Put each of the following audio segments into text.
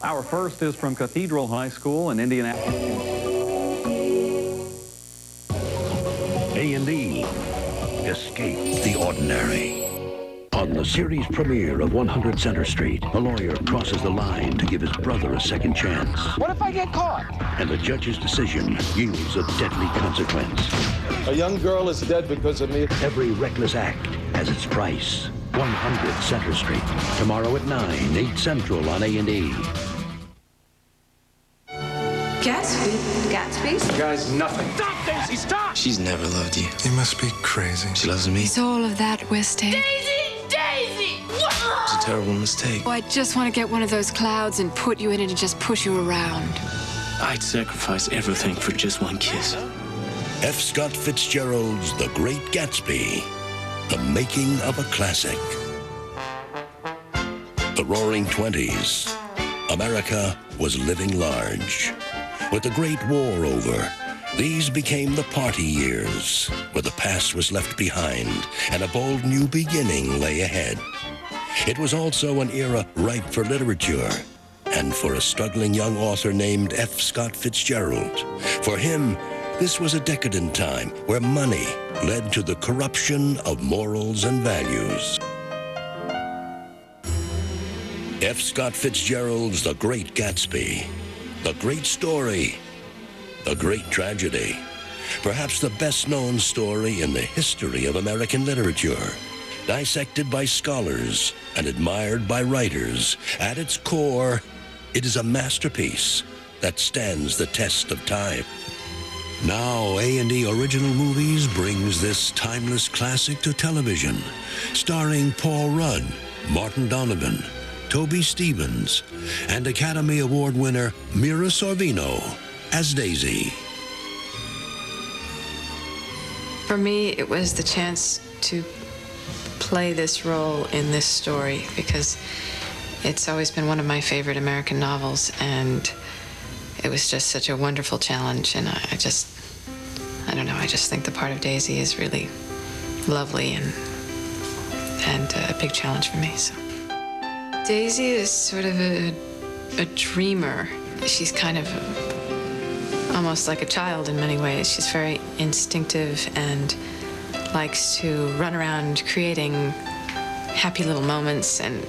Our first is from Cathedral High School in Indianapolis. A&E, Escape the Ordinary. On the series premiere of 100 Center Street, a lawyer crosses the line to give his brother a second chance. What if I get caught? And the judge's decision yields a deadly consequence. A young girl is dead because of me. Every reckless act has its price. 100 Center Street. Tomorrow at 9, 8 Central on A&E. Gatsby? Gatsby's? Guys, nothing. Stop, Daisy, stop! She's never loved you. You must be crazy. She loves me. It's all of that, Westy. It's a terrible mistake. Oh, I just want to get one of those clouds and put you in it and just push you around. I'd sacrifice everything for just one kiss. F. Scott Fitzgerald's The Great Gatsby. The making of a classic. The Roaring '20s. America was living large. With the Great War over, these became the party years, where the past was left behind and a bold new beginning lay ahead. It was also an era ripe for literature and for a struggling young author named F. Scott Fitzgerald. For him, this was a decadent time where money led to the corruption of morals and values. F. Scott Fitzgerald's The Great Gatsby. The great story. The great tragedy. Perhaps the best-known story in the history of American literature. Dissected by scholars and admired by writers, at its core, it is a masterpiece that stands the test of time. Now, A&E Original Movies brings this timeless classic to television, starring Paul Rudd, Martin Donovan, Toby Stephens, and Academy Award winner Mira Sorvino as Daisy. For me, it was the chance to play this role in this story because it's always been one of my favorite American novels, and it was just such a wonderful challenge. And I don't know, I just think the part of Daisy is really lovely and a big challenge for me. So Daisy is sort of a dreamer. She's kind of almost like a child in many ways. She's very instinctive and likes to run around creating happy little moments and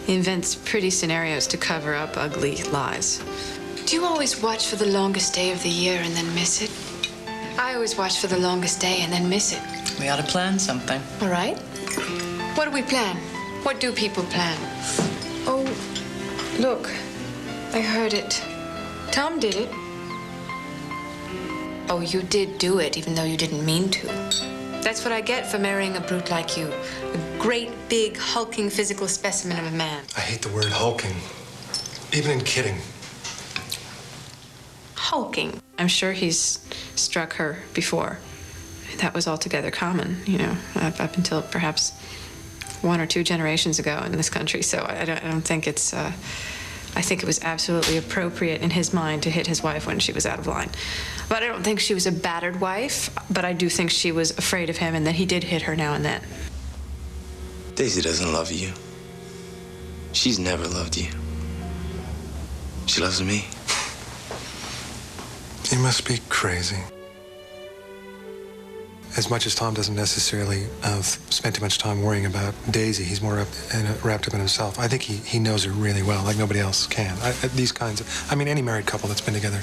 invents pretty scenarios to cover up ugly lies. Do you always watch for the longest day of the year and then miss it? I always watch for the longest day and then miss it. We ought to plan something. All right. What do we plan? What do people plan? Oh, look. I heard it. Tom did it. Oh, you did do it, even though you didn't mean to. That's what I get for marrying a brute like you. A great, big, hulking physical specimen of a man. I hate the word hulking, even in kidding. Hulking. I'm sure he's struck her before. That was altogether common, you know, up until perhaps 1 or 2 generations ago in this country. So I don't think it's, I think it was absolutely appropriate in his mind to hit his wife when she was out of line. But I don't think she was a battered wife, but I do think she was afraid of him and that he did hit her now and then. Daisy doesn't love you. She's never loved you. She loves me. You must be crazy. As much as Tom doesn't necessarily spend too much time worrying about Daisy, he's more wrapped up in himself. I think he knows her really well, like nobody else can. These kinds of, I mean, any married couple that's been together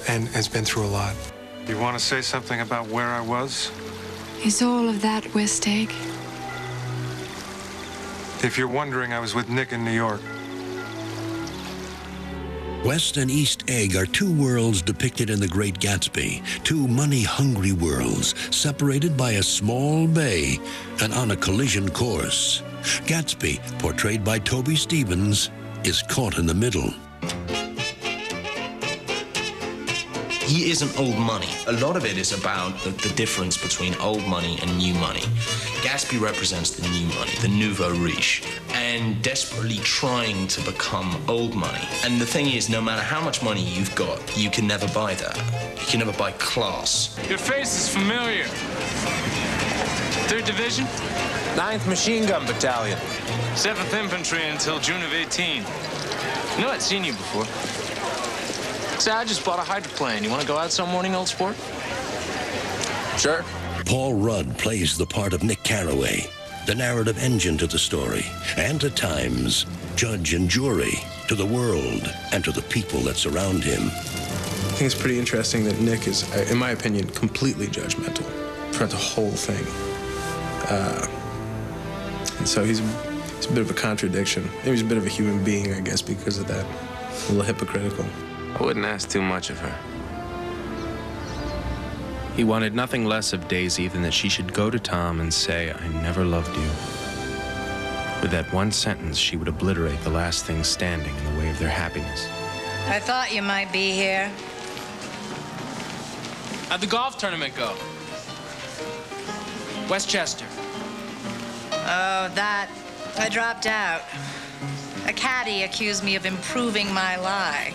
and has been through a lot. You want to say something about where I was? Is all of that West Egg? If you're wondering, I was with Nick in New York. West and East Egg are 2 worlds depicted in The Great Gatsby, 2 money-hungry worlds separated by a small bay and on a collision course. Gatsby, portrayed by Toby Stephens, is caught in the middle. He isn't old money. A lot of it is about the difference between old money and new money. Gatsby represents the new money, the nouveau riche, and desperately trying to become old money. And the thing is, no matter how much money you've got, you can never buy that. You can never buy class. Your face is familiar. 3rd Division? 9th Machine Gun Battalion. 7th Infantry until June of 18. You know, I'd seen you before. Say, I just bought a hydroplane. You want to go out some morning, old sport? Sure. Paul Rudd plays the part of Nick Carraway, the narrative engine to the story, and at times, judge and jury to the world and to the people that surround him. I think it's pretty interesting that Nick is, in my opinion, completely judgmental throughout the whole thing. And so he's a bit of a contradiction. Maybe he's a bit of a human being, I guess, because of that. A little hypocritical. I wouldn't ask too much of her. He wanted nothing less of Daisy than that she should go to Tom and say, "I never loved you." With that one sentence, she would obliterate the last thing standing in the way of their happiness. I thought you might be here. How'd the golf tournament go? Westchester. Oh, that. I dropped out. A caddy accused me of improving my lie.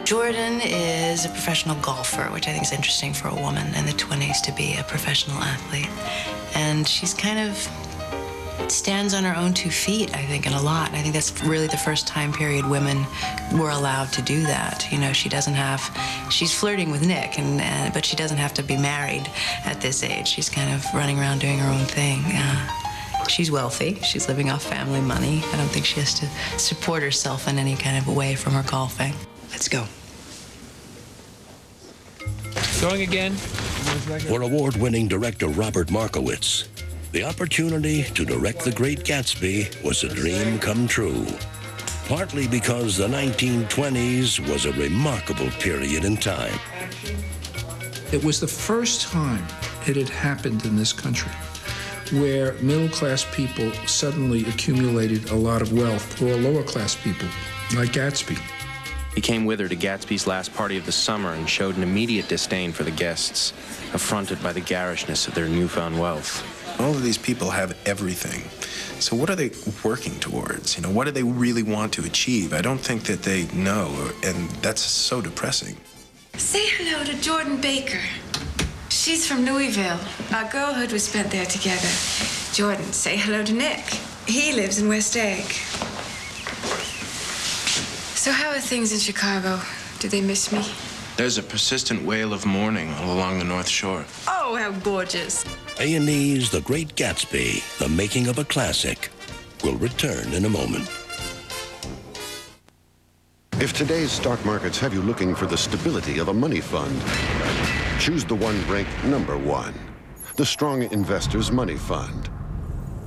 Jordan is a professional golfer, which I think is interesting for a woman in the 20s to be a professional athlete. And she's kind of stands on her own 2 feet, I think, in a lot. And I think that's really the first time period women were allowed to do that. You know, she's flirting with Nick, but she doesn't have to be married at this age. She's kind of running around doing her own thing. She's wealthy. She's living off family money. I don't think she has to support herself in any kind of way from her golfing. Let's go. Going again? For award-winning director Robert Markowitz, the opportunity to direct The Great Gatsby was a dream come true. Partly because the 1920s was a remarkable period in time. It was the first time it had happened in this country where middle-class people suddenly accumulated a lot of wealth, or lower-class people, like Gatsby. He came with her to Gatsby's last party of the summer and showed an immediate disdain for the guests, affronted by the garishness of their newfound wealth. All of these people have everything. So what are they working towards? You know, what do they really want to achieve? I don't think that they know, and that's so depressing. Say hello to Jordan Baker. She's from Louisville. Our girlhood was spent there together. Jordan, say hello to Nick. He lives in West Egg. So how are things in Chicago? Do they miss me? There's a persistent wail of mourning all along the North Shore. Oh, how gorgeous. A&E's The Great Gatsby, the making of a classic, will return in a moment. If today's stock markets have you looking for the stability of a money fund, choose the one ranked #1, the Strong Investors Money Fund.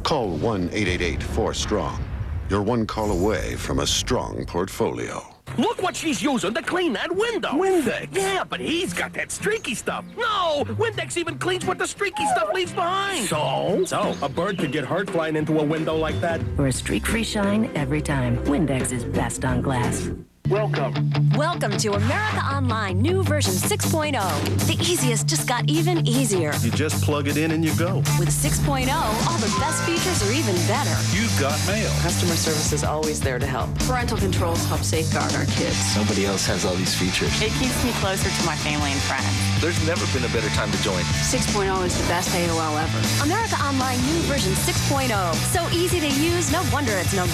Call 1-888-4STRONG. You're one call away from a strong portfolio. Look what she's using to clean that window. Windex? Yeah, but he's got that streaky stuff. No, Windex even cleans what the streaky stuff leaves behind. So, a bird could get hurt flying into a window like that. For a streak-free shine every time, Windex is best on glass. Welcome to America Online, new version 6.0. The easiest just got even easier. You just plug it in and you go. With 6.0, all the best features are even better. You've got mail. Customer service is always there to help. Parental controls help safeguard our kids. Nobody else has all these features. It keeps me closer to my family and friends. There's never been a better time to join. 6.0 is the best AOL ever. America Online, new version 6.0. So easy to use, no wonder it's #1.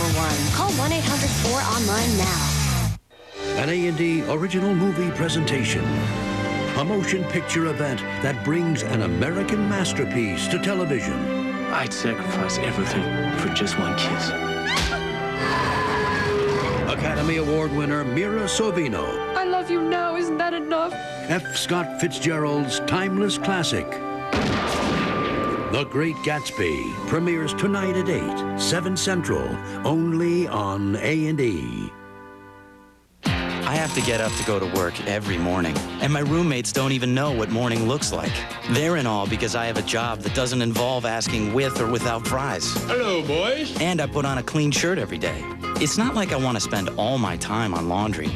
Call 1-800-4ONLINE now. An A&E original movie presentation. A motion picture event that brings an American masterpiece to television. I'd sacrifice everything for just one kiss. Academy Award winner Mira Sorvino. I love you now, isn't that enough? F. Scott Fitzgerald's timeless classic. The Great Gatsby premieres tonight at 8, 7 Central, only on A&E. I have to get up to go to work every morning, and my roommates don't even know what morning looks like. They're in awe because I have a job that doesn't involve asking with or without fries. Hello, boys. And I put on a clean shirt every day. It's not like I want to spend all my time on laundry,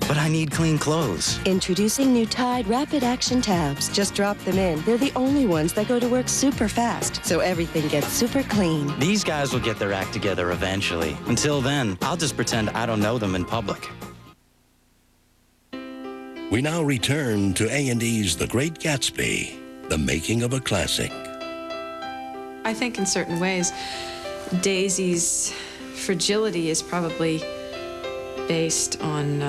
but I need clean clothes. Introducing new Tide Rapid Action Tabs. Just drop them in. They're the only ones that go to work super fast, so everything gets super clean. These guys will get their act together eventually. Until then, I'll just pretend I don't know them in public. We now return to A&E's The Great Gatsby, the making of a classic. I think in certain ways, Daisy's fragility is probably based on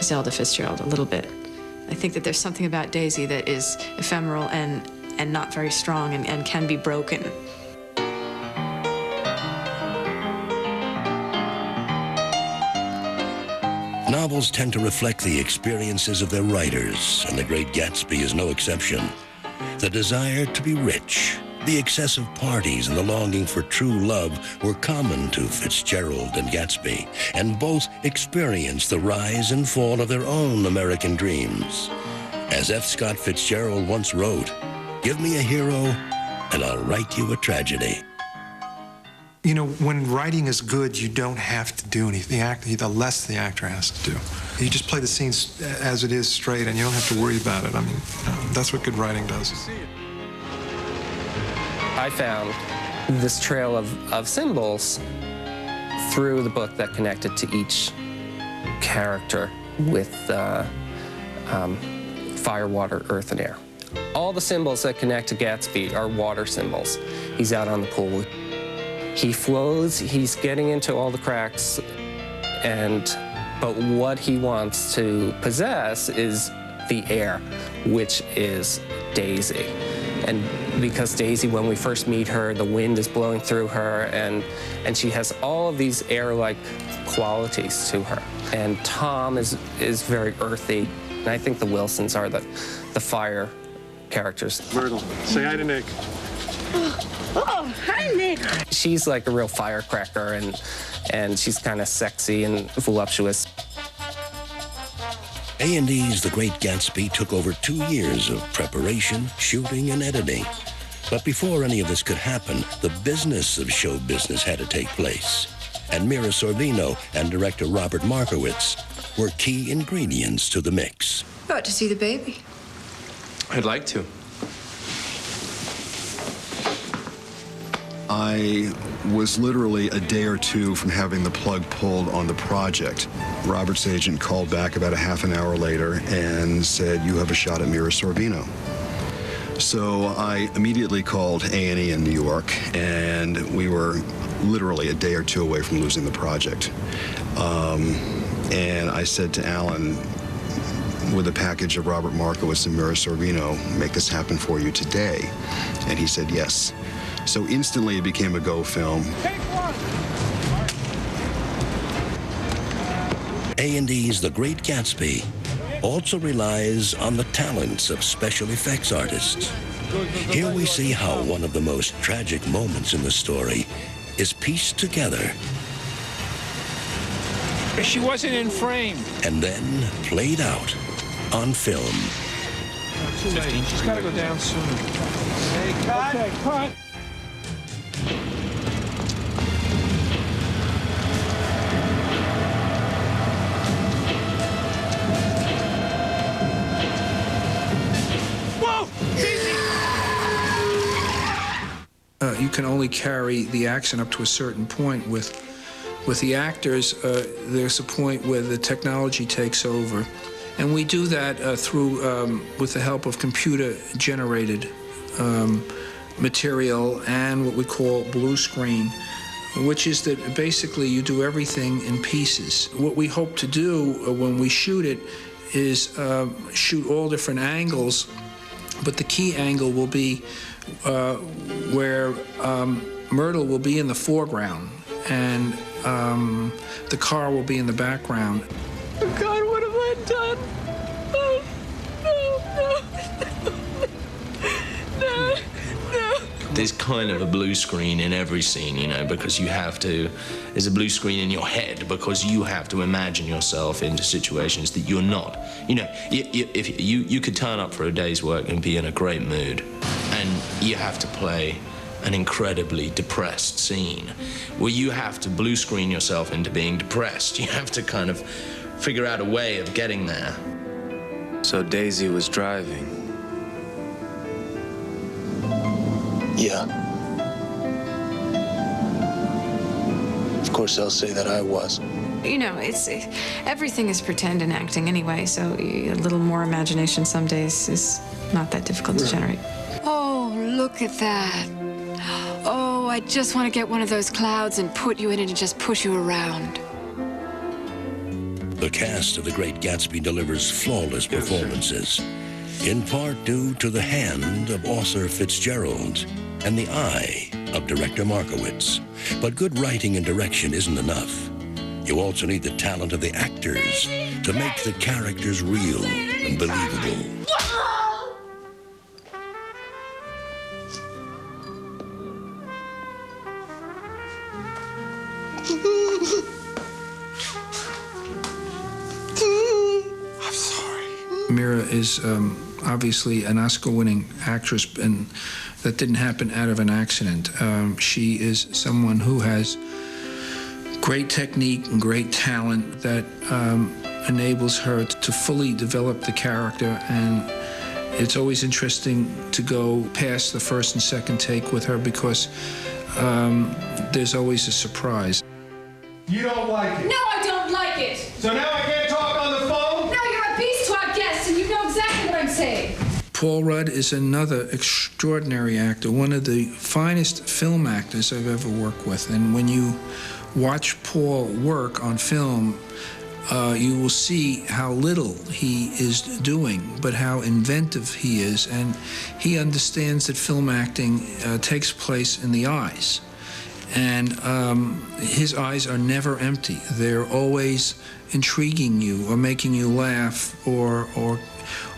Zelda Fitzgerald a little bit. I think that there's something about Daisy that is ephemeral and not very strong and can be broken. Novels tend to reflect the experiences of their writers, and The Great Gatsby is no exception. The desire to be rich, the excessive parties, and the longing for true love were common to Fitzgerald and Gatsby, and both experienced the rise and fall of their own American dreams. As F. Scott Fitzgerald once wrote, "Give me a hero, and I'll write you a tragedy." You know, when writing is good, you don't have to do anything. The less the actor has to do. You just play the scenes as it is straight, and you don't have to worry about it. I mean, that's what good writing does. I found this trail of symbols through the book that connected to each character with fire, water, earth, and air. All the symbols that connect to Gatsby are water symbols. He's out on the pool. He flows, he's getting into all the cracks, but what he wants to possess is the air, which is Daisy. And because Daisy, when we first meet her, the wind is blowing through her, and she has all of these air-like qualities to her. And Tom is very earthy, and I think the Wilsons are the fire characters. Myrtle, say hi to Nick. Oh, hi, Nick. She's like a real firecracker, and she's kind of sexy and voluptuous. A&E's The Great Gatsby took over 2 years of preparation, shooting, and editing. But before any of this could happen, the business of show business had to take place. And Mira Sorvino and director Robert Markowitz were key ingredients to the mix. You ought to see the baby. I'd like to. I was literally a day or two from having the plug pulled on the project. Robert's agent called back about a half an hour later and said, "You have a shot at Mira Sorvino." So I immediately called A&E in New York, and we were literally a day or two away from losing the project. And I said to Alan, with a package of Robert Markowitz and Mira Sorvino, make this happen for you today. And he said yes. So instantly it became a go film. A&E's The Great Gatsby also relies on the talents of special effects artists. Here we see how one of the most tragic moments in the story is pieced together. She wasn't in frame. And then played out on film. Too late. She's got to go down soon. Hey, cut. Okay, cut. You can only carry the action up to a certain point. With the actors, there's a point where the technology takes over. And we do that through, with the help of computer-generated material and what we call blue screen, which is that basically you do everything in pieces. What we hope to do when we shoot it is shoot all different angles, but the key angle will be where Myrtle will be in the foreground and the car will be in the background. Oh God, what have I done? Oh, no. There's kind of a blue screen in every scene, you know, because you have to, there's a blue screen in your head because you have to imagine yourself into situations that you're not. You know, if you could turn up for a day's work and be in a great mood, and you have to play an incredibly depressed scene where you have to blue screen yourself into being depressed. You have to kind of figure out a way of getting there. So Daisy was driving. Yeah. Of course, they'll say that I was. you know, everything is pretend in acting anyway, so a little more imagination some days is not that difficult to generate. Oh, look at that. Oh, I just want to get one of those clouds and put you in it and just push you around. The cast of The Great Gatsby delivers flawless performances, in part due to the hand of author Fitzgerald and the eye of director Markowitz. But good writing and direction isn't enough. You also need the talent of the actors to make the characters real and believable. I'm sorry. Mira is obviously an Oscar-winning actress, and that didn't happen out of an accident. She is someone who has great technique and great talent that enables her to fully develop the character, and it's always interesting to go past the first and second take with her because there's always a surprise. You don't like it? No, I don't like it. So now I can't talk on the phone? No, you're a beast to our guests, and you know exactly what I'm saying. Paul Rudd is another extraordinary actor, one of the finest film actors I've ever worked with. And when you watch Paul work on film, you will see how little he is doing, but how inventive he is. And he understands that film acting takes place in the eyes. And his eyes are never empty. They're always intriguing you or making you laugh or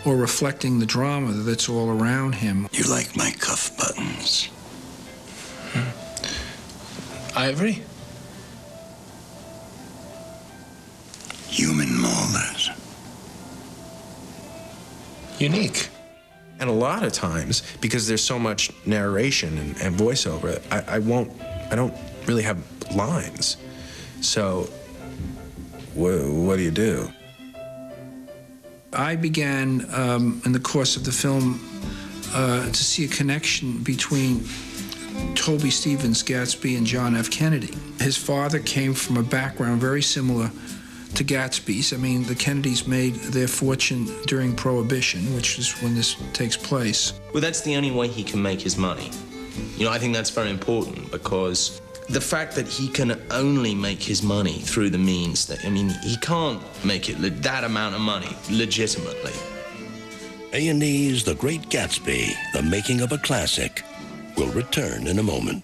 reflecting the drama that's all around him. You like my cuff buttons? Ivory? Human molars. Unique. And a lot of times, because there's so much narration and voiceover, I don't really have lines. So, what do you do? I began, in the course of the film, to see a connection between Toby Stevens' Gatsby and John F. Kennedy. His father came from a background very similar to Gatsby's. I mean, the Kennedys made their fortune during Prohibition, which is when this takes place. Well, that's the only way he can make his money. You know, I think that's very important because the fact that he can only make his money through the means that, I mean, he can't make it that amount of money legitimately. A&E's The Great Gatsby, the making of a classic, will return in a moment.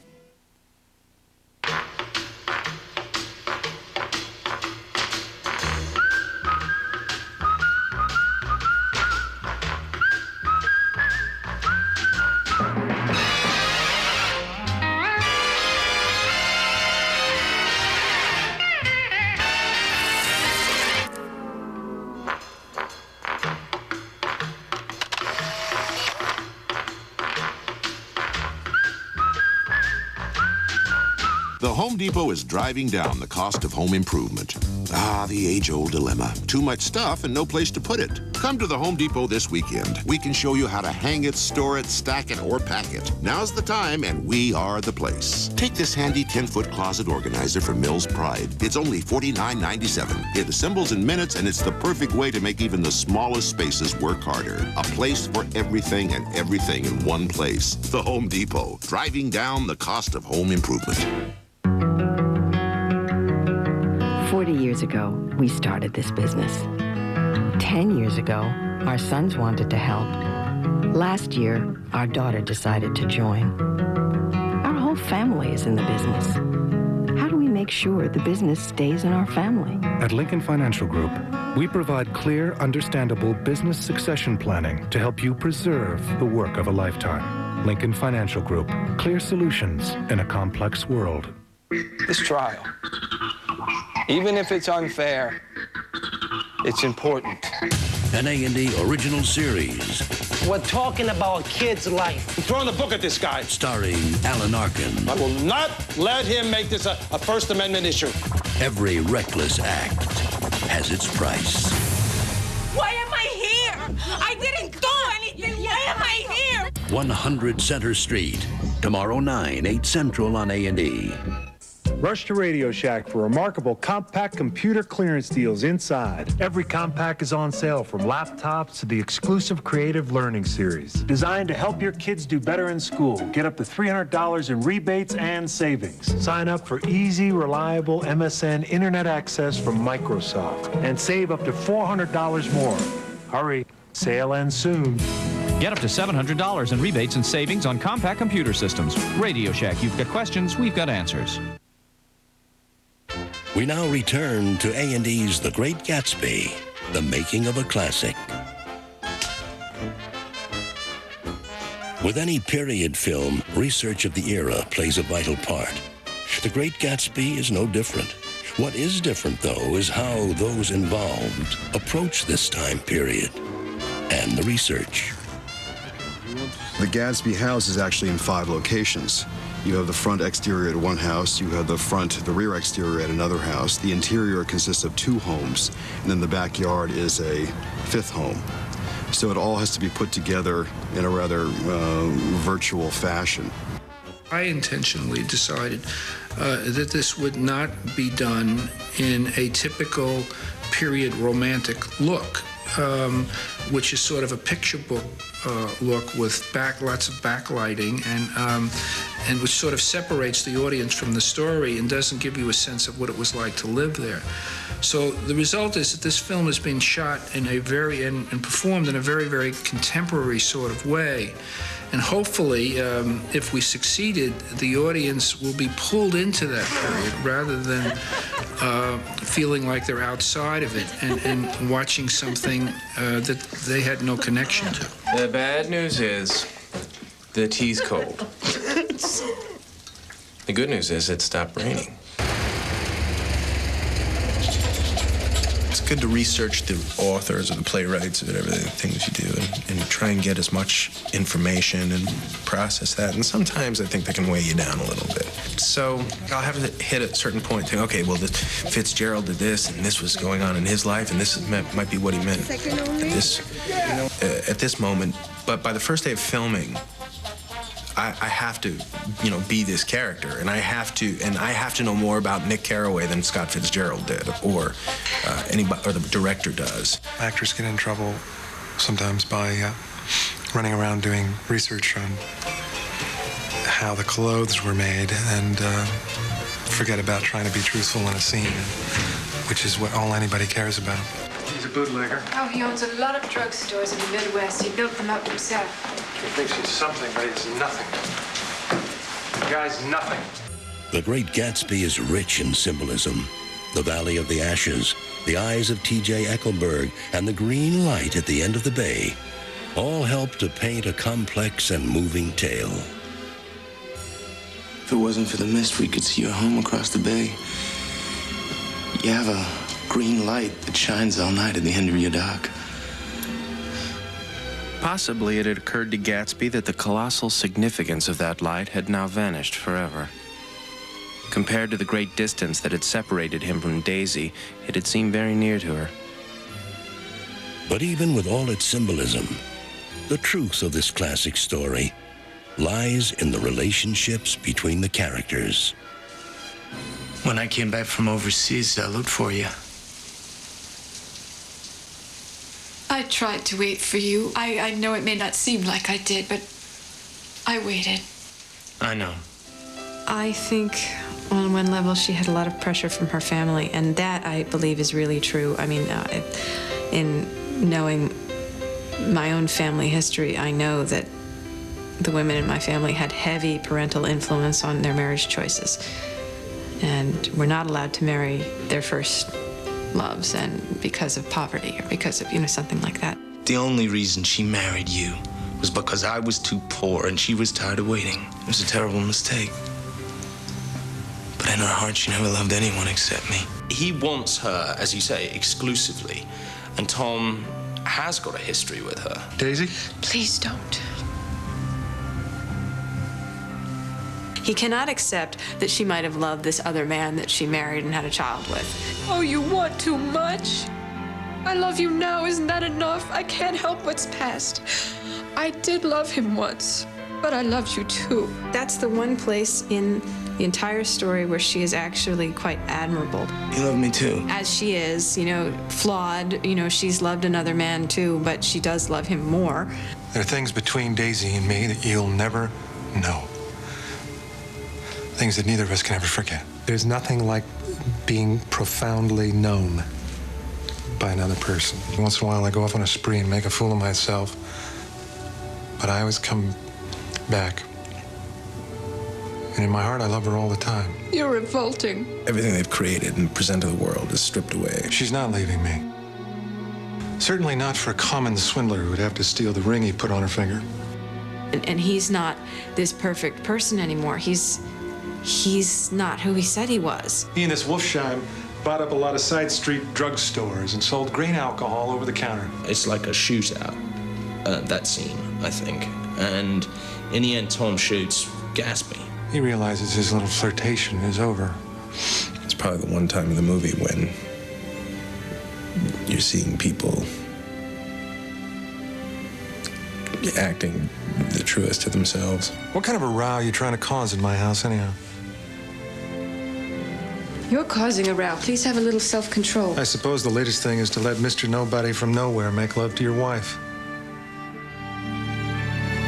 The Home Depot is driving down the cost of home improvement. Ah, the age-old dilemma. Too much stuff and no place to put it. Come to the Home Depot this weekend. We can show you how to hang it, store it, stack it, or pack it. Now's the time, and we are the place. Take this handy 10-foot closet organizer from Mills Pride. It's only $49.97. It assembles in minutes, and it's the perfect way to make even the smallest spaces work harder. A place for everything and everything in one place. The Home Depot, driving down the cost of home improvement. 40 years ago, we started this business. 10 years ago, our sons wanted to help. Last year, our daughter decided to join. Our whole family is in the business. How do we make sure the business stays in our family? At Lincoln Financial Group, we provide clear, understandable business succession planning to help you preserve the work of a lifetime. Lincoln Financial Group, clear solutions in a complex world. This trial, even if it's unfair, it's important. An A&E original series. We're talking about a kid's life. I'm throwing the book at this guy. Starring Alan Arkin. I will not let him make this a First Amendment issue. Every reckless act has its price. Why am I here? I didn't do anything. Why am I here? 100 Center Street. Tomorrow 9, 8 Central on A&E. Rush to Radio Shack for remarkable compact computer clearance deals inside. Every compact is on sale, from laptops to the exclusive Creative Learning Series. Designed to help your kids do better in school. Get up to $300 in rebates and savings. Sign up for easy, reliable MSN internet access from Microsoft and save up to $400 more. Hurry, sale ends soon. Get up to $700 in rebates and savings on compact computer systems. Radio Shack, you've got questions, we've got answers. We now return to A&E's The Great Gatsby, the making of a classic. With any period film, research of the era plays a vital part. The Great Gatsby is no different. What is different, though, is how those involved approach this time period and the research. The Gatsby house is actually in 5 locations. You have the front exterior at one house, you have the rear exterior at another house. The interior consists of 2 homes, and then the backyard is a 5th home. So it all has to be put together in a rather virtual fashion. I intentionally decided that this would not be done in a typical period romantic look, which is sort of a picture book look with lots of backlighting, and which sort of separates the audience from the story and doesn't give you a sense of what it was like to live there. So the result is that this film has been shot in a and performed in a very, very contemporary sort of way. And hopefully, if we succeeded, the audience will be pulled into that period rather than feeling like they're outside of it and watching something that they had no connection to. The bad news is the tea's cold. The good news is it stopped raining. It's good to research the authors or the playwrights or whatever the things you do and try and get as much information and process that. And sometimes I think they can weigh you down a little bit. So I'll have to hit a certain point and think, okay, well, Fitzgerald did this and this was going on in his life and this might be what he meant at this moment. But by the first day of filming, I have to, be this character, and I have to know more about Nick Carraway than Scott Fitzgerald did, or the director does. Actors get in trouble sometimes by running around doing research on how the clothes were made and forget about trying to be truthful in a scene, which is what all anybody cares about. He's a bootlegger. Oh, he owns a lot of drugstores in the Midwest. He built them up himself. He thinks he's something, but he's nothing. The guy's nothing. The Great Gatsby is rich in symbolism. The Valley of the Ashes, the eyes of T.J. Eckelberg, and the green light at the end of the bay all help to paint a complex and moving tale. If it wasn't for the mist, we could see your home across the bay. You have a green light that shines all night at the end of your dock. Possibly it had occurred to Gatsby that the colossal significance of that light had now vanished forever. Compared to the great distance that had separated him from Daisy, it had seemed very near to her. But even with all its symbolism, the truth of this classic story lies in the relationships between the characters. When I came back from overseas, I looked for you. I tried to wait for you. I know it may not seem like I did, but I waited. I know. I think on one level she had a lot of pressure from her family, and that I believe is really true. I mean, in knowing my own family history, I know that the women in my family had heavy parental influence on their marriage choices, and were not allowed to marry their first loves, and because of poverty or because of, something like that. The only reason she married you was because I was too poor and she was tired of waiting. It was a terrible mistake. But in her heart, she never loved anyone except me. He wants her, as you say, exclusively. And Tom has got a history with her. Daisy? Please don't. He cannot accept that she might have loved this other man that she married and had a child with. Oh, you want too much? I love you now, isn't that enough? I can't help what's past. I did love him once, but I loved you too. That's the one place in the entire story where she is actually quite admirable. You love me too. As she is, flawed, she's loved another man too, but she does love him more. There are things between Daisy and me that you'll never know. Things that neither of us can ever forget. There's nothing like being profoundly known by another person. Once in a while I go off on a spree and make a fool of myself, but I always come back. And in my heart, I love her all the time. You're revolting. Everything they've created and present to the world is stripped away. She's not leaving me. Certainly not for a common swindler who would have to steal the ring he put on her finger. And he's not this perfect person anymore. He's not who he said he was. He and this Wolfsheim bought up a lot of side street drugstores and sold grain alcohol over the counter. It's like a shootout, that scene, I think. And in the end, Tom shoots Gatsby. He realizes his little flirtation is over. It's probably the one time in the movie when you're seeing people acting the truest to themselves. What kind of a row are you trying to cause in my house, anyhow? You're causing a row. Please have a little self-control. I suppose the latest thing is to let Mr. Nobody from Nowhere make love to your wife.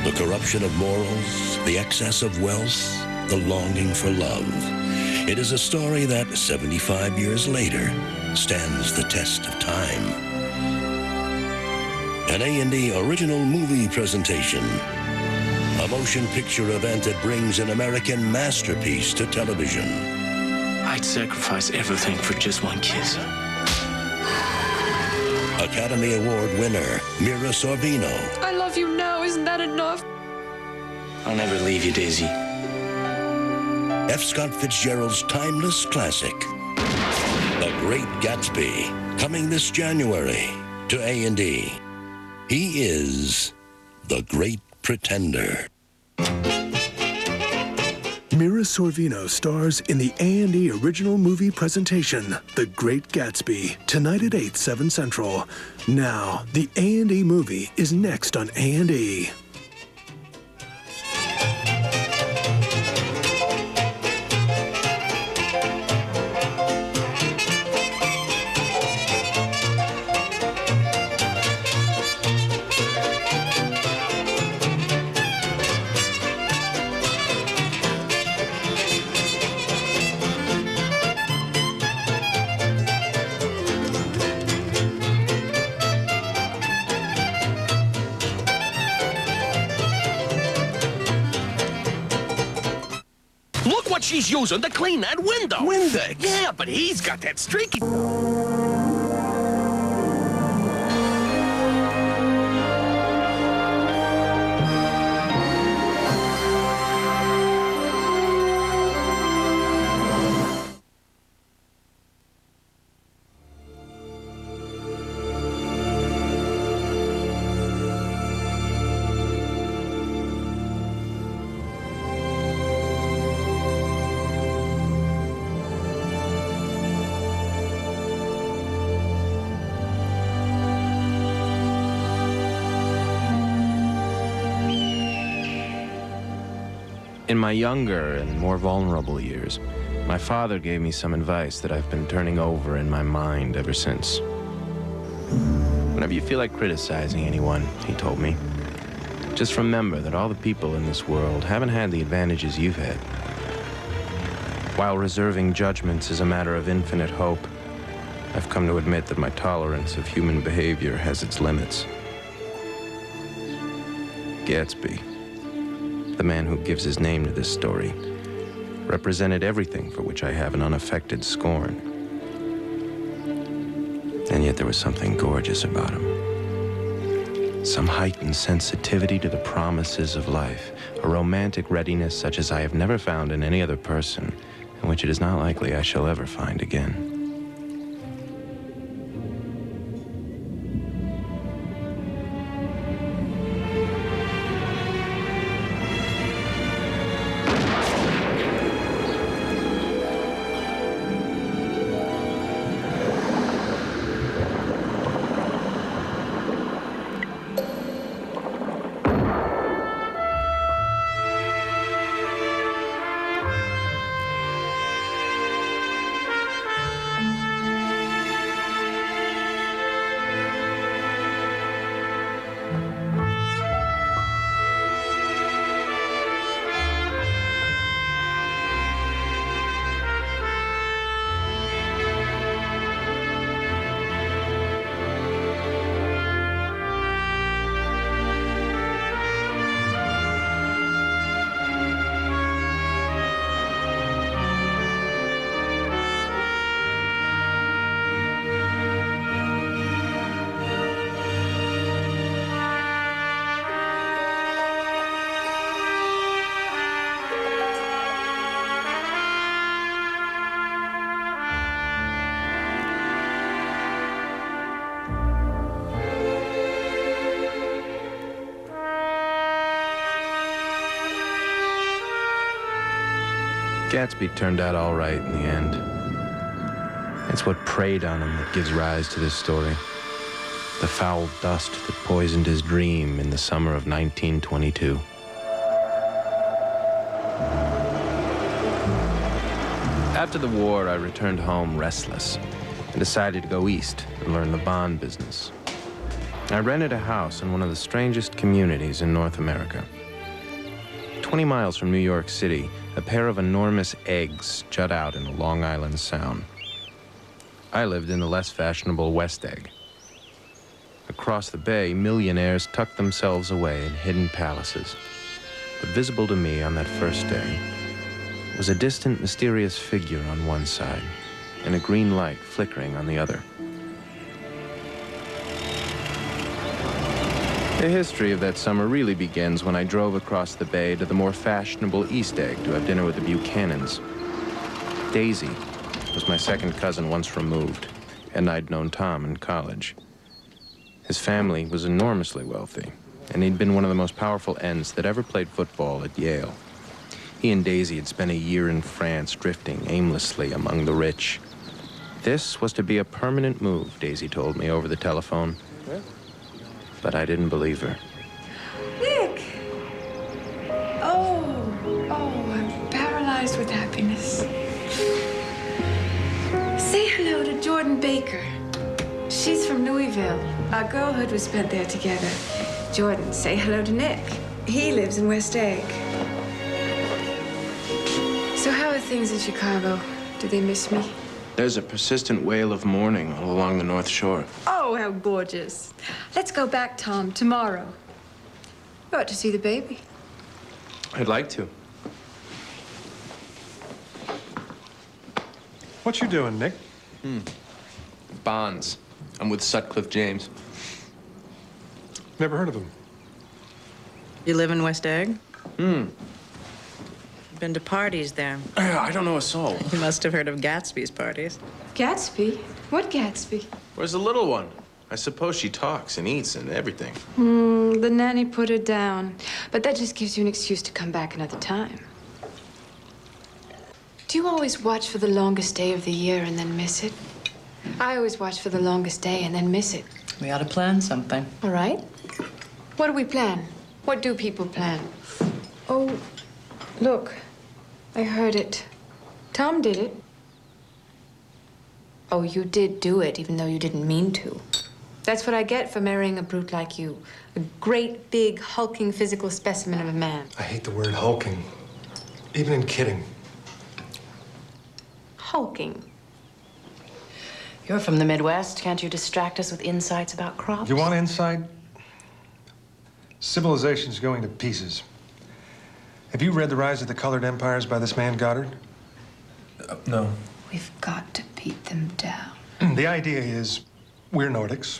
The corruption of morals, the excess of wealth, the longing for love. It is a story that, 75 years later, stands the test of time. An A&E original movie presentation. A motion picture event that brings an American masterpiece to television. I'd sacrifice everything for just one kiss. Academy Award winner, Mira Sorvino. I love you now. Isn't that enough? I'll never leave you, Daisy. F. Scott Fitzgerald's timeless classic, The Great Gatsby, coming this January to A&E. He is the Great Pretender. Mira Sorvino stars in the A&E original movie presentation, The Great Gatsby, tonight at 8, 7 Central. Now, the A&E movie is next on A&E. Look what she's using to clean that window. Windex? Yeah, but he's got that streaky... In my younger and more vulnerable years, my father gave me some advice that I've been turning over in my mind ever since. Whenever you feel like criticizing anyone, he told me, just remember that all the people in this world haven't had the advantages you've had. While reserving judgments is a matter of infinite hope, I've come to admit that my tolerance of human behavior has its limits. Gatsby, the man who gives his name to this story, represented everything for which I have an unaffected scorn. And yet there was something gorgeous about him. Some heightened sensitivity to the promises of life, a romantic readiness such as I have never found in any other person, and which it is not likely I shall ever find again. Gatsby turned out all right in the end. It's what preyed on him that gives rise to this story. The foul dust that poisoned his dream in the summer of 1922. After the war, I returned home restless and decided to go east and learn the bond business. I rented a house in one of the strangest communities in North America. 20 miles from New York City, a pair of enormous eggs jut out in the Long Island Sound. I lived in the less fashionable West Egg. Across the bay, millionaires tucked themselves away in hidden palaces. But visible to me on that first day was a distant, mysterious figure on one side and a green light flickering on the other. The history of that summer really begins when I drove across the bay to the more fashionable East Egg to have dinner with the Buchanans. Daisy was my second cousin once removed, and I'd known Tom in college. His family was enormously wealthy, and he'd been one of the most powerful ends that ever played football at Yale. He and Daisy had spent a year in France drifting aimlessly among the rich. This was to be a permanent move, Daisy told me over the telephone. But I didn't believe her. Nick! Oh, I'm paralyzed with happiness. Say hello to Jordan Baker. She's from Louisville. Our girlhood was spent there together. Jordan, say hello to Nick. He lives in West Egg. So how are things in Chicago? Do they miss me? There's a persistent wail of mourning all along the North Shore. Oh, how gorgeous. Let's go back, Tom, tomorrow. You ought to see the baby. I'd like to. What you doing, Nick? Bonds. I'm with Sutcliffe James. Never heard of him. You live in West Egg? Been to parties there. I don't know a soul. You must have heard of Gatsby's parties. Gatsby? What Gatsby? Where's the little one? I suppose she talks and eats and everything. The nanny put her down. But that just gives you an excuse to come back another time. Do you always watch for the longest day of the year and then miss it? I always watch for the longest day and then miss it. We ought to plan something. All right. What do we plan? What do people plan? Oh, look. I heard it. Tom did it. Oh, you did do it, even though you didn't mean to. That's what I get for marrying a brute like you. A great, big, hulking physical specimen of a man. I hate the word hulking. Even in kidding. Hulking. You're from the Midwest. Can't you distract us with insights about crops? You want insight? Civilization's going to pieces. Have you read The Rise of the Colored Empires by this man, Goddard? No. We've got to beat them down. The idea is we're Nordics.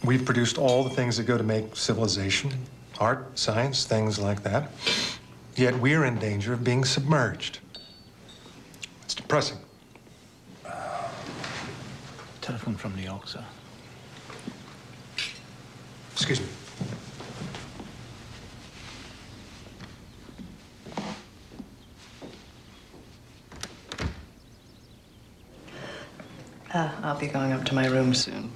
We've produced all the things that go to make civilization, art, science, things like that. Yet we're in danger of being submerged. It's depressing. Telephone from New York, sir. Excuse me. I'll be going up to my room soon.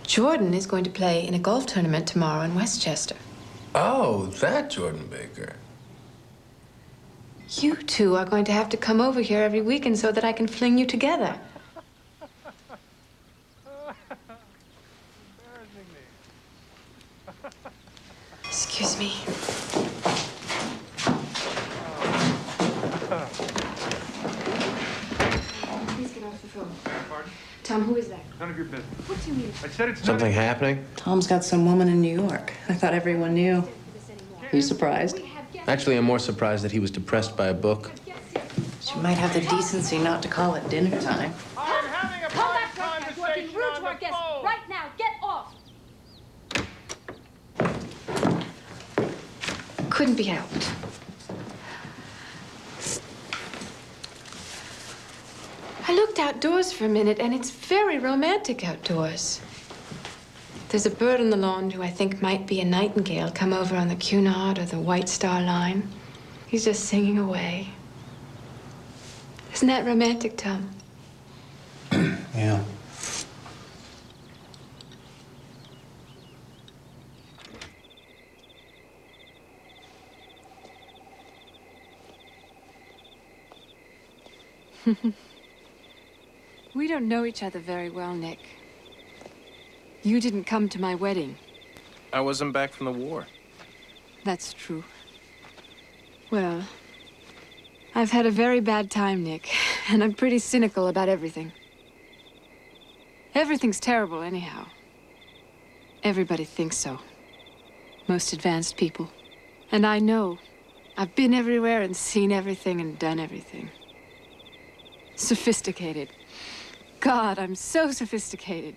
Jordan is going to play in a golf tournament tomorrow in Westchester. Oh, that Jordan Baker. You two are going to have to come over here every weekend so that I can fling you together. Excuse me. Please get off the phone. Pardon? Tom, who is that? None of your business. What do you mean? I said it's Something happening? Tom's got some woman in New York. I thought everyone knew. Are you surprised? Actually, I'm more surprised that he was depressed by a book. She might have the decency not to call it dinner time. I'm having a private conversation rude to our guests. Right now, get off. Couldn't be helped. I looked outdoors for a minute, and it's very romantic outdoors. There's a bird on the lawn who I think might be a nightingale come over on the Cunard or the White Star Line. He's just singing away. Isn't that romantic, Tom? Yeah. We don't know each other very well, Nick. You didn't come to my wedding. I wasn't back from the war. That's true. Well, I've had a very bad time, Nick, and I'm pretty cynical about everything. Everything's terrible anyhow. Everybody thinks so. Most advanced people. And I know. I've been everywhere and seen everything and done everything. Sophisticated. God, I'm so sophisticated.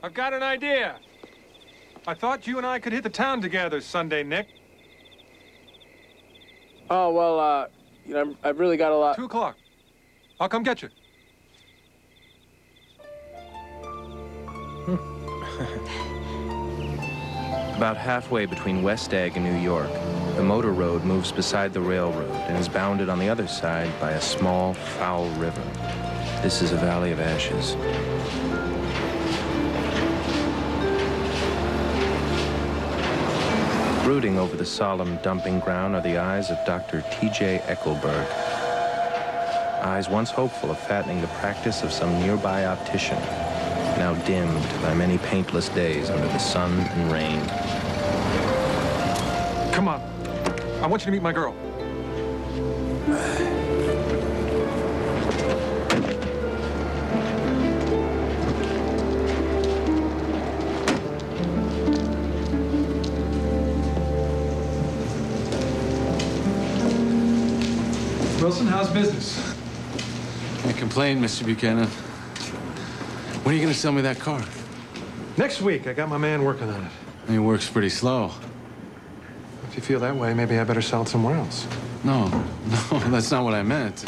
I've got an idea. I thought you and I could hit the town together Sunday, Nick. Oh, well, you know, I've really got a lot. 2 o'clock. I'll come get you. About halfway between West Egg and New York, the motor road moves beside the railroad and is bounded on the other side by a small, foul river. This is a valley of ashes. Brooding over the solemn dumping ground are the eyes of Dr. T.J. Eckelberg. Eyes once hopeful of fattening the practice of some nearby optician, now dimmed by many paintless days under the sun and rain. Come on. I want you to meet my girl. Wilson, how's business? Can't complain, Mr. Buchanan. When are you going to sell me that car? Next week. I got my man working on it. He works pretty slow. If you feel that way, maybe I better sell it somewhere else. No, that's not what I meant.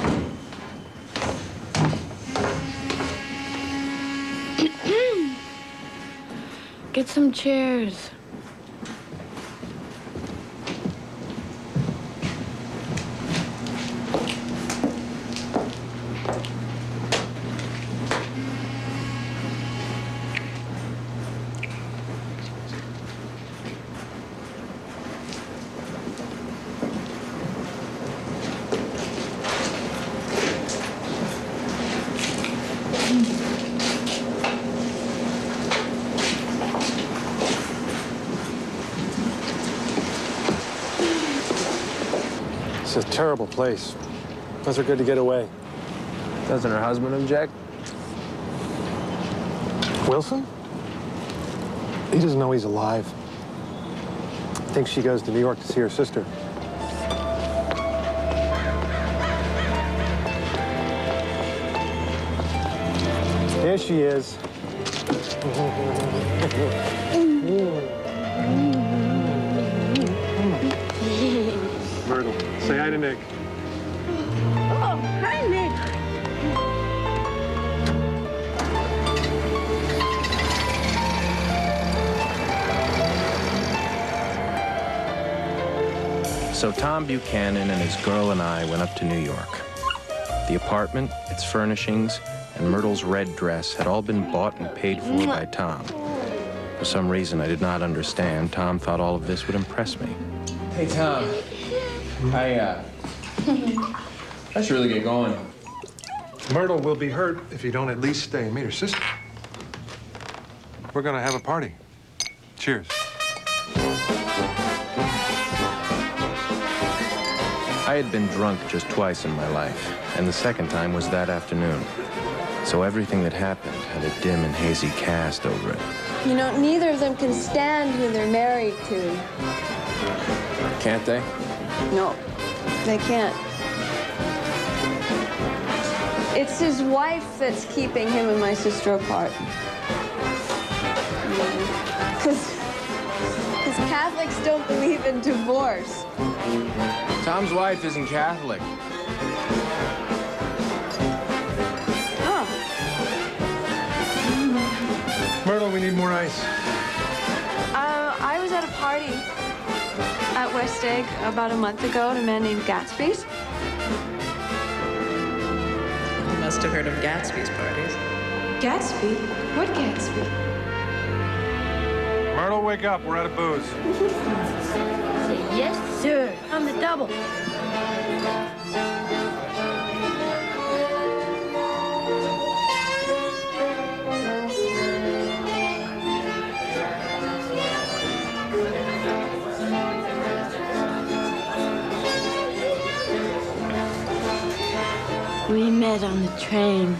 Get some chairs. It's a terrible place. Those are good to get away. Doesn't her husband object? Wilson? He doesn't know he's alive. Thinks she goes to New York to see her sister. There she is. Myrtle, say hi to Nick. Oh, hi, Nick. So Tom Buchanan and his girl and I went up to New York. The apartment, its furnishings, and Myrtle's red dress had all been bought and paid for by Tom. For some reason I did not understand, Tom thought all of this would impress me. Hey, Tom. I should really get going. Myrtle will be hurt if you don't at least stay and meet her sister. We're gonna have a party. Cheers. I had been drunk just twice in my life, and the second time was that afternoon. So everything that happened had a dim and hazy cast over it. You know, neither of them can stand who they're married to. Can't they? No, they can't. It's his wife that's keeping him and my sister apart. Because Catholics don't believe in divorce. Tom's wife isn't Catholic. Oh. Myrtle, we need more ice. I was at a party. at West Egg about a month ago at a man named Gatsby's. You must have heard of Gatsby's parties. Gatsby? What Gatsby? Myrtle, wake up. We're out of booze. Yes, sir. On the double. We met on the train.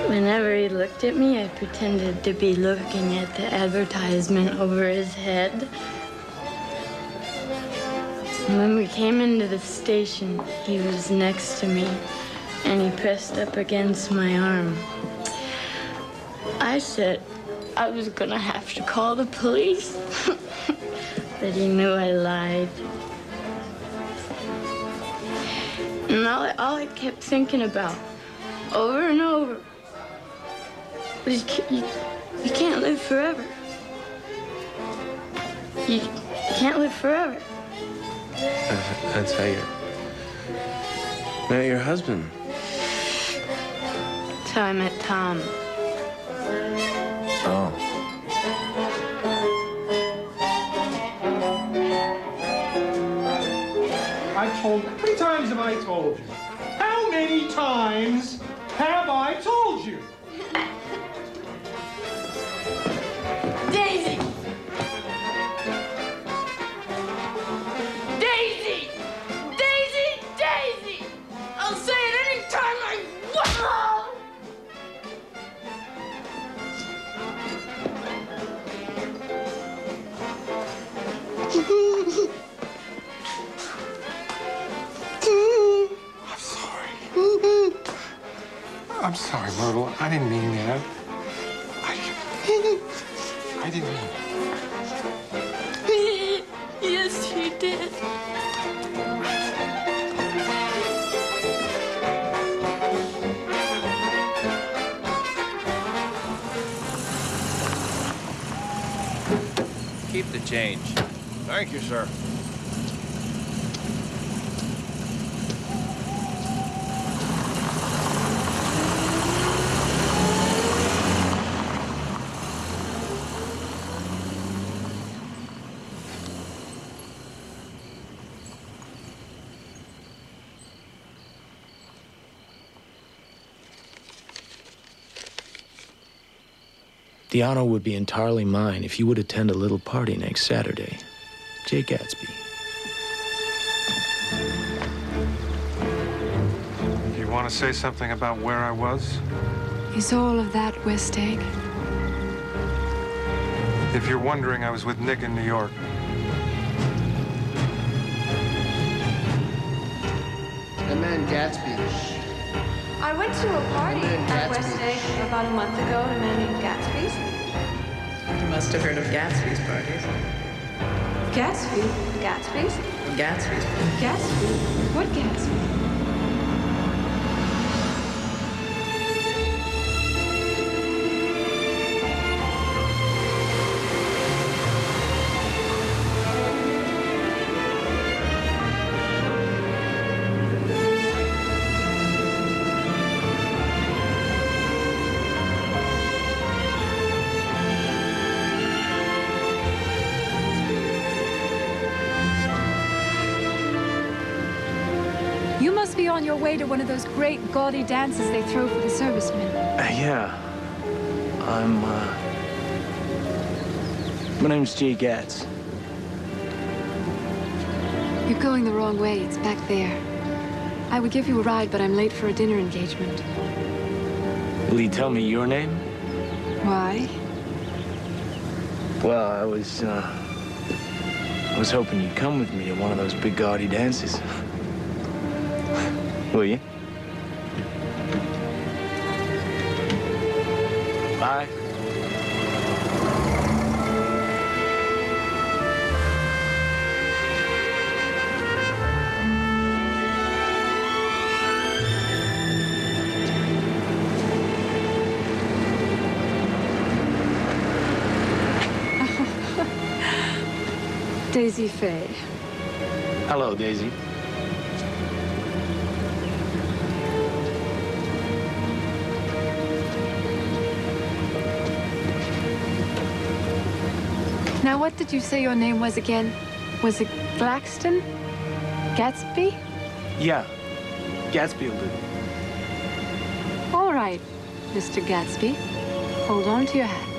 Whenever he looked at me, I pretended to be looking at the advertisement over his head. When we came into the station, he was next to me, and he pressed up against my arm. I said I was gonna have to call the police, but he knew I lied. And all I kept thinking about, over and over, was you can't live forever. You can't live forever. That's how you met your husband. That's how I met Tom. Oh. How many times have I told you? How many times have I told you? Daisy! Daisy! Daisy! Daisy! I'll say it any time I want! I'm sorry, Myrtle. I didn't mean that. I didn't mean it. Yes, you did. Keep the change. Thank you, sir. The honor would be entirely mine if you would attend a little party next Saturday. J. Gatsby. You want to say something about where I was? Is all of that West Egg? If you're wondering, I was with Nick in New York. That man Gatsby. I went to a party at West Egg about a month ago at a man named Gatsby's. You must have heard of Gatsby's parties. Gatsby? Gatsby's? Gatsby's. Gatsby? What Gatsby? You must be on your way to one of those great gaudy dances they throw for the servicemen. Yeah. My name's J. Gats. You're going the wrong way. It's back there. I would give you a ride, but I'm late for a dinner engagement. Will you tell me your name? Why? Well, I was hoping you'd come with me to one of those big gaudy dances. Will you? Bye. Daisy Faye. Hello, Daisy. Now, what did you say your name was again? Was it Blackston? Gatsby? Yeah, Gatsby will do. All right, Mr. Gatsby. Hold on to your hat.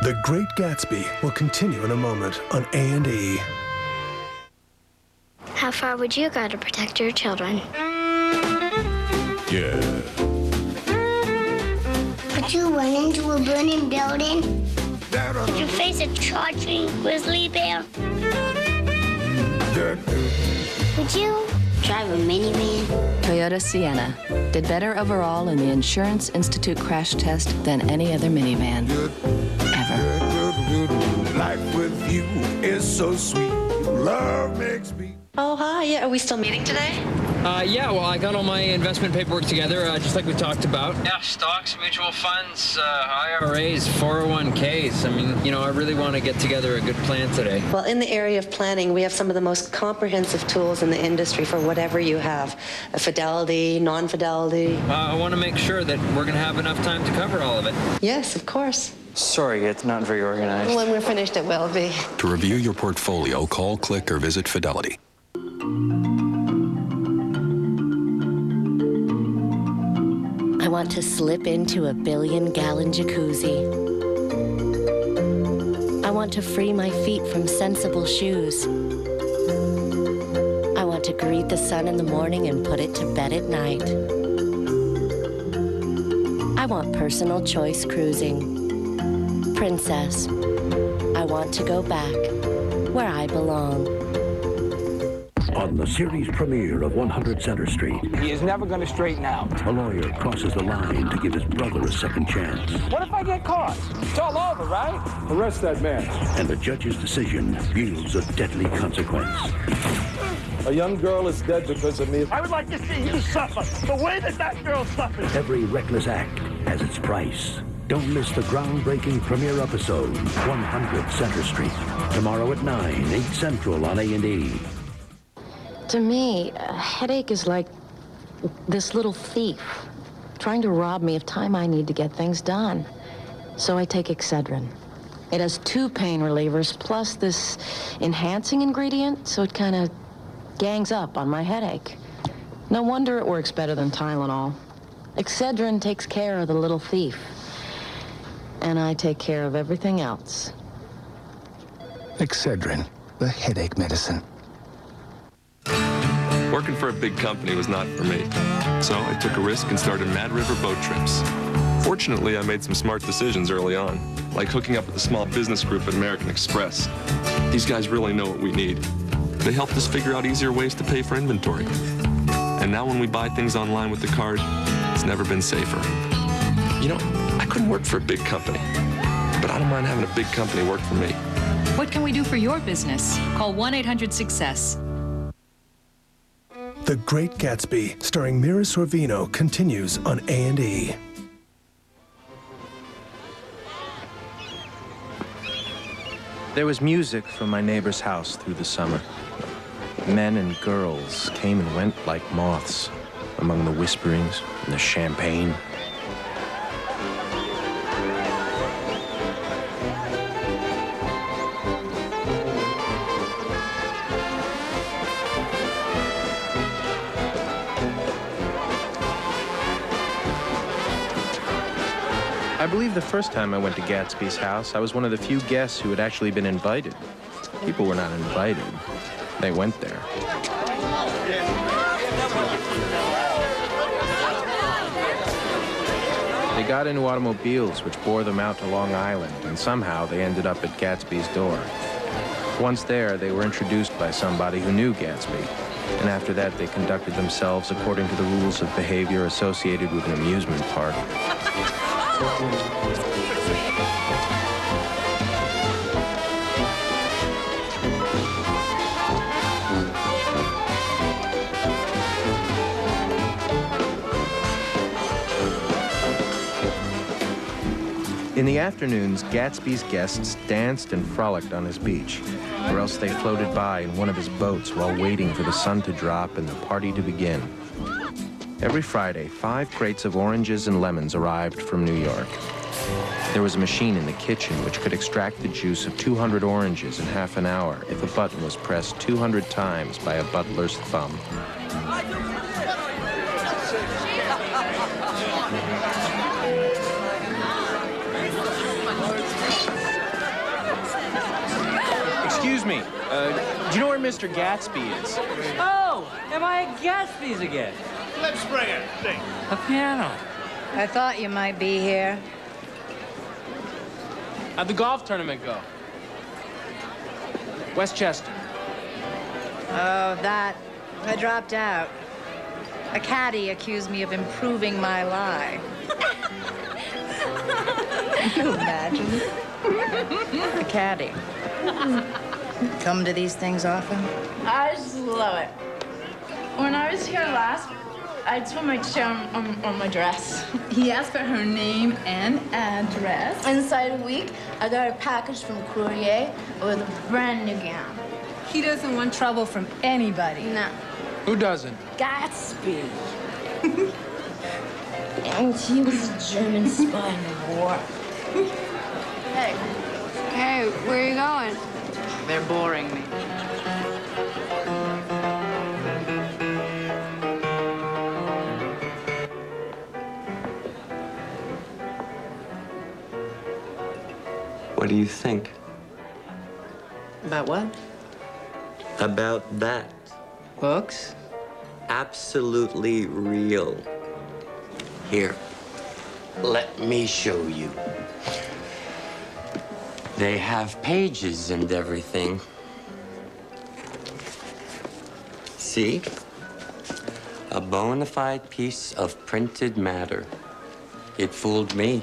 The Great Gatsby will continue in a moment on A&E. How far would you go to protect your children? Yeah. Would you run into a burning building? Would you face a charging grizzly bear? Would you drive a minivan? Toyota Sienna did better overall in the Insurance Institute crash test than any other minivan ever. Life with you is so sweet. Love makes me. Oh, hi. Yeah, are we still meeting today? Yeah, well, I got all my investment paperwork together, just like we talked about. Yeah, stocks, mutual funds, IRAs, 401ks. I mean, you know, I really want to get together a good plan today. Well, in the area of planning, we have some of the most comprehensive tools in the industry for whatever you have. Fidelity, non-fidelity. I want to make sure that we're going to have enough time to cover all of it. Yes, of course. Sorry, it's not very organized. When we're finished, it will be. To review your portfolio, call, click, or visit Fidelity. I want to slip into a billion-gallon jacuzzi. I want to free my feet from sensible shoes. I want to greet the sun in the morning and put it to bed at night. I want personal choice cruising. Princess, I want to go back where I belong. On the series premiere of 100 Center Street, he is never going to straighten out. a lawyer crosses the line to give his brother a second chance. What if I get caught? It's all over, right? Arrest that man. And the judge's decision yields a deadly consequence. A young girl is dead because of me. I would like to see you suffer the way that girl suffered. Every reckless act has its price. Don't miss the groundbreaking premiere episode, 100 Center Street. Tomorrow at 9, 8 Central on A&E. To me, a headache is like this little thief trying to rob me of time I need to get things done. So I take Excedrin. It has 2 pain relievers plus this enhancing ingredient, so it kind of gangs up on my headache. No wonder it works better than Tylenol. Excedrin takes care of the little thief, and I take care of everything else. Excedrin, the headache medicine. Working for a big company was not for me, so I took a risk and started Mad River Boat Trips. Fortunately, I made some smart decisions early on, like hooking up with a small business group at American Express. These guys really know what we need. They helped us figure out easier ways to pay for inventory. And now when we buy things online with the card, it's never been safer. You know, I couldn't work for a big company, but I don't mind having a big company work for me. What can we do for your business? Call 1-800-SUCCESS. The Great Gatsby, starring Mira Sorvino, continues on A&E. There was music from my neighbor's house through the summer. Men and girls came and went like moths among the whisperings and the champagne. I believe the first time I went to Gatsby's house, I was one of the few guests who had actually been invited. People were not invited. They went there. They got into automobiles which bore them out to Long Island, and somehow they ended up at Gatsby's door. Once there, they were introduced by somebody who knew Gatsby, and after that, they conducted themselves according to the rules of behavior associated with an amusement park. In the afternoons, Gatsby's guests danced and frolicked on his beach, or else they floated by in one of his boats while waiting for the sun to drop and the party to begin. Every Friday, 5 crates of oranges and lemons arrived from New York. There was a machine in the kitchen which could extract the juice of 200 oranges in half an hour if a button was pressed 200 times by a butler's thumb. Excuse me, do you know where Mr. Gatsby is? Oh, am I at Gatsby's again? Let's bring it. A piano. I thought you might be here. How'd the golf tournament go? Westchester. Oh, that. I dropped out. A caddy accused me of improving my lie. Can you imagine? A caddy. Come to these things often? I just love it. When I was here last, I just put my chair on my dress. He asked for her name and address. Inside a week, I got a package from Courier with a brand new gown. He doesn't want trouble from anybody. No. Who doesn't? Gatsby. And he was a German spy in the war. Hey. Hey, where are you going? They're boring me. What do you think? About what? About that. Books? Absolutely real. Here, let me show you. They have pages and everything. See? A bona fide piece of printed matter. It fooled me.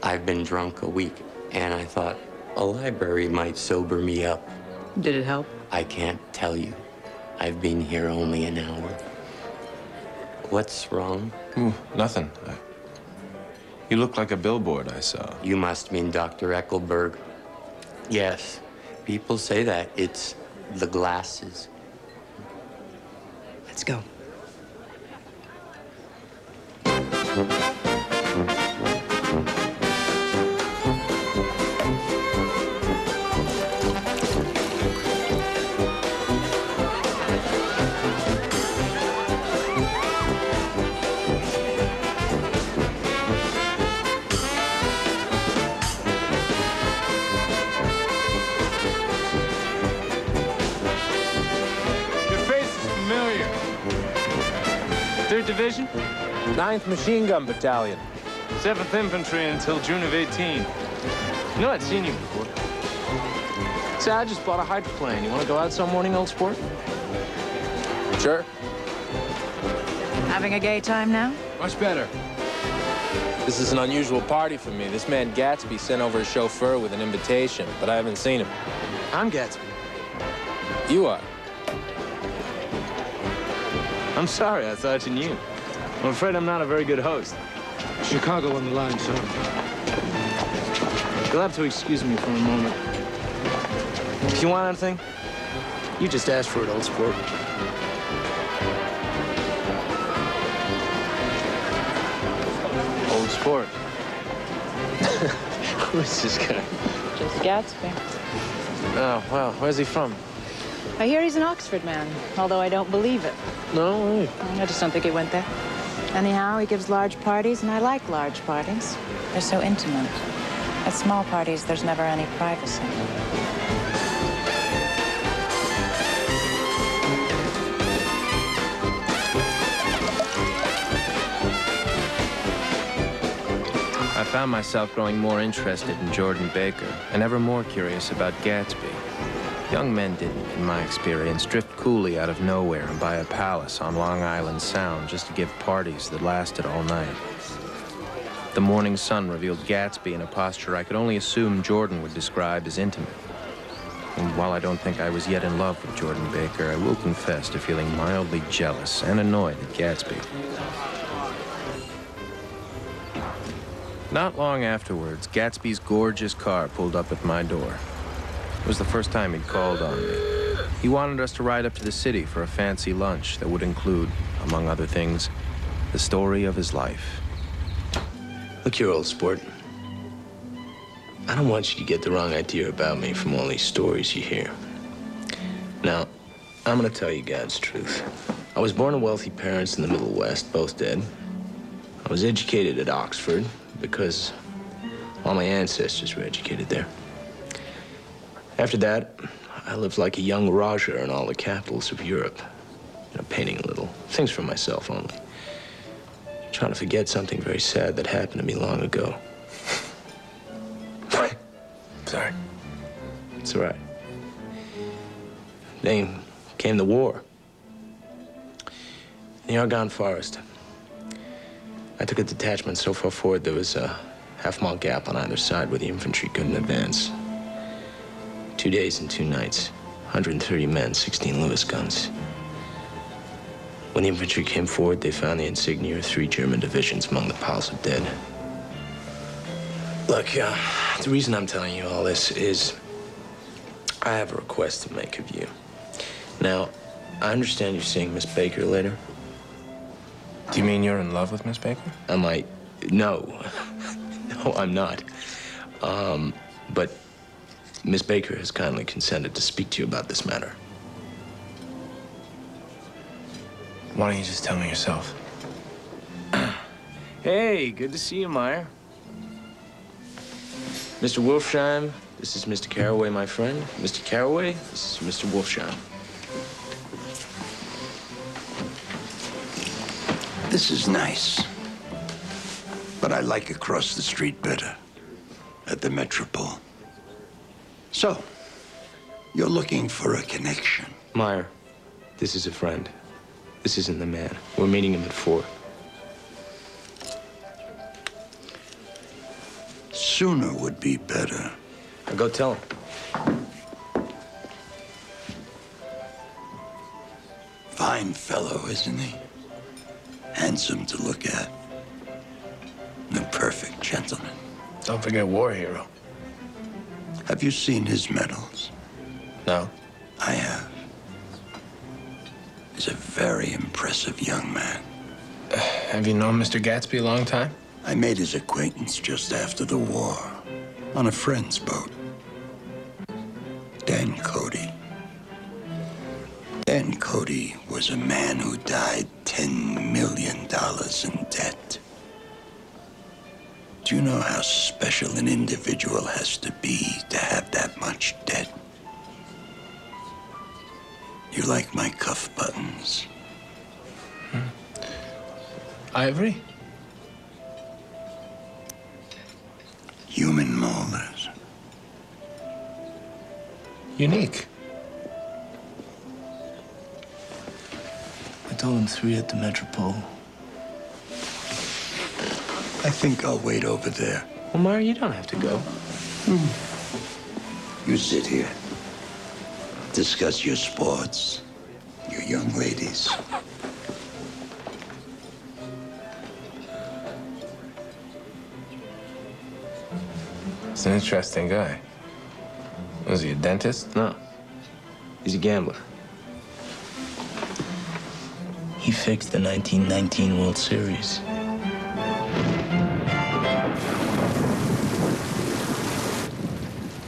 I've been drunk a week, and I thought a library might sober me up. Did it help? I can't tell you. I've been here only an hour. What's wrong? Nothing. You look like a billboard I saw. You must mean Dr. Eckelberg. Yes, people say that. It's the glasses. Let's go. Division? 9th Machine Gun Battalion. 7th Infantry until June of 18. You know, I'd seen you before. Say, I just bought a hydroplane. You want to go out some morning, old sport? Sure. Having a gay time now? Much better. This is an unusual party for me. This man Gatsby sent over a chauffeur with an invitation, but I haven't seen him. I'm Gatsby. You are. I'm sorry, I thought you knew. I'm afraid I'm not a very good host. Chicago on the line, sir. You'll have to excuse me for a moment. If you want anything, you just ask for it, old sport. Old sport. Who's this guy? Just Gatsby. Oh, well, where's he from? I hear he's an Oxford man, although I don't believe it. No? I just don't think he went there. Anyhow, he gives large parties, and I like large parties. They're so intimate. At small parties, there's never any privacy. I found myself growing more interested in Jordan Baker and ever more curious about Gatsby. Young men didn't, in my experience, drift coolly out of nowhere and buy a palace on Long Island Sound just to give parties that lasted all night. The morning sun revealed Gatsby in a posture I could only assume Jordan would describe as intimate. And while I don't think I was yet in love with Jordan Baker, I will confess to feeling mildly jealous and annoyed at Gatsby. Not long afterwards, Gatsby's gorgeous car pulled up at my door. It was the first time he'd called on me. He wanted us to ride up to the city for a fancy lunch that would include, among other things, the story of his life. Look here, old sport. I don't want you to get the wrong idea about me from all these stories you hear. Now, I'm gonna tell you God's truth. I was born to wealthy parents in the Middle West, both dead. I was educated at Oxford because all my ancestors were educated there. After that, I lived like a young Raja in all the capitals of Europe. You know, painting a little, things for myself only. Trying to forget something very sad that happened to me long ago. Sorry. It's all right. Then came the war. In the Argonne Forest. I took a detachment so far forward there was a half-mile gap on either side where the infantry couldn't advance. 2 days and 2 nights, 130 men, 16 Lewis guns. When the infantry came forward, they found the insignia of 3 German divisions among the piles of dead. Look, the reason I'm telling you all this is I have a request to make of you. Now, I understand you're seeing Miss Baker later. Do you mean you're in love with Miss Baker? No. No, I'm not. But Miss Baker has kindly consented to speak to you about this matter. Why don't you just tell me yourself? Hey, good to see you, Meyer. Mr. Wolfsheim, this is Mr. Carraway, my friend. Mr. Carraway, this is Mr. Wolfsheim. This is nice. But I like across the street better, at the Metropole. So, you're looking for a connection. Meyer, this is a friend. This isn't the man. We're meeting him at 4. Sooner would be better. Now go tell him. Fine fellow, isn't he? Handsome to look at. The perfect gentleman. Don't forget war hero. Have you seen his medals? No. I have. He's a very impressive young man. Have you known Mr. Gatsby a long time? I made his acquaintance just after the war, on a friend's boat. Dan Cody. Dan Cody was a man who died $10 million in debt. Do you know how special an individual has to be to have that much debt? You like my cuff buttons? Ivory? Human molars. Unique. I told him 3 at the Metropole. I think I'll wait over there. Well, Meyer, you don't have to go. You sit here. Discuss your sports, your young ladies. He's an interesting guy. Was he a dentist? No. He's a gambler. He fixed the 1919 World Series.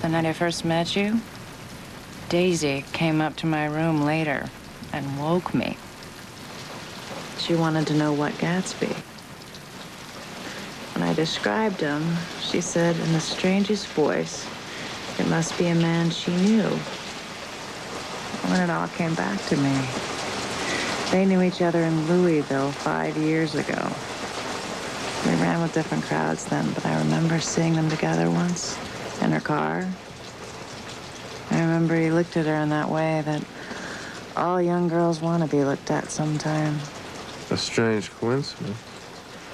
The night I first met you, Daisy came up to my room later and woke me. She wanted to know what Gatsby. When I described him, she said in the strangest voice, it must be a man she knew. When it all came back to me, they knew each other in Louisville 5 years ago. We ran with different crowds then, but I remember seeing them together once in her car. I remember he looked at her in that way that all young girls want to be looked at sometime. A strange coincidence.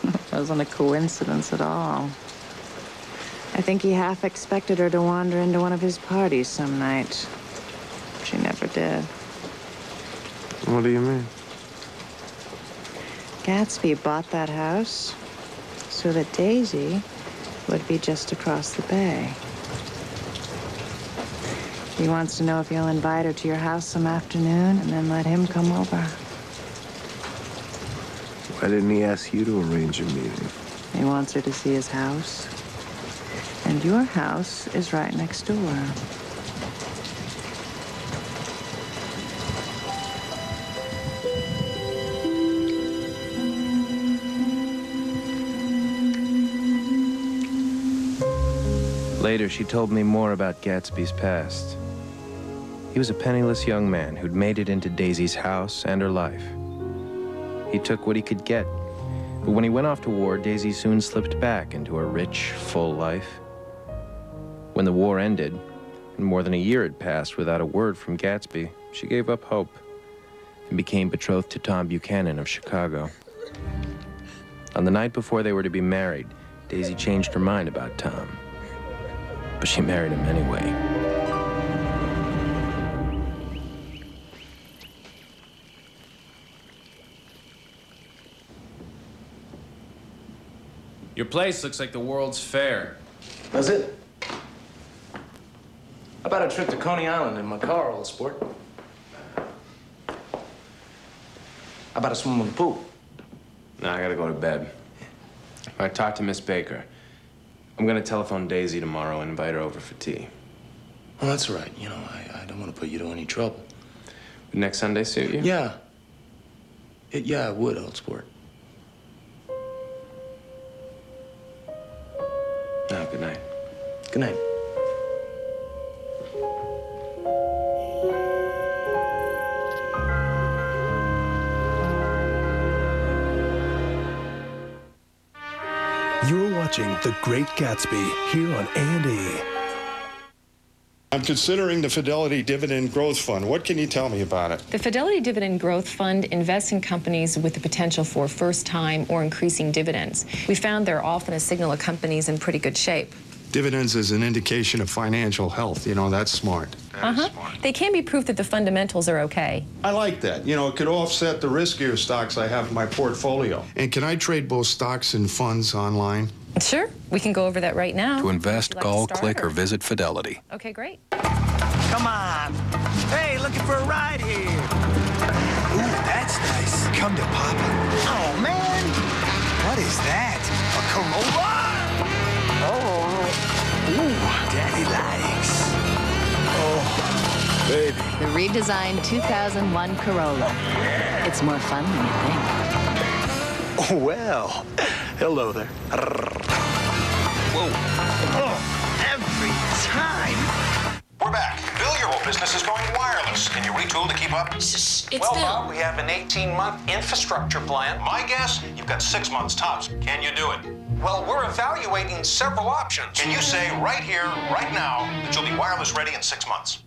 It wasn't a coincidence at all. I think he half expected her to wander into one of his parties some night. She never did. What do you mean? Gatsby bought that house so that Daisy would be just across the bay. He wants to know if you'll invite her to your house some afternoon and then let him come over. Why didn't he ask you to arrange a meeting? He wants her to see his house. And your house is right next door. Later, she told me more about Gatsby's past. He was a penniless young man who'd made it into Daisy's house and her life. He took what he could get, but when he went off to war, Daisy soon slipped back into a rich, full life. When the war ended, and more than a year had passed without a word from Gatsby, she gave up hope and became betrothed to Tom Buchanan of Chicago. On the night before they were to be married, Daisy changed her mind about Tom, but she married him anyway. Your place looks like the World's Fair. That's it. How about a trip to Coney Island in my car, old sport? How about a swim in the pool? No, I gotta go to bed. I talked to Miss Baker. I'm gonna telephone Daisy tomorrow and invite her over for tea. Well, that's all right. You know, I don't want to put you to any trouble. Would next Sunday suit you? Yeah. Yeah, I would, old sport. No, good night. Good night. You're watching The Great Gatsby here on A&E. I'm considering the Fidelity Dividend Growth Fund. What can you tell me about it? The Fidelity Dividend Growth Fund invests in companies with the potential for first-time or increasing dividends. We found they're often a signal of companies in pretty good shape. Dividends is an indication of financial health. You know, that's smart. They can be proof that the fundamentals are okay. I like that. You know, it could offset the riskier stocks I have in my portfolio. And can I trade both stocks and funds online? Sure, we can go over that right now. To invest, call, click, or visit Fidelity. Okay, great. Come on. Hey, looking for a ride here. Ooh, that's nice. Come to Papa. Oh, man. What is that? A Corolla? Oh. Ooh, Daddy likes. Oh, baby. The redesigned 2001 Corolla. It's more fun than you think. Oh, well. Hello there. Whoa. Oh, every time. We're back. Bill, your whole business is going wireless. Can you retool to keep up? It's well, Bill. Bob, we have an 18-month infrastructure plan. My guess, you've got 6 months tops. Can you do it? Well, we're evaluating several options. Can you say right here, right now, that you'll be wireless ready in 6 months?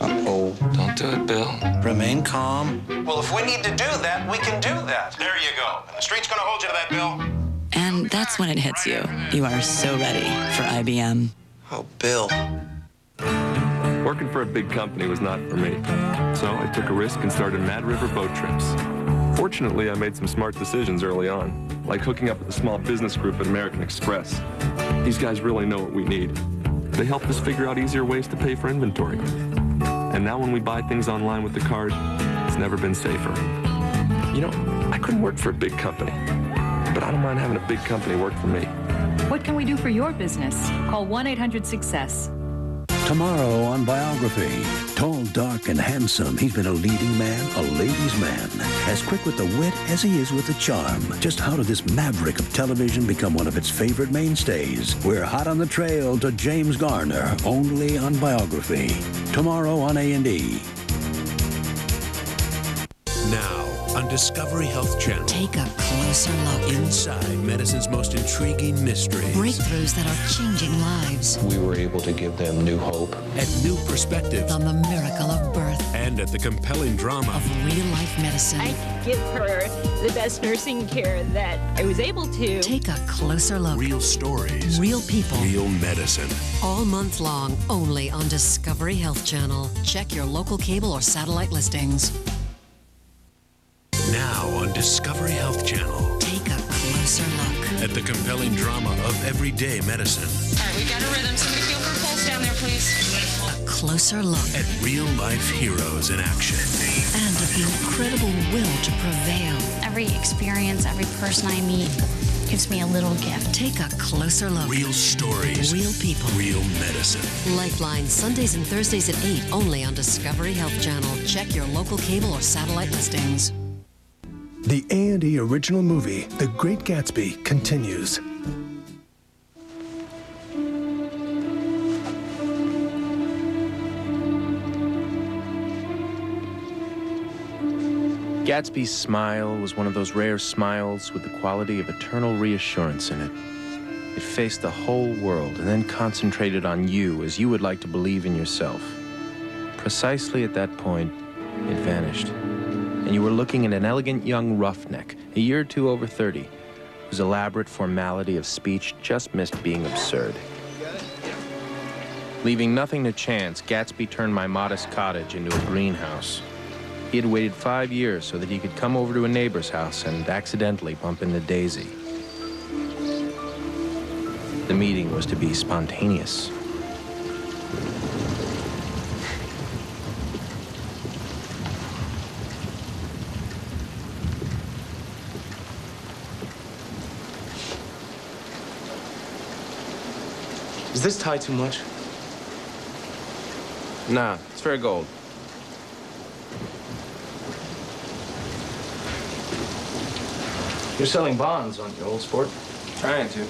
Uh-oh. Don't do it, Bill. Remain calm. Well, if we need to do that, we can do that. There you go. And the street's going to hold you to that, Bill. And that's when it hits you. You are so ready for IBM. Oh, Bill. Working for a big company was not for me. So I took a risk and started Mad River boat trips. Fortunately, I made some smart decisions early on, like hooking up with a small business group at American Express. These guys really know what we need. They helped us figure out easier ways to pay for inventory. And now when we buy things online with the card, it's never been safer. You know, I couldn't work for a big company, but I don't mind having a big company work for me. What can we do for your business? Call 1-800-SUCCESS. Tomorrow on Biography. Tall, dark, and handsome, he's been a leading man, a ladies' man. As quick with the wit as he is with the charm. Just how did this maverick of television become one of its favorite mainstays? We're hot on the trail to James Garner, only on Biography. Tomorrow on A&E. Now, on Discovery Health Channel. Take a closer look inside medicine's most intriguing mysteries. Breakthroughs that are changing lives. We were able to give them new hope. At new perspectives. On the miracle of birth. And at the compelling drama of real-life medicine. I give her the best nursing care that I was able to. Take a closer look. Real stories. Real people. Real medicine. All month long, only on Discovery Health Channel. Check your local cable or satellite listings. Now on Discovery Health Channel. Take a closer look. At the compelling drama of everyday medicine. All right, we got a rhythm. Somebody feel for a pulse down there, please. A closer look. At real-life heroes in action. And at the incredible will to prevail. Every experience, every person I meet gives me a little gift. Take a closer look. Real stories. Real people. Real medicine. Lifeline, Sundays and Thursdays at 8, only on Discovery Health Channel. Check your local cable or satellite listings. The A&E original movie, The Great Gatsby, continues. Gatsby's smile was one of those rare smiles with the quality of eternal reassurance in it. It faced the whole world and then concentrated on you as you would like to believe in yourself. Precisely at that point, it vanished. And you were looking at an elegant young roughneck, a year or two over 30, whose elaborate formality of speech just missed being absurd. Leaving nothing to chance, Gatsby turned my modest cottage into a greenhouse. He had waited 5 years so that he could come over to a neighbor's house and accidentally bump into Daisy. The meeting was to be spontaneous. Is this tie too much? Nah, it's fair gold. You're selling bonds, aren't you, old sport? Trying to.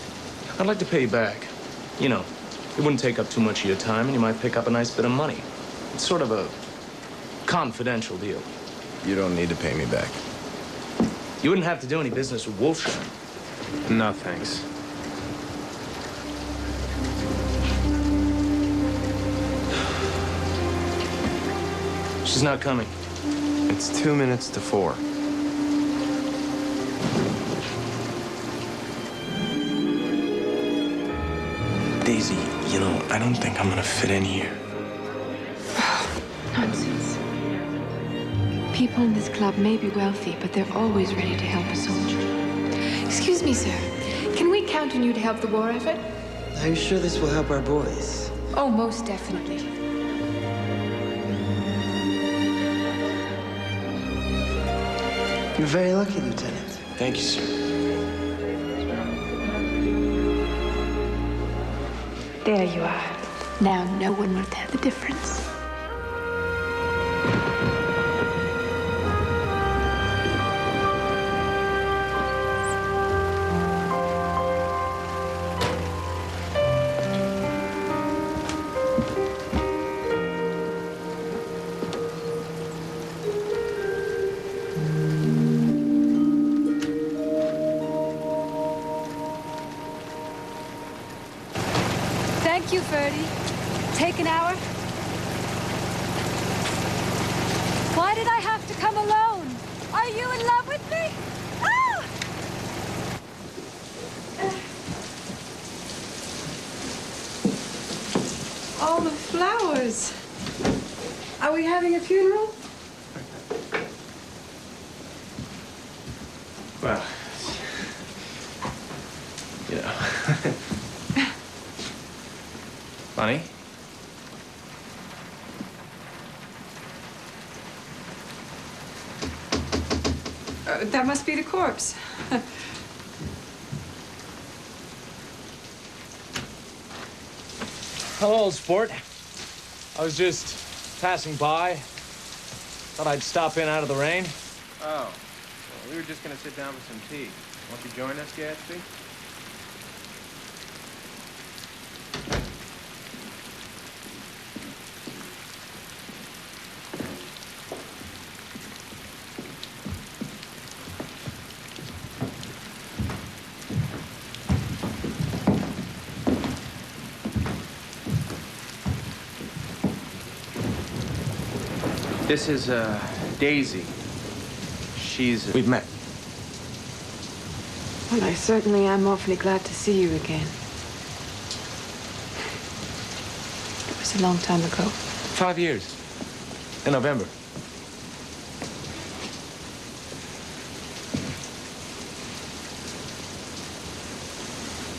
I'd like to pay you back. You know, it wouldn't take up too much of your time, and you might pick up a nice bit of money. It's sort of a confidential deal. You don't need to pay me back. You wouldn't have to do any business with Wolfsheim. No, thanks. She's not coming. It's 2 minutes to 4. Daisy, you know, I don't think I'm gonna fit in here. Nonsense. People in this club may be wealthy, but they're always ready to help a soldier. Excuse me, sir. Can we count on you to help the war effort? Are you sure this will help our boys? Oh, most definitely. You're very lucky, Lieutenant. Thank you, sir. There you are. Now no one will tell the difference. Thank you, Ferdy. Take an hour. Why did I have to come alone? Are you in love with me? Ah! All the flowers. Are we having a funeral? Well, you know. Bunny? That must be the corpse. Hello, old sport. I was just passing by. Thought I'd stop in out of the rain. Oh, well, we were just gonna sit down for some tea. Won't you join us, Gatsby? This is, Daisy. She's... We've met. Well, I certainly am awfully glad to see you again. It was a long time ago. 5 years. In November.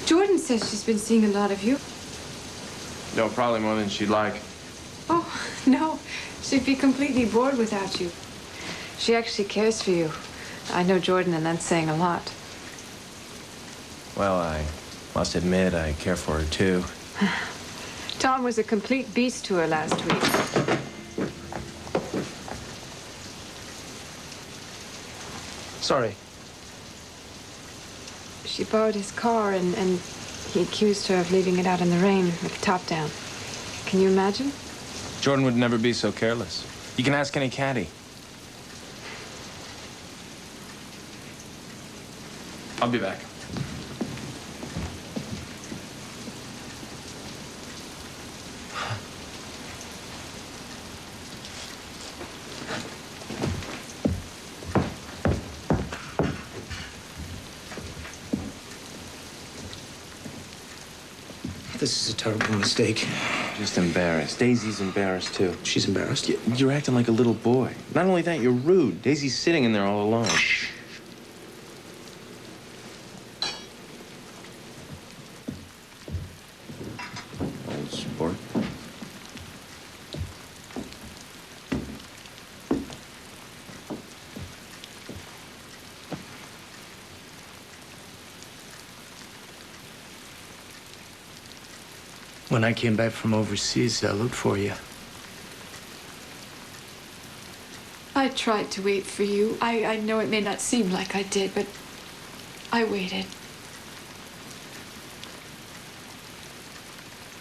Jordan says she's been seeing a lot of you. No, probably more than she'd like. Oh, no. She'd be completely bored without you. She actually cares for you. I know Jordan, and that's saying a lot. Well, I must admit I care for her, too. Tom was a complete beast to her last week. Sorry. She borrowed his car, and he accused her of leaving it out in the rain with the top down. Can you imagine? Jordan would never be so careless. You can ask any caddy. I'll be back. This is a terrible mistake. Just embarrassed. Daisy's embarrassed, too. She's embarrassed? You're acting like a little boy. Not only that, you're rude. Daisy's sitting in there all alone. Shh. Old sport. When I came back from overseas, I looked for you. I tried to wait for you. I know it may not seem like I did, but I waited.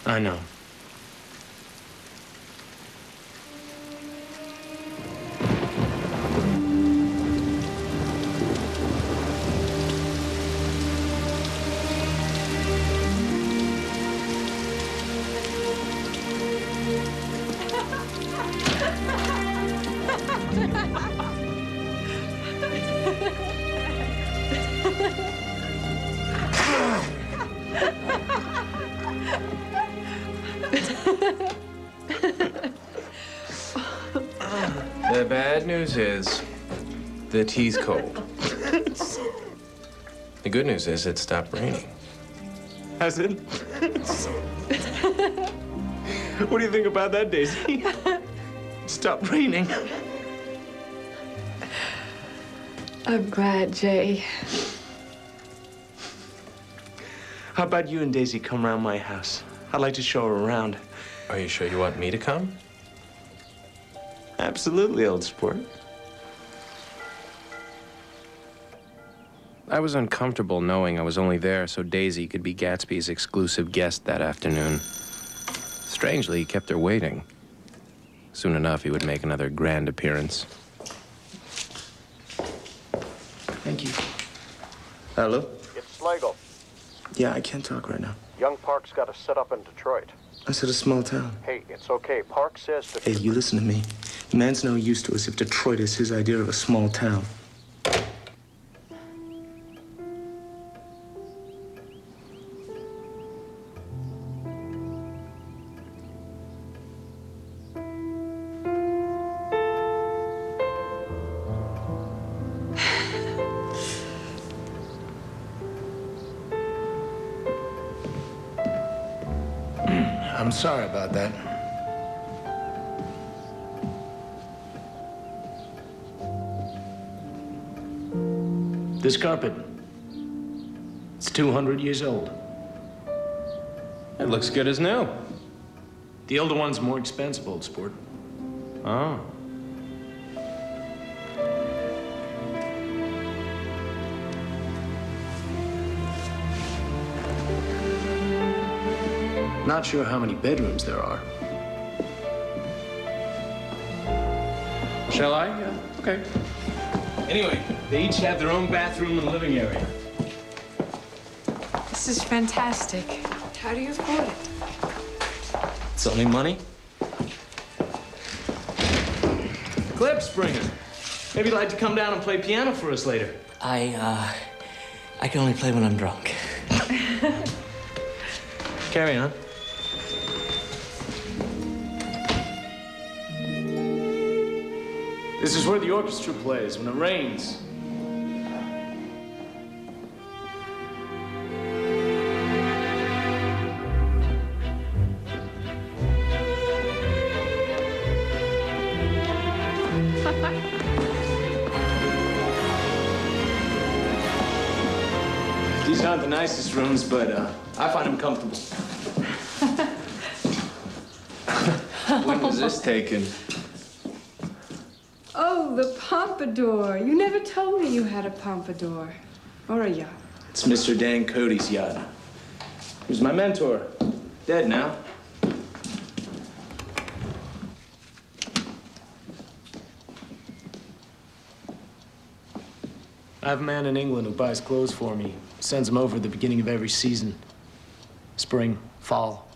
I know. The bad news is the tea's cold. The good news is it stopped raining. Has it? What do you think about that, Daisy? Stop raining. I'm glad, Jay. How about you and Daisy come around my house? I'd like to show her around. Are you sure you want me to come? Absolutely, old sport. I was uncomfortable knowing I was only there so Daisy could be Gatsby's exclusive guest that afternoon. Strangely, he kept her waiting. Soon enough, he would make another grand appearance. Thank you. Hello? It's Slagle. Yeah, I can't talk right now. Young Park's got a setup in Detroit. I said a small town. Hey, it's okay. Park says that... Hey, you listen to me. Man's no use to us if Detroit is his idea of a small town. I'm sorry about that. This carpet, it's 200 years old. It looks good as new. The older one's more expensive, old sport. Oh. Not sure how many bedrooms there are. Shall I? Yeah, okay. Anyway, they each have their own bathroom and living area. This is fantastic. How do you afford it? It's only money. Klipspringer. Maybe you'd like to come down and play piano for us later. I can only play when I'm drunk. Carry on. This is where the orchestra plays when it rains. These aren't the nicest rooms, but I find them comfortable. When was this taken? Oh, the pompadour. You never told me you had a pompadour. Or a yacht. It's Mr. Dan Cody's yacht. He was my mentor. Dead now. I have a man in England who buys clothes for me. Sends them over at the beginning of every season. Spring, fall.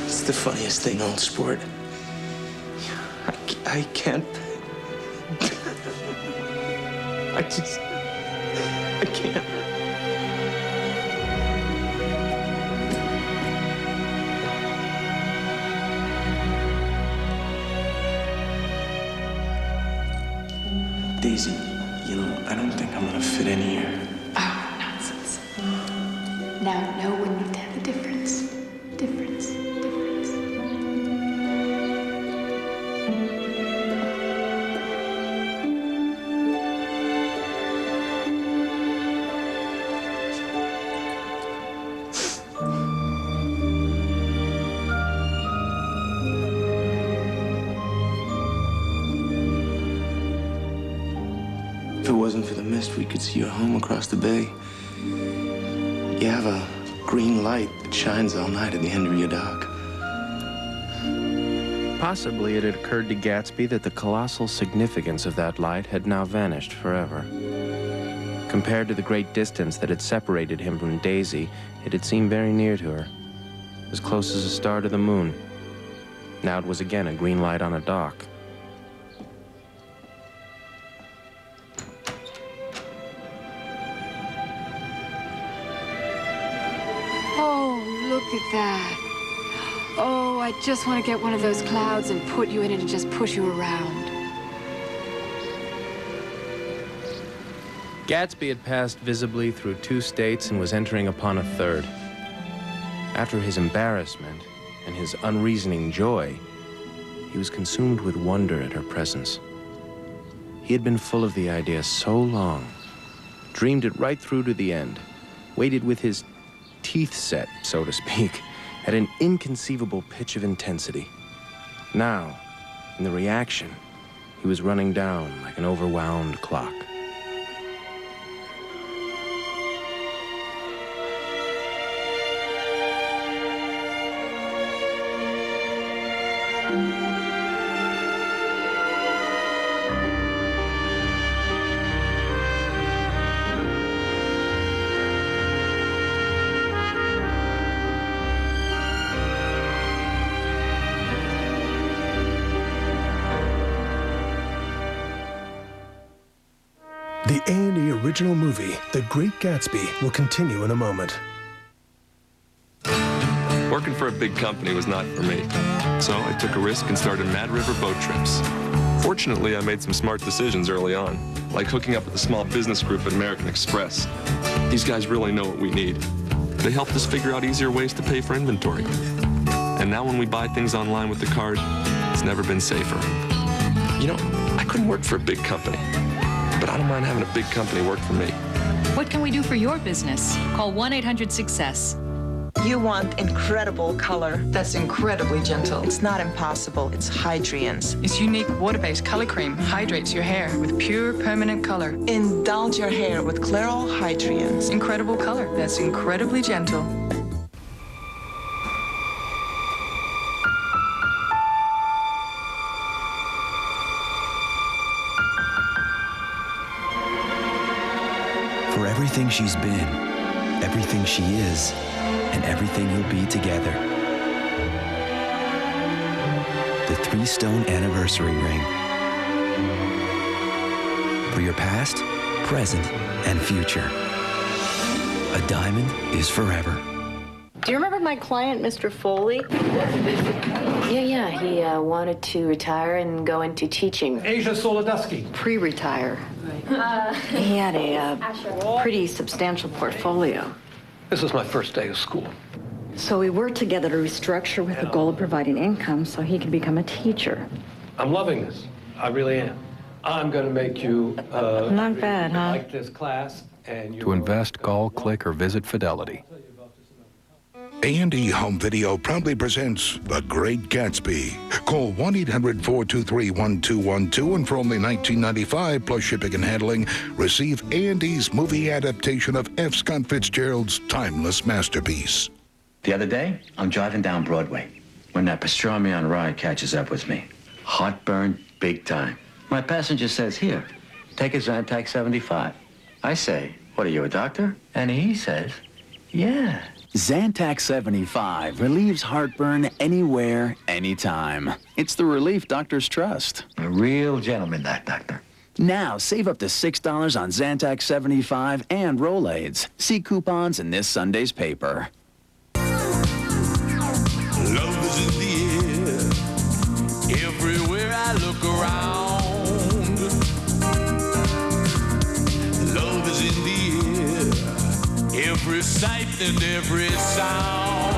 It's the funniest thing, old sport. I can't. I can't. Daisy, you know, I don't think I'm gonna fit in here. Oh, nonsense. Now, no one will tell the difference. Difference. If it wasn't for the mist, we could see your home across the bay. You have a green light that shines all night at the end of your dock. Possibly it had occurred to Gatsby that the colossal significance of that light had now vanished forever. Compared to the great distance that had separated him from Daisy, it had seemed very near to her, as close as a star to the moon. Now it was again a green light on a dock. Oh, look at that. Oh, I just want to get one of those clouds and put you in it and just push you around. Gatsby had passed visibly through 2 states and was entering upon a 3rd. After his embarrassment and his unreasoning joy, he was consumed with wonder at her presence. He had been full of the idea so long, dreamed it right through to the end, waited with his teeth set, so to speak, at an inconceivable pitch of intensity. Now, in the reaction, he was running down like an overwound clock. The A&E original movie, The Great Gatsby, will continue in a moment. Working for a big company was not for me, so I took a risk and started Mad River boat trips. Fortunately, I made some smart decisions early on, like hooking up with a small business group at American Express. These guys really know what we need. They helped us figure out easier ways to pay for inventory. And now when we buy things online with the card, it's never been safer. You know, I couldn't work for a big company, but but I don't mind having a big company work for me. What can we do for your business? Call 1-800-SUCCESS. You want incredible color. That's incredibly gentle. It's not impossible. It's Hydrian's. Its unique water-based color cream hydrates your hair with pure permanent color. Indulge your hair with Clairol Hydrian's. Incredible color. That's incredibly gentle. For everything she's been, everything she is, and everything you'll be together. The 3-stone anniversary ring. For your past, present, and future. A diamond is forever. Do you remember my client, Mr. Foley? Yeah. He wanted to retire and go into teaching. Asia Solodusky. Pre-retire. He had a pretty substantial portfolio. This is my first day of school. So we worked together to restructure with the goal of providing income so he could become a teacher. I'm loving this. I really am. I'm going to make you Not bad, huh? like this class. And you To invest, call, click, or visit Fidelity. A&E Home Video proudly presents The Great Gatsby. Call 1-800-423-1212 and for only $19.95 plus shipping and handling, receive A&E's movie adaptation of F. Scott Fitzgerald's timeless masterpiece. The other day, I'm driving down Broadway when that pastrami on ride catches up with me. Heartburn big time. My passenger says, "Here, take a Zantac 75. I say, "What are you, a doctor?" And he says, "Yeah." Zantac 75 relieves heartburn anywhere, anytime. It's the relief doctors trust. A real gentleman, that doctor. Now, save up to $6 on Zantac 75 and Rolaids. See coupons in this Sunday's paper. Love is in the air. Everywhere I look around. Love is in the air. Every sight and every sound.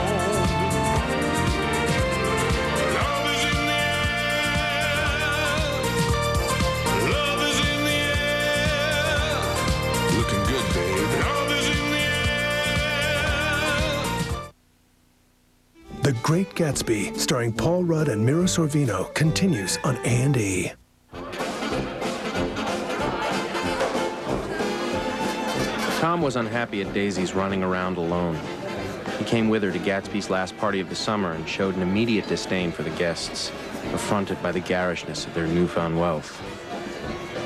Love is in the air. Love is in the air. Looking good, babe. Love is in the air. The Great Gatsby, starring Paul Rudd and Mira Sorvino, continues on A&E. Tom was unhappy at Daisy's running around alone. He came with her to Gatsby's last party of the summer and showed an immediate disdain for the guests, affronted by the garishness of their newfound wealth.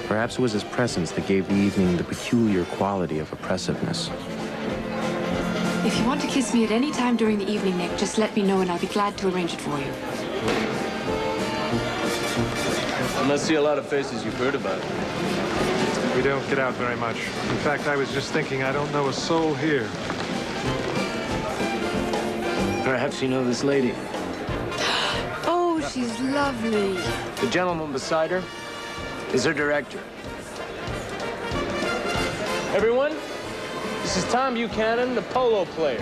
Perhaps it was his presence that gave the evening the peculiar quality of oppressiveness. If you want to kiss me at any time during the evening, Nick, just let me know and I'll be glad to arrange it for you. I must see a lot of faces you've heard about. We don't get out very much. In fact, I was just thinking I don't know a soul here. Perhaps you know this lady. Oh, she's lovely. The gentleman beside her is her director. Everyone, this is Tom Buchanan, the polo player.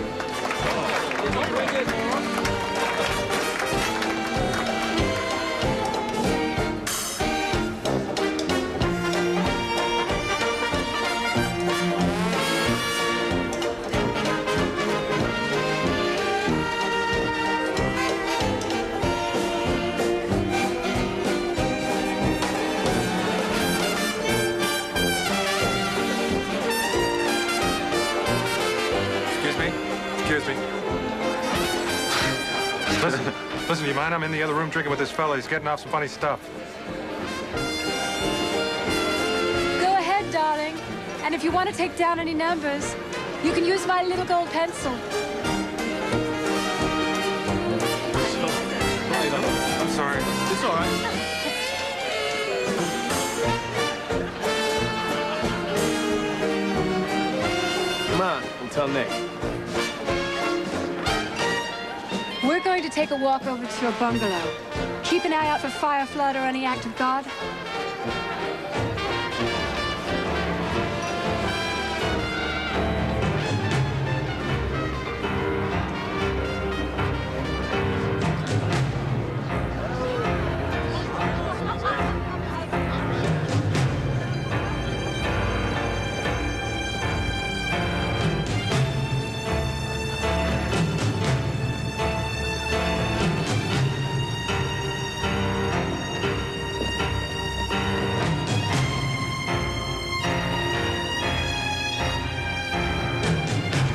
Excuse me. Listen, you mind? I'm in the other room drinking with this fella. He's getting off some funny stuff. Go ahead, darling. And if you want to take down any numbers, you can use my little gold pencil. I'm sorry. It's all right. Come on, we'll tell Nick. We're going to take a walk over to your bungalow. Keep an eye out for fire, flood, or any act of God.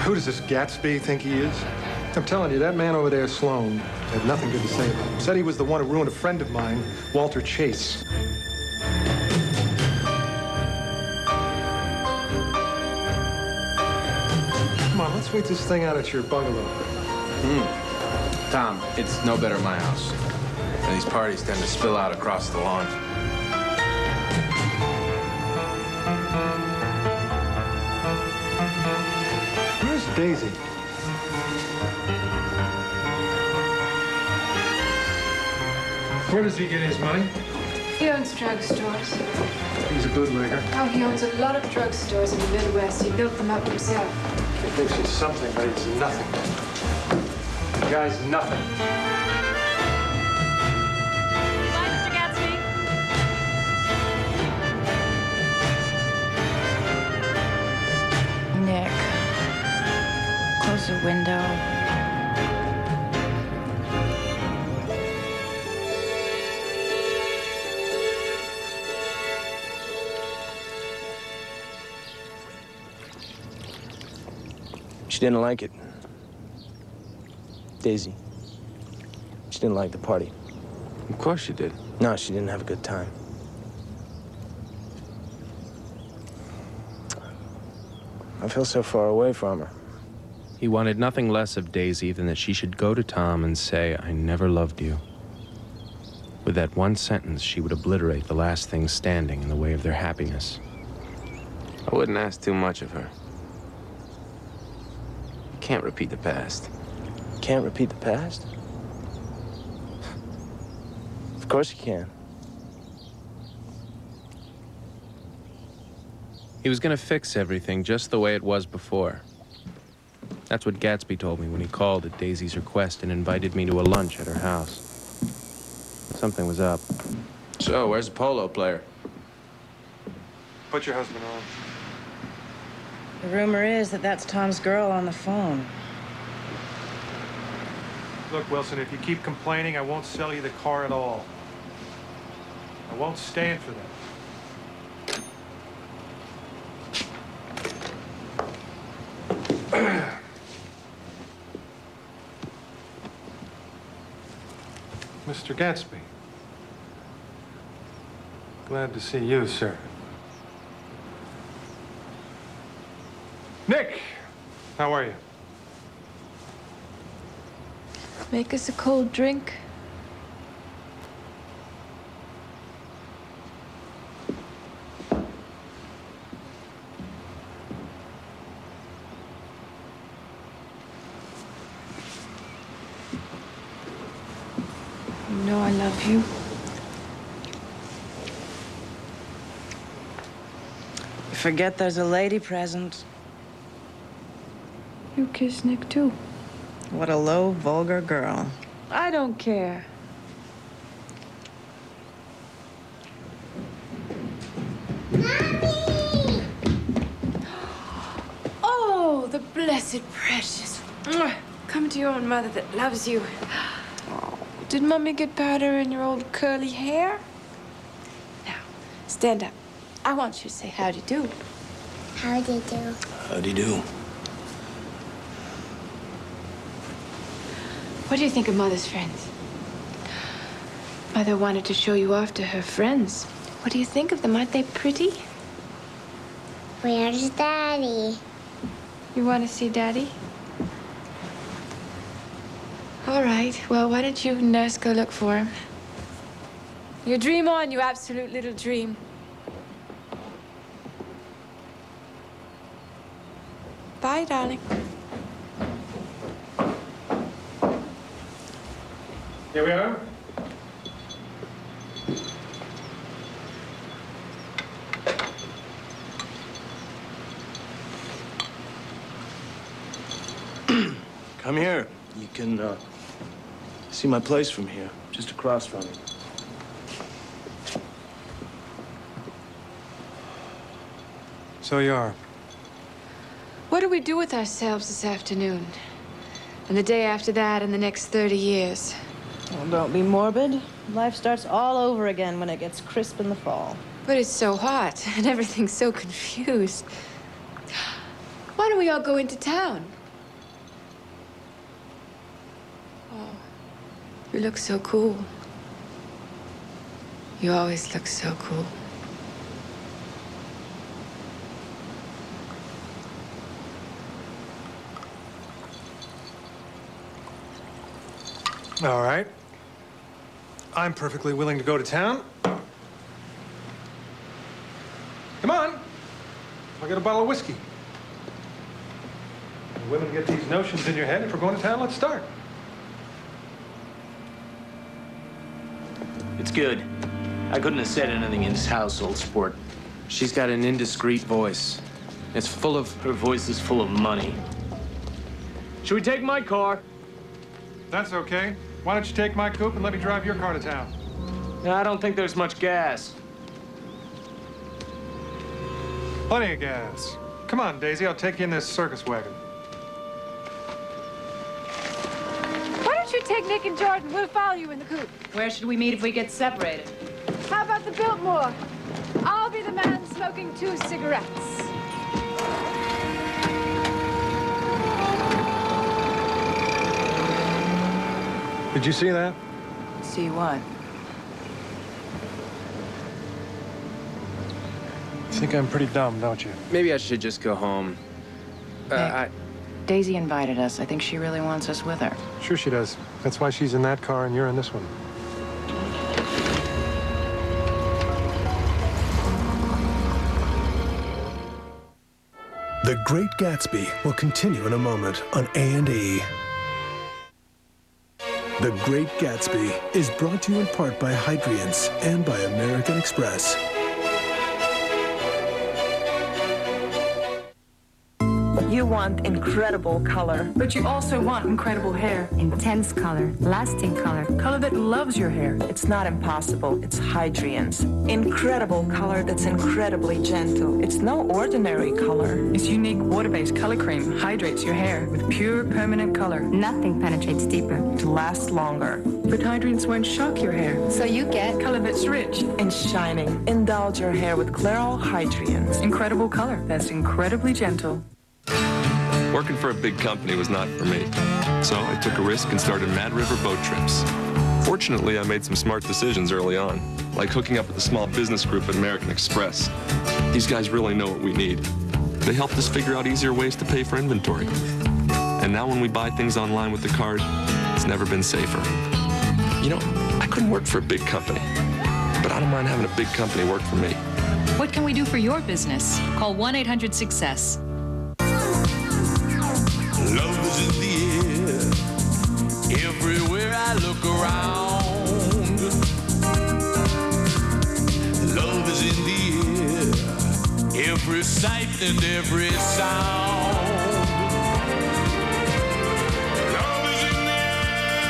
Who does this Gatsby think he is? I'm telling you, that man over there, Sloan, had nothing good to say about him. Said he was the one who ruined a friend of mine, Walter Chase. Come on, let's wait this thing out at your bungalow. Tom, it's no better at my house. And these parties tend to spill out across the lawn. Where's Daisy? Where does he get his money? He owns drugstores. He's a bootlegger. Oh, he owns a lot of drugstores in the Midwest. He built them up himself. He thinks he's something, but he's nothing. The guy's nothing. Bye, Mr. Gatsby. Nick, close the window. She didn't like it. Daisy. She didn't like the party. Of course she did. No, she didn't have a good time. I feel so far away from her. He wanted nothing less of Daisy than that she should go to Tom and say, "I never loved you." With that one sentence, she would obliterate the last thing standing in the way of their happiness. I wouldn't ask too much of her. You can't repeat the past. Can't repeat the past? Of course you can. He was gonna fix everything just the way it was before. That's what Gatsby told me when he called at Daisy's request and invited me to a lunch at her house. Something was up. So, where's the polo player? Put your husband on. The rumor is that that's Tom's girl on the phone. Look, Wilson, if you keep complaining, I won't sell you the car at all. I won't stand for that. Mr. Gatsby. Glad to see you, sir. Nick! How are you? Make us a cold drink. You know I love you. You forget there's a lady present. You kiss Nick too. What a low, vulgar girl. I don't care. Mommy! Oh, the blessed precious. Come to your own mother that loves you. Oh, did Mommy get powder in your old curly hair? Now, stand up. I want you to say howdy do. Howdy do. Howdy do. What do you think of Mother's friends? Mother wanted to show you off to her friends. What do you think of them? Aren't they pretty? Where's Daddy? You want to see Daddy? All right. Well, why don't you and Nurse go look for him? You dream on, you absolute little dream. Bye, darling. Here we are. Come here. You can see my place from here, just across from me. So you are. What do we do with ourselves this afternoon? And the day after that and the next 30 years? Well, don't be morbid. Life starts all over again when it gets crisp in the fall. But it's so hot and everything's so confused. Why don't we all go into town? You look so cool. You always look so cool. All right. I'm perfectly willing to go to town. Come on. I'll get a bottle of whiskey. The women get these notions in your head. If we're going to town, let's start. It's good. I couldn't have said anything in this household, sport. She's got an indiscreet voice. It's full of... Her voice is full of money. Should we take my car? That's okay. Why don't you take my coupe and let me drive your car to town? I don't think there's much gas. Plenty of gas. Come on, Daisy. I'll take you in this circus wagon. Why don't you take Nick and Jordan? We'll follow you in the coupe. Where should we meet if we get separated? How about the Biltmore? I'll be the man smoking 2 cigarettes. Did you see that? See what? You think I'm pretty dumb, don't you? Maybe I should just go home. Daisy invited us. I think she really wants us with her. Sure she does. That's why she's in that car and you're in this one. The Great Gatsby will continue in a moment on A&E. The Great Gatsby is brought to you in part by Hydrience and by American Express. You want incredible color. But you also want incredible hair. Intense color, lasting color. Color that loves your hair. It's not impossible. It's Hydrience. Incredible color that's incredibly gentle. It's no ordinary color. Its unique water-based color cream hydrates your hair with pure permanent color. Nothing penetrates deeper. To last longer. But Hydrience won't shock your hair. So you get Color that's rich. And shining. Indulge your hair with Clairol Hydrience. Incredible color that's incredibly gentle. Working for a big company was not for me, so I took a risk and started Mad River Boat Trips. Fortunately, I made some smart decisions early on, like hooking up with a small business group at American Express. These guys really know what we need. They helped us figure out easier ways to pay for inventory. And now when we buy things online with the card, it's never been safer. You know, I couldn't work for a big company, but I don't mind having a big company work for me. What can we do for your business? Call 1-800-SUCCESS. Love is in the air, everywhere I look around. Love is in the air, every sight and every sound. Love is in the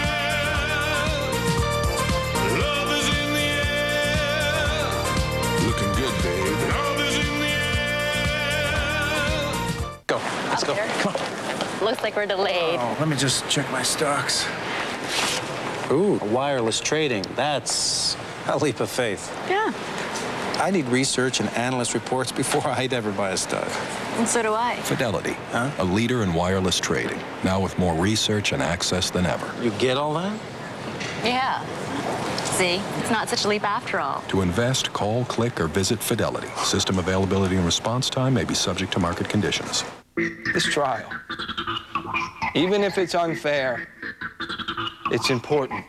air, love is in the air. Looking good, babe. Love is in the air. Go. Let's go. Come on. Looks like we're delayed. Oh, let me just check my stocks. Ooh, wireless trading. That's a leap of faith. Yeah. I need research and analyst reports before I'd ever buy a stock. And so do I. Fidelity, a leader in wireless trading, now with more research and access than ever. You get all that? Yeah. See, it's not such a leap after all. To invest, call, click, or visit Fidelity. System availability and response time may be subject to market conditions. This trial, even if it's unfair, it's important.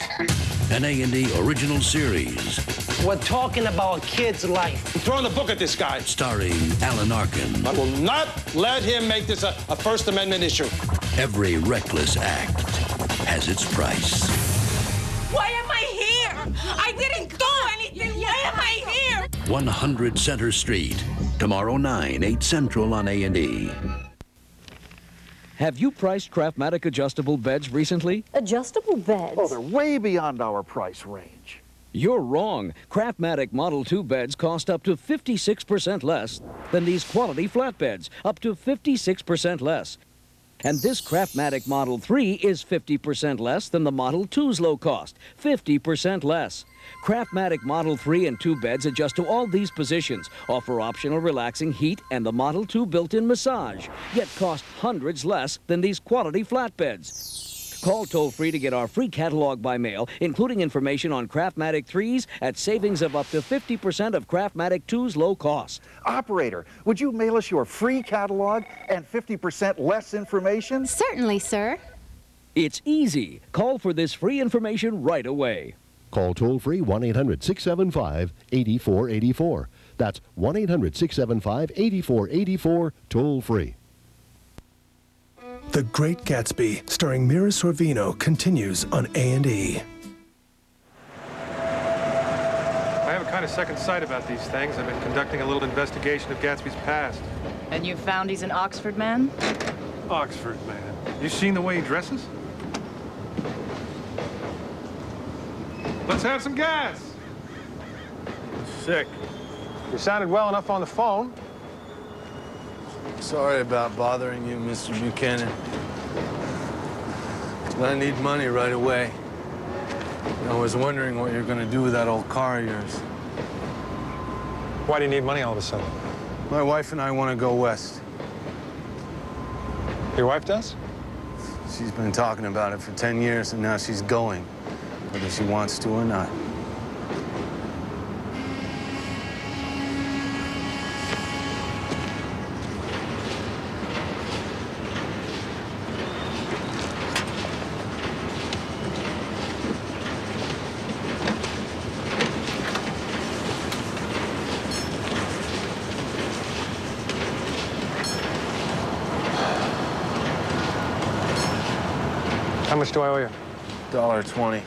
An A&E original series. We're talking about a kid's life. I'm throwing the book at this guy. Starring Alan Arkin. I will not let him make this a First Amendment issue. Every reckless act has its price. Why am I here? I didn't do anything. Why am I here? 100 Center Street. Tomorrow 9, 8 Central on A&E. Have you priced Craftmatic adjustable beds recently? Adjustable beds? Oh, they're way beyond our price range. You're wrong. Craftmatic Model 2 beds cost up to 56% less than these quality flatbeds, up to 56% less. And this Craftmatic Model 3 is 50% less than the Model 2's low cost, 50% less. Craftmatic Model 3 and 2 beds adjust to all these positions, offer optional relaxing heat and the Model 2 built-in massage, yet cost hundreds less than these quality flatbeds. Call toll-free to get our free catalog by mail, including information on Craftmatic 3s at savings of up to 50% of Craftmatic 2's low cost. Operator, would you mail us your free catalog and 50% less information? Certainly, sir. It's easy. Call for this free information right away. Call toll-free 1-800-675-8484. That's 1-800-675-8484, toll-free. The Great Gatsby, starring Mira Sorvino, continues on A&E. I have a kind of second sight about these things. I've been conducting a little investigation of Gatsby's past. And you found he's an Oxford man? Oxford man. You seen the way he dresses? Let's have some gas. Sick. You sounded well enough on the phone. Sorry about bothering you, Mr. Buchanan. But I need money right away. I was wondering what you're going to do with that old car of yours. Why do you need money all of a sudden? My wife and I want to go west. Your wife does? She's been talking about it for 10 years, and now she's going, whether she wants to or not. How much do I owe you? $1.20.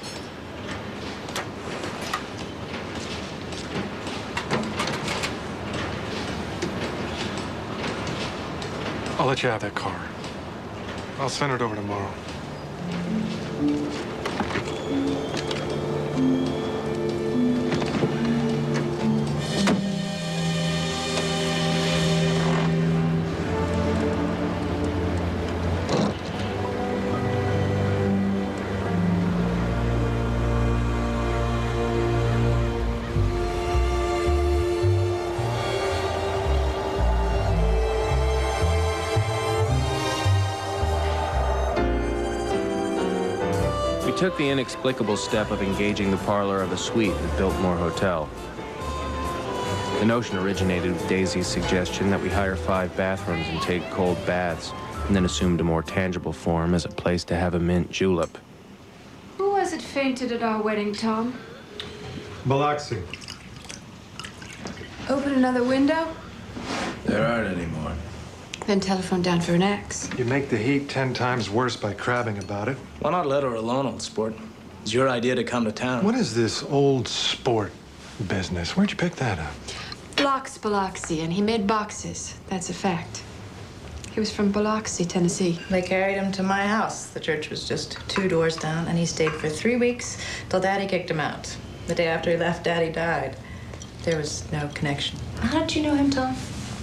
I'll let you have that car. I'll send it over tomorrow. We took the inexplicable step of engaging the parlor of a suite at Biltmore Hotel. The notion originated with Daisy's suggestion that we hire 5 bathrooms and take cold baths, and then assumed a more tangible form as a place to have a mint julep. Who was it fainted at our wedding, Tom? Biloxi. Open another window? There aren't any more. Then telephone down for an axe. You make the heat 10 times worse by crabbing about it. Why not let her alone, old sport? It's your idea to come to town. What is this old sport business? Where'd you pick that up? Blocks Biloxi, and he made boxes. That's a fact. He was from Biloxi, Tennessee. They carried him to my house. The church was just 2 doors down, and he stayed for 3 weeks till Daddy kicked him out. The day after he left, Daddy died. There was no connection. How did you know him, Tom?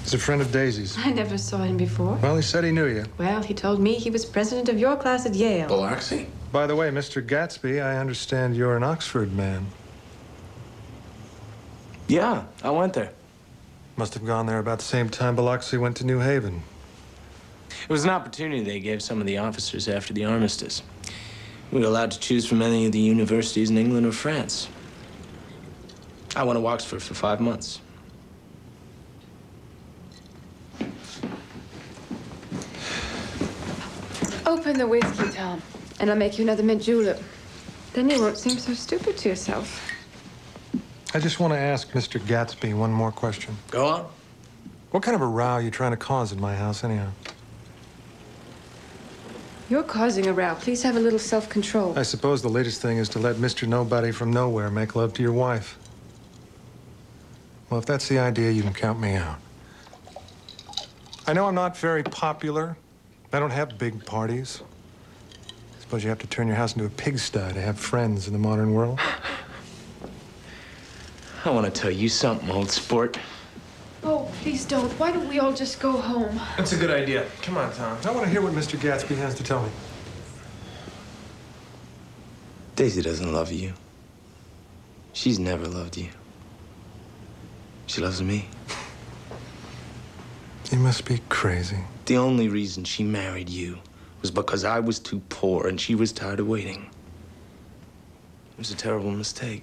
He's a friend of Daisy's. I never saw him before. Well, he said he knew you. Well, he told me he was president of your class at Yale. Biloxi? By the way, Mr. Gatsby, I understand you're an Oxford man. Yeah, I went there. Must have gone there about the same time Biloxi went to New Haven. It was an opportunity they gave some of the officers after the armistice. We were allowed to choose from any of the universities in England or France. I went to Oxford for 5 months. Open the whiskey, Tom, and I'll make you another mint julep. Then you won't seem so stupid to yourself. I just want to ask Mr. Gatsby one more question. Go on. What kind of a row are you trying to cause in my house, anyhow? You're causing a row. Please have a little self-control. I suppose the latest thing is to let Mr. Nobody from Nowhere make love to your wife. Well, if that's the idea, you can count me out. I know I'm not very popular. I don't have big parties. I suppose you have to turn your house into a pigsty to have friends in the modern world. I want to tell you something, old sport. Oh, please don't. Why don't we all just go home? That's a good idea. Come on, Tom. I want to hear what Mr. Gatsby has to tell me. Daisy doesn't love you. She's never loved you. She loves me. You must be crazy. The only reason she married you was because I was too poor and she was tired of waiting. It was a terrible mistake.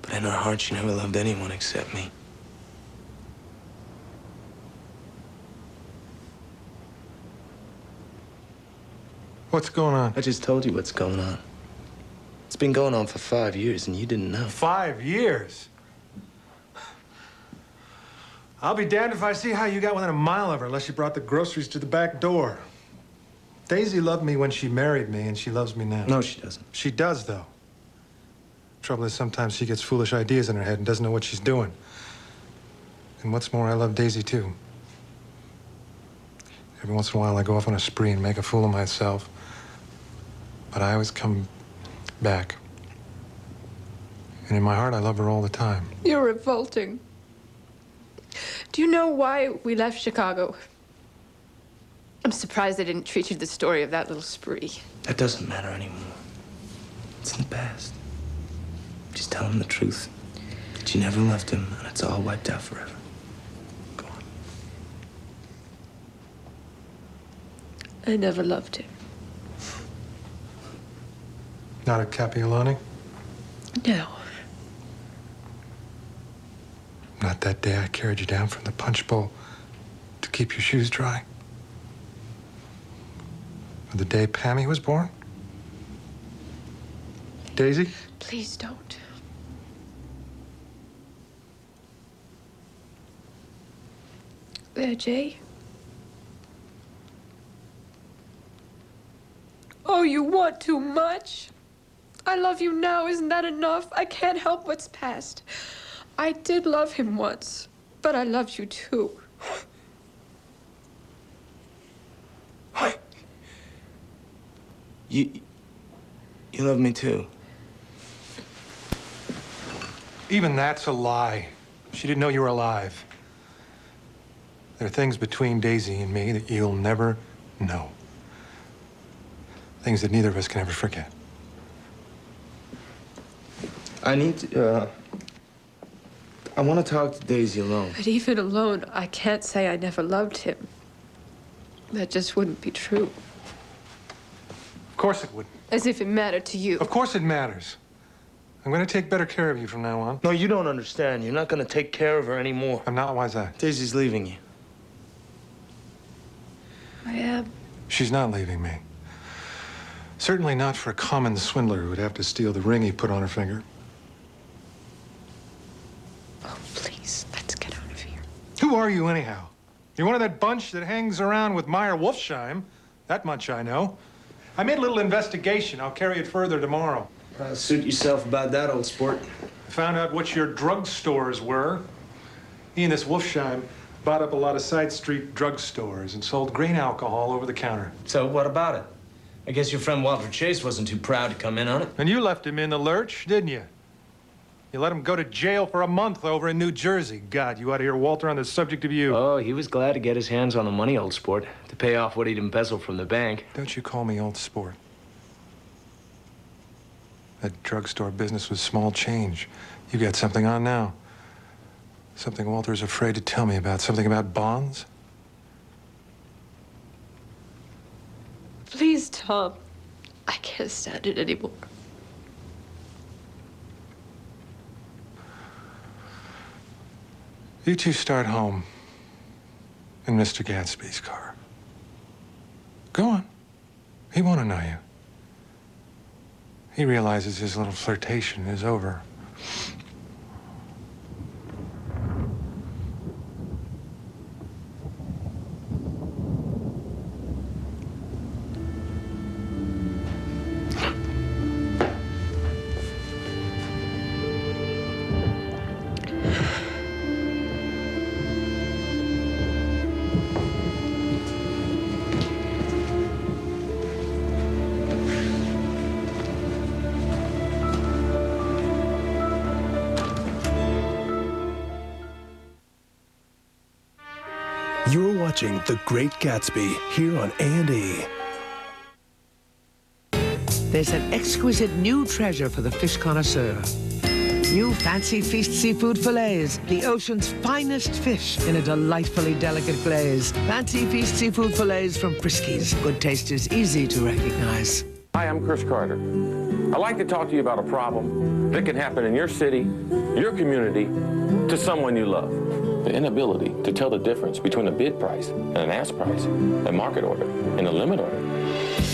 But in her heart, she never loved anyone except me. What's going on? I just told you what's going on. It's been going on for 5 years, and you didn't know. 5 years? I'll be damned if I see how you got within a mile of her unless you brought the groceries to the back door. Daisy loved me when she married me, and she loves me now. No, she doesn't. She does, though. Trouble is, sometimes she gets foolish ideas in her head and doesn't know what she's doing. And what's more, I love Daisy, too. Every once in a while, I go off on a spree and make a fool of myself. But I always come back. And in my heart, I love her all the time. You're revolting. Do you know why we left Chicago? I'm surprised they didn't treat you to the story of that little spree. That doesn't matter anymore. It's in the past. Just tell him the truth. That you never loved him, and it's all wiped out forever. Go on. I never loved him. Not at Capiolani? No. Not that day I carried you down from the punch bowl to keep your shoes dry? Or the day Pammy was born? Daisy? Please don't. There, Jay. Oh, you want too much? I love you now, isn't that enough? I can't help what's past. I did love him once, but I loved you too. You love me too. Even that's a lie. She didn't know you were alive. There are things between Daisy and me that you'll never know. Things that neither of us can ever forget. I need to, I want to talk to Daisy alone. But even alone, I can't say I never loved him. That just wouldn't be true. Of course it wouldn't. As if it mattered to you. Of course it matters. I'm going to take better care of you from now on. No, you don't understand. You're not going to take care of her anymore. I'm not. Why's that? Daisy's leaving you. I am. She's not leaving me. Certainly not for a common swindler who would have to steal the ring he put on her finger. Oh, please, let's get out of here. Who are you, anyhow? You're one of that bunch that hangs around with Meyer Wolfsheim. That much I know. I made a little investigation. I'll carry it further tomorrow. Suit yourself about that, old sport. Found out what your drugstores were. He and this Wolfsheim bought up a lot of side street drugstores and sold grain alcohol over the counter. So what about it? I guess your friend Walter Chase wasn't too proud to come in on it. And you left him in the lurch, didn't you? You let him go to jail for a month over in New Jersey. God, you ought to hear Walter on the subject of you. Oh, he was glad to get his hands on the money, old sport, to pay off what he'd embezzled from the bank. Don't you call me old sport. That drugstore business was small change. You got something on now. Something Walter's afraid to tell me about. Something about bonds? Please, Tom. I can't stand it anymore. You two start home in Mr. Gatsby's car. Go on. He won't know you. He realizes his little flirtation is over. You're watching The Great Gatsby here on A&E. There's an exquisite new treasure for the fish connoisseur. New Fancy Feast seafood fillets, the ocean's finest fish in a delightfully delicate glaze. Fancy Feast seafood fillets from Friskies. Good taste is easy to recognize. Hi, I'm Chris Carter. I'd like to talk to you about a problem that can happen in your city, your community, to someone you love. The inability to tell the difference between a bid price and an ask price, a market order and a limit order.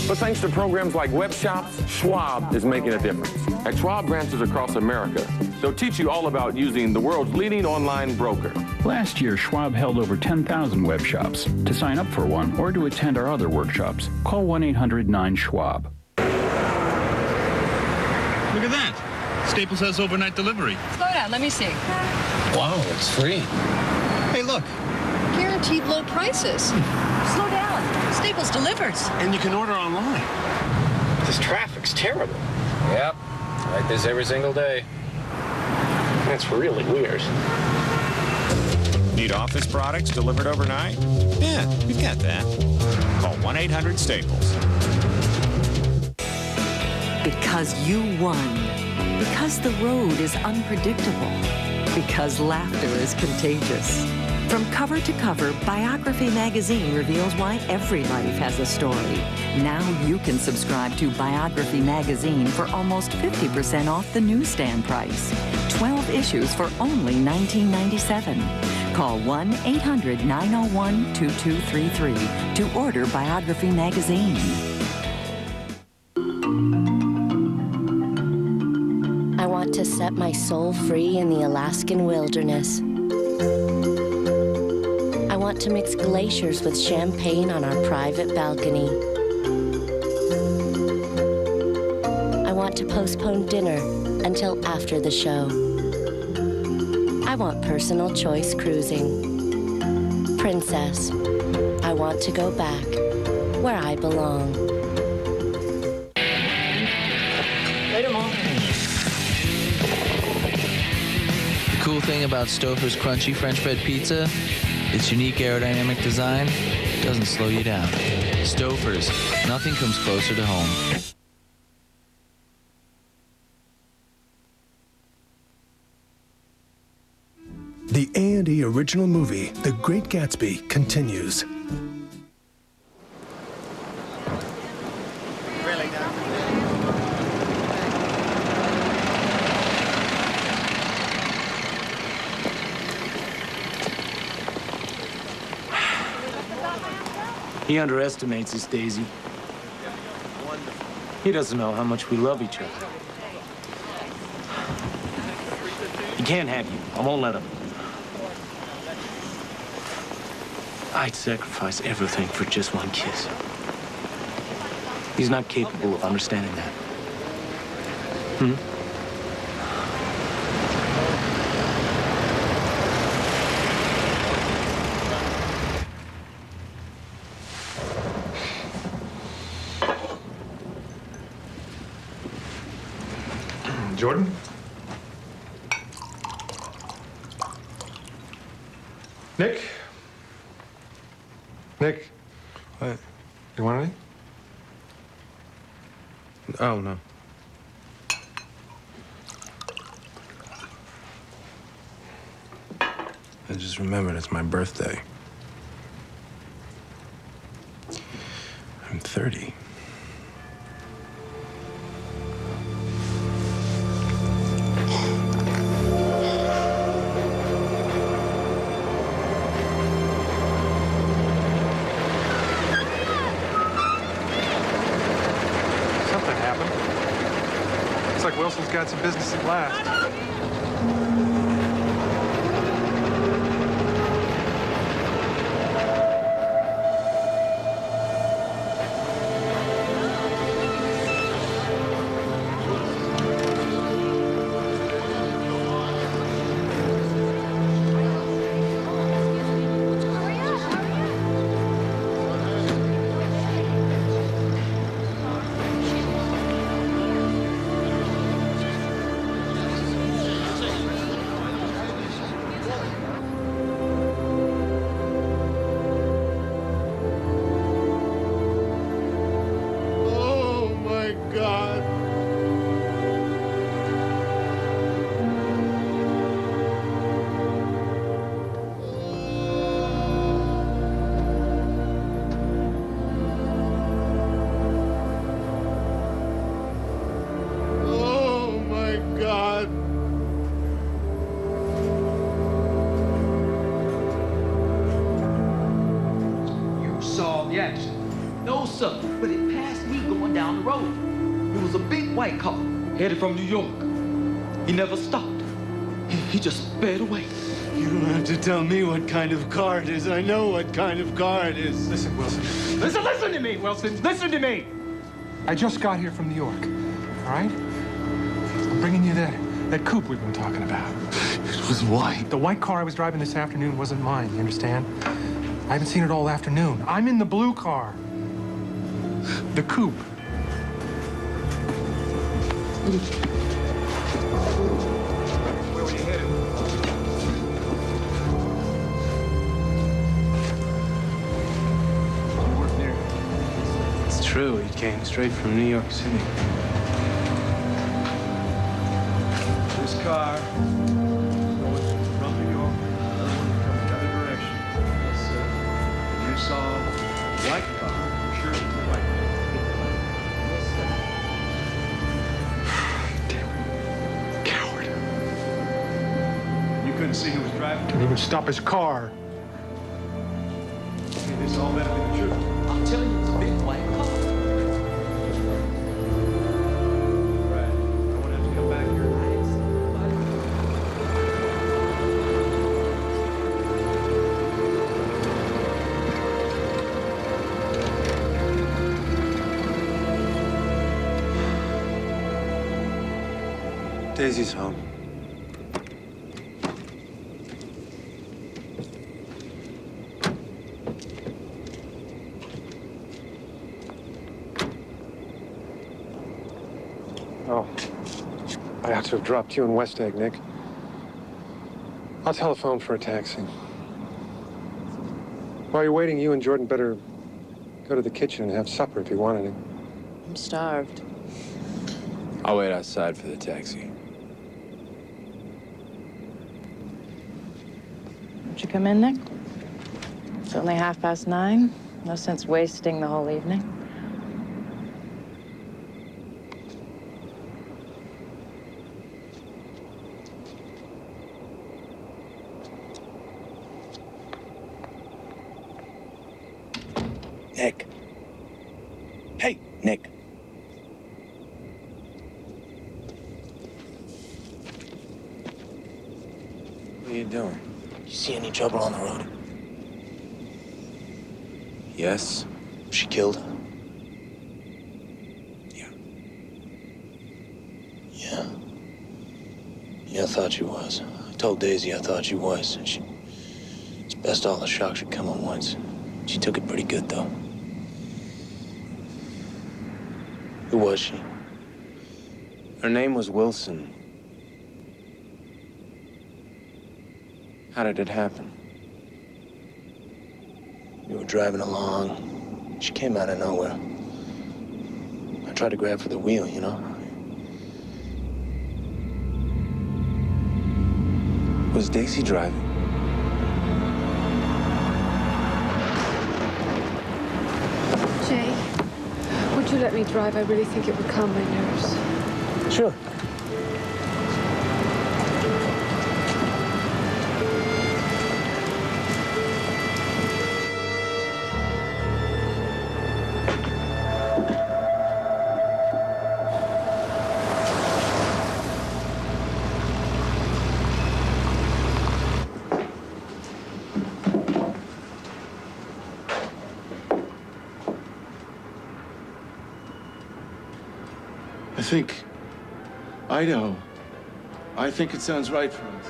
But thanks to programs like web shops, Schwab is making a difference. At Schwab branches across America, they'll teach you all about using the world's leading online broker. Last year, Schwab held over 10,000 web shops. To sign up for one or to attend our other workshops, call 1-800-9-SCHWAB. Look at that. Staples has overnight delivery. Slow down, let me see. Wow, it's free. Hey, look. Guaranteed low prices. Slow down. Staples delivers. And you can order online. This traffic's terrible. Yep, like this every single day. That's really weird. Need office products delivered overnight? Yeah, we've got that. Call 1-800-STAPLES. Because you won. Because the road is unpredictable. Because laughter is contagious. From cover to cover, Biography magazine reveals why every life has a story. Now you can subscribe to Biography magazine for almost 50% off the newsstand price. 12 issues for only $19.97. Call 1-800-901-2233 to order Biography magazine. I want to set my soul free in the Alaskan wilderness. I want to mix glaciers with champagne on our private balcony. I want to postpone dinner until after the show. I want personal choice cruising. Princess, I want to go back where I belong. Later, Mom. The cool thing about Stouffer's crunchy French bread pizza, its unique aerodynamic design doesn't slow you down. Stouffer's, nothing comes closer to home. The A&E original movie, The Great Gatsby, continues. He underestimates us, Daisy. He doesn't know how much we love each other. He can't have you. I won't let him. I'd sacrifice everything for just one kiss. He's not capable of understanding that. Jordan? Nick? Nick? What? You want anything? Oh, no. I just remembered it's my birthday. I'm 30. Wilson's got some business at last. officer, but it passed me going down the road. It was a big white car headed from New York. He never stopped. He just sped away. You don't have to tell me what kind of car it is. I know what kind of car it is. Listen, Wilson. Listen to me, Wilson. Listen to me. I just got here from New York, all right? I'm bringing you that coupe we've been talking about. It was white. The white car I was driving this afternoon wasn't mine, you understand? I haven't seen it all afternoon. I'm in the blue car. The coupe. Where were you headed? You work there. It's true. He came straight from New York City. This car going from New York, the other one from the other direction. Yes, sir. And you saw a white car. You're sure it was a white car? Yes, sir. Coward. You couldn't see who was driving? Didn't even stop his car. Okay, this all better be the truth. I'm telling you, it's a big white car. Right. I won't have to come back here. I didn't see nobody. Daisy's home. Oh, I ought to have dropped you in West Egg, Nick. I'll telephone for a taxi. While you're waiting, you and Jordan better go to the kitchen and have supper if you want any. I'm starved. I'll wait outside for the taxi. Won't you come in, Nick? It's only 9:30. No sense wasting the whole evening. Nick. Hey, Nick. What are you doing? You see any trouble on the road? Yes. Was she killed? Yeah. Yeah. Yeah, I thought she was. I told Daisy I thought she was. It's best all the shock should come at once. She took it pretty good, though. Who was she? Her name was Wilson. How did it happen? We were driving along. She came out of nowhere. I tried to grab for the wheel, you know? Was Daisy driving? Jay, would you let me drive? I really think it would calm my nerves. Sure. I think Idaho. I think it sounds right for us.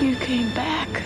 You came back.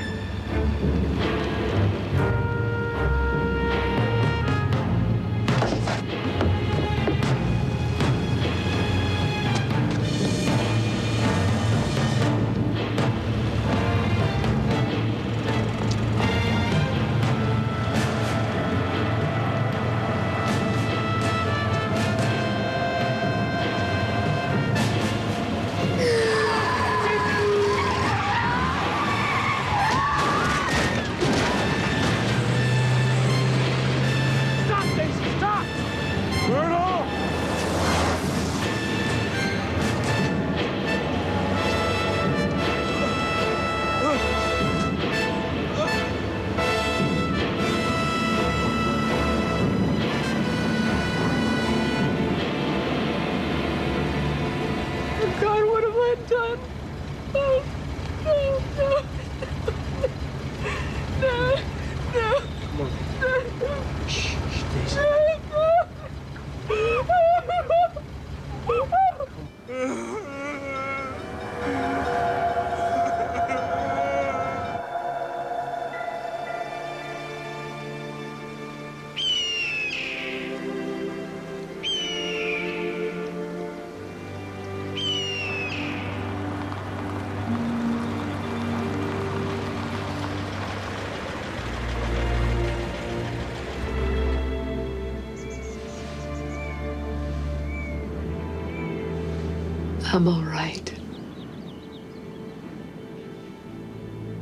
I'm all right.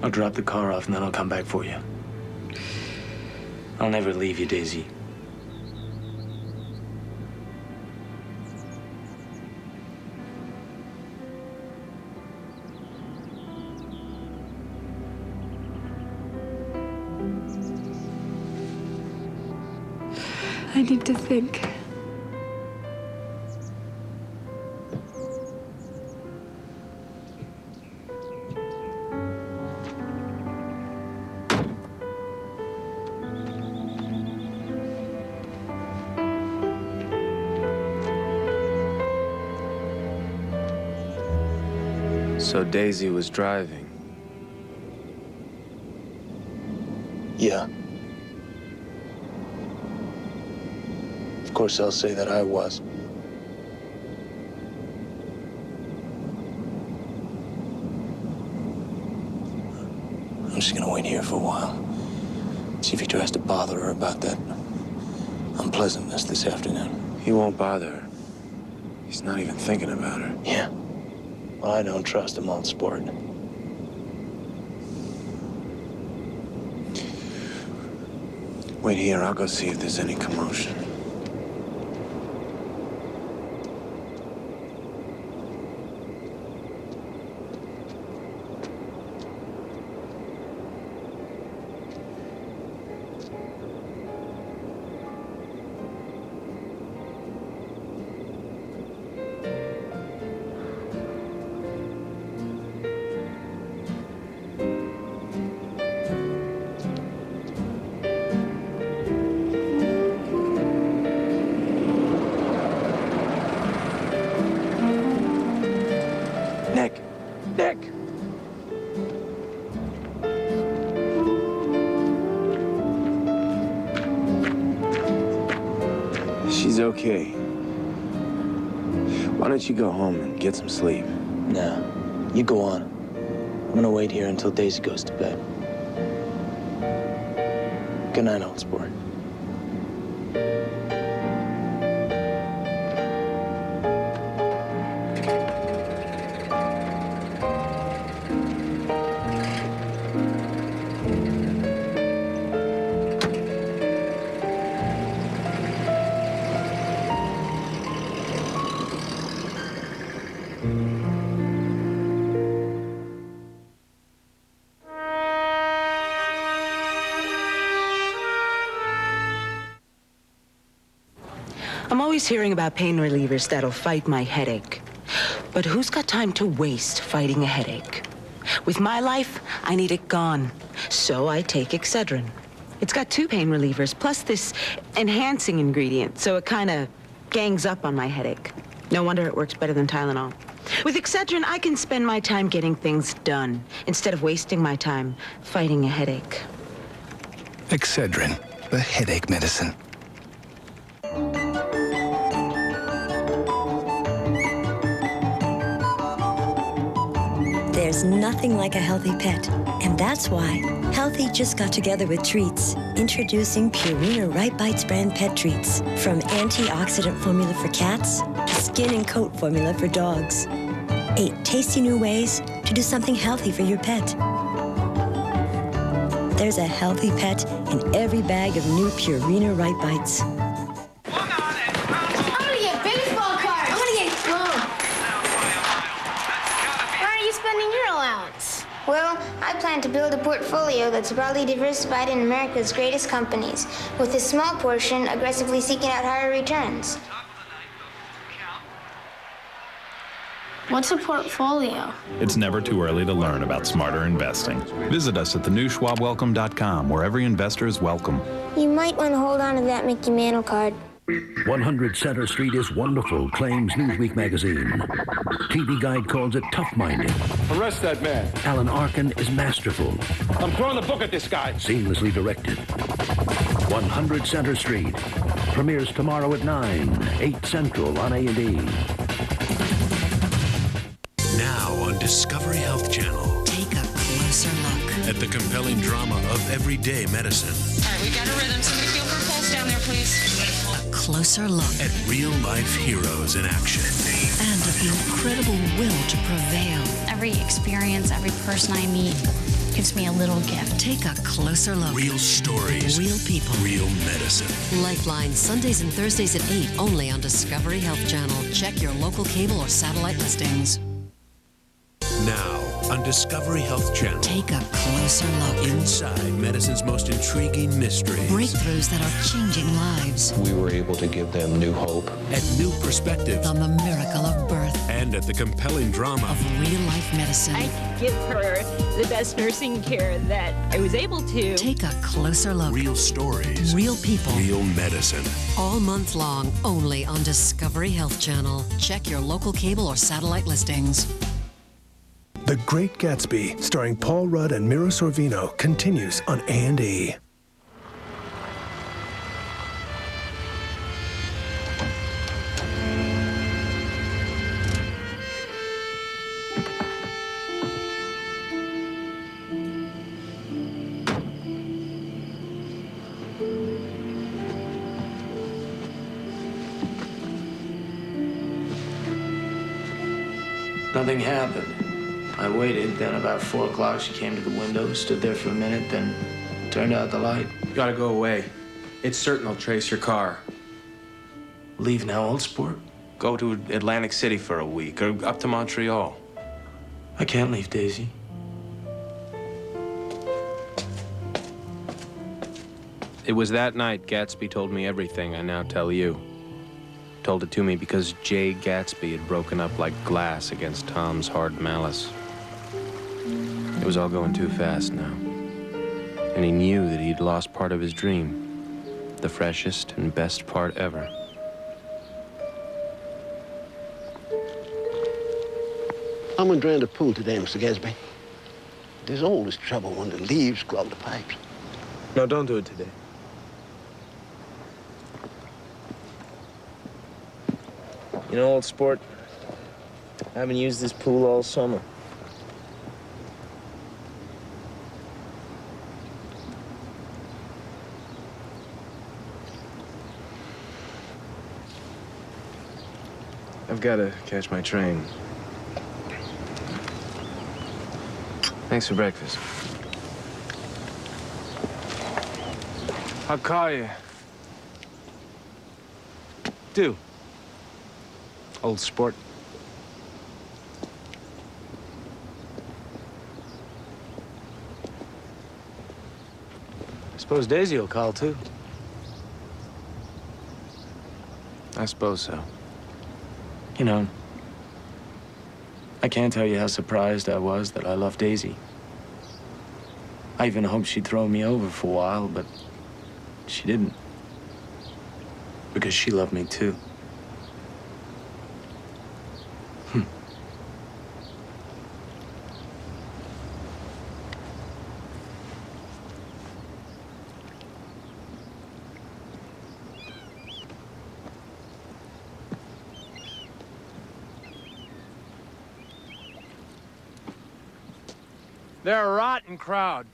I'll drop the car off and then I'll come back for you. I'll never leave you, Daisy. I need to think. So Daisy was driving. Yeah. Of course, I'll say that I was. I'm just gonna wait here for a while. See if he tries to bother her about that unpleasantness this afternoon. He won't bother her. He's not even thinking about her. Yeah. Well, I don't trust him, old sport. Wait here, I'll go see if there's any commotion. Nick! She's okay. Why don't you go home and get some sleep? No, you go on. I'm gonna wait here until Daisy goes to bed. Good night, old sport. I'm always hearing about pain relievers that'll fight my headache. But who's got time to waste fighting a headache? With my life, I need it gone. So I take Excedrin. It's got 2 pain relievers, plus this enhancing ingredient, so it kind of gangs up on my headache. No wonder it works better than Tylenol. With Excedrin, I can spend my time getting things done, instead of wasting my time fighting a headache. Excedrin, the headache medicine. There's nothing like a healthy pet, and that's why Healthy just got together with Treats, introducing Purina Right Bites brand pet treats. From antioxidant formula for cats to skin and coat formula for dogs. 8 tasty new ways to do something healthy for your pet. There's a healthy pet in every bag of new Purina Right Bites. Well, I plan to build a portfolio that's broadly diversified in America's greatest companies, with a small portion aggressively seeking out higher returns. What's a portfolio? It's never too early to learn about smarter investing. Visit us at thenewschwabwelcome.com, where every investor is welcome. You might want to hold on to that Mickey Mantle card. 100 Center Street is wonderful, claims Newsweek magazine. TV Guide calls it tough-minded. Arrest that man. Alan Arkin is masterful. I'm throwing the book at this guy. Seamlessly directed. 100 Center Street premieres tomorrow at 9, 8 Central on A&E. Now on Discovery Health Channel. Take a closer look At the compelling drama of everyday medicine. All right, we got a rhythm. Somebody feel for a pulse down there, please. closer look at real-life heroes in action. and of the incredible will to prevail. Every experience, every person I meet gives me a little gift. Take a closer look. Real stories. Real people. Real medicine. Lifeline, Sundays and Thursdays at 8, only on Discovery Health Channel. Check your local cable or satellite listings. Now on Discovery Health Channel. Take a closer look. Inside medicine's most intriguing mysteries. Breakthroughs that are changing lives. We were able to give them new hope. At new perspectives. On the miracle of birth. And at the compelling drama of real-life medicine. I give her the best nursing care that I was able to. Take a closer look. Real stories. Real people. Real medicine. All month long, only on Discovery Health Channel. Check your local cable or satellite listings. The Great Gatsby, starring Paul Rudd and Mira Sorvino, continues on A&E. Nothing happened. I waited, then about 4 o'clock she came to the window, stood there for a minute, then turned out the light. You gotta go away. It's certain I'll trace your car. Leave now, old sport? Go to Atlantic City for a week, or up to Montreal. I can't leave Daisy. It was that night Gatsby told me everything I now tell you. Told it to me because Jay Gatsby had broken up like glass against Tom's hard malice. It was all going too fast now. And he knew that he'd lost part of his dream. The freshest and best part ever. I'm going to drain the pool today, Mr. Gatsby. There's always trouble when the leaves clog the pipes. No, don't do it today. You know, old sport, I haven't used this pool all summer. I've got to catch my train. Thanks for breakfast. I'll call you. Do. Old sport. I suppose Daisy will call, too. I suppose so. You know, I can't tell you how surprised I was that I loved Daisy. I even hoped she'd throw me over for a while, but she didn't. Because she loved me, too. They're a rotten crowd.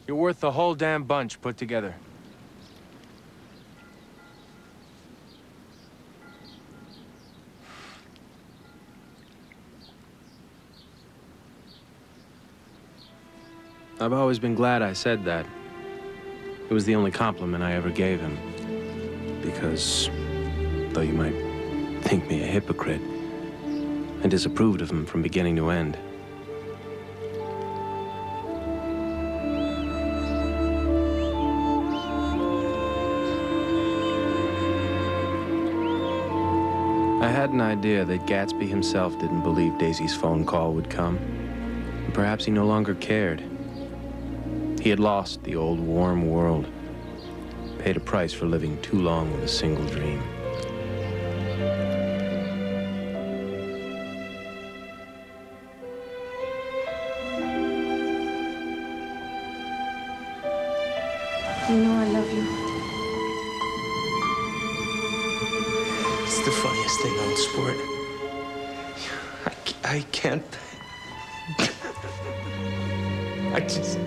You're worth the whole damn bunch put together. I've always been glad I said that. It was the only compliment I ever gave him. Because, though you might think me a hypocrite, I disapproved of him from beginning to end. I had an idea that Gatsby himself didn't believe Daisy's phone call would come. And perhaps he no longer cared. He had lost the old warm world, paid a price for living too long with a single dream. You know I love you. It's the funniest thing, old sport. I can't. I can't.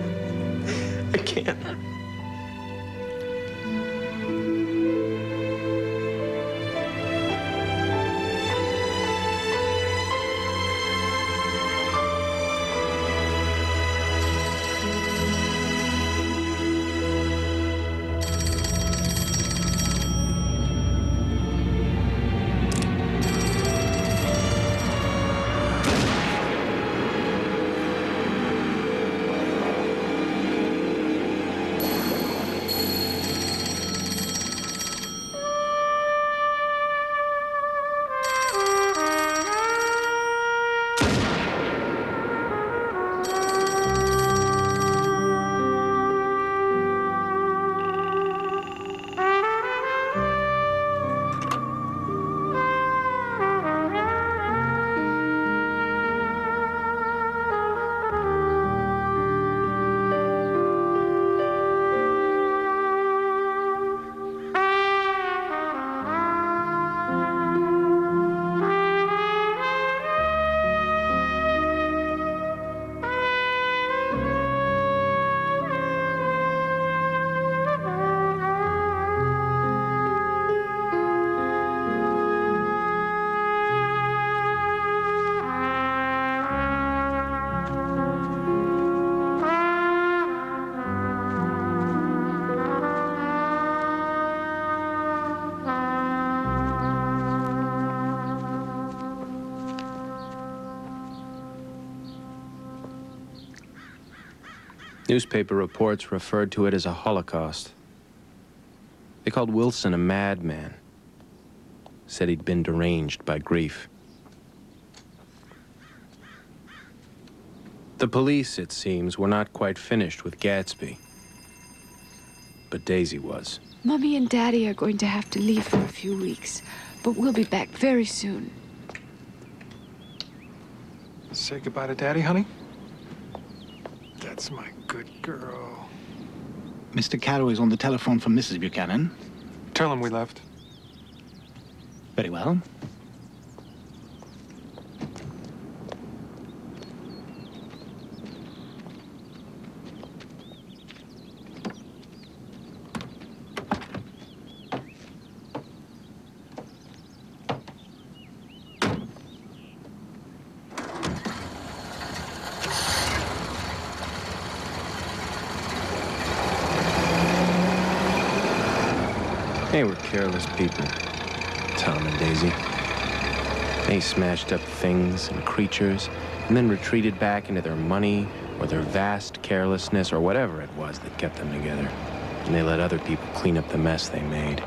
Newspaper reports referred to it as a Holocaust. They called Wilson a madman. Said he'd been deranged by grief. The police, it seems, were not quite finished with Gatsby. But Daisy was. Mommy and Daddy are going to have to leave for a few weeks, but we'll be back very soon. Say goodbye to Daddy, honey? That's my good girl. Mr. Carroway's on the telephone from Mrs. Buchanan. Tell him we left. Very well. They were careless people, Tom and Daisy. They smashed up things and creatures and then retreated back into their money or their vast carelessness or whatever it was that kept them together. And they let other people clean up the mess they made.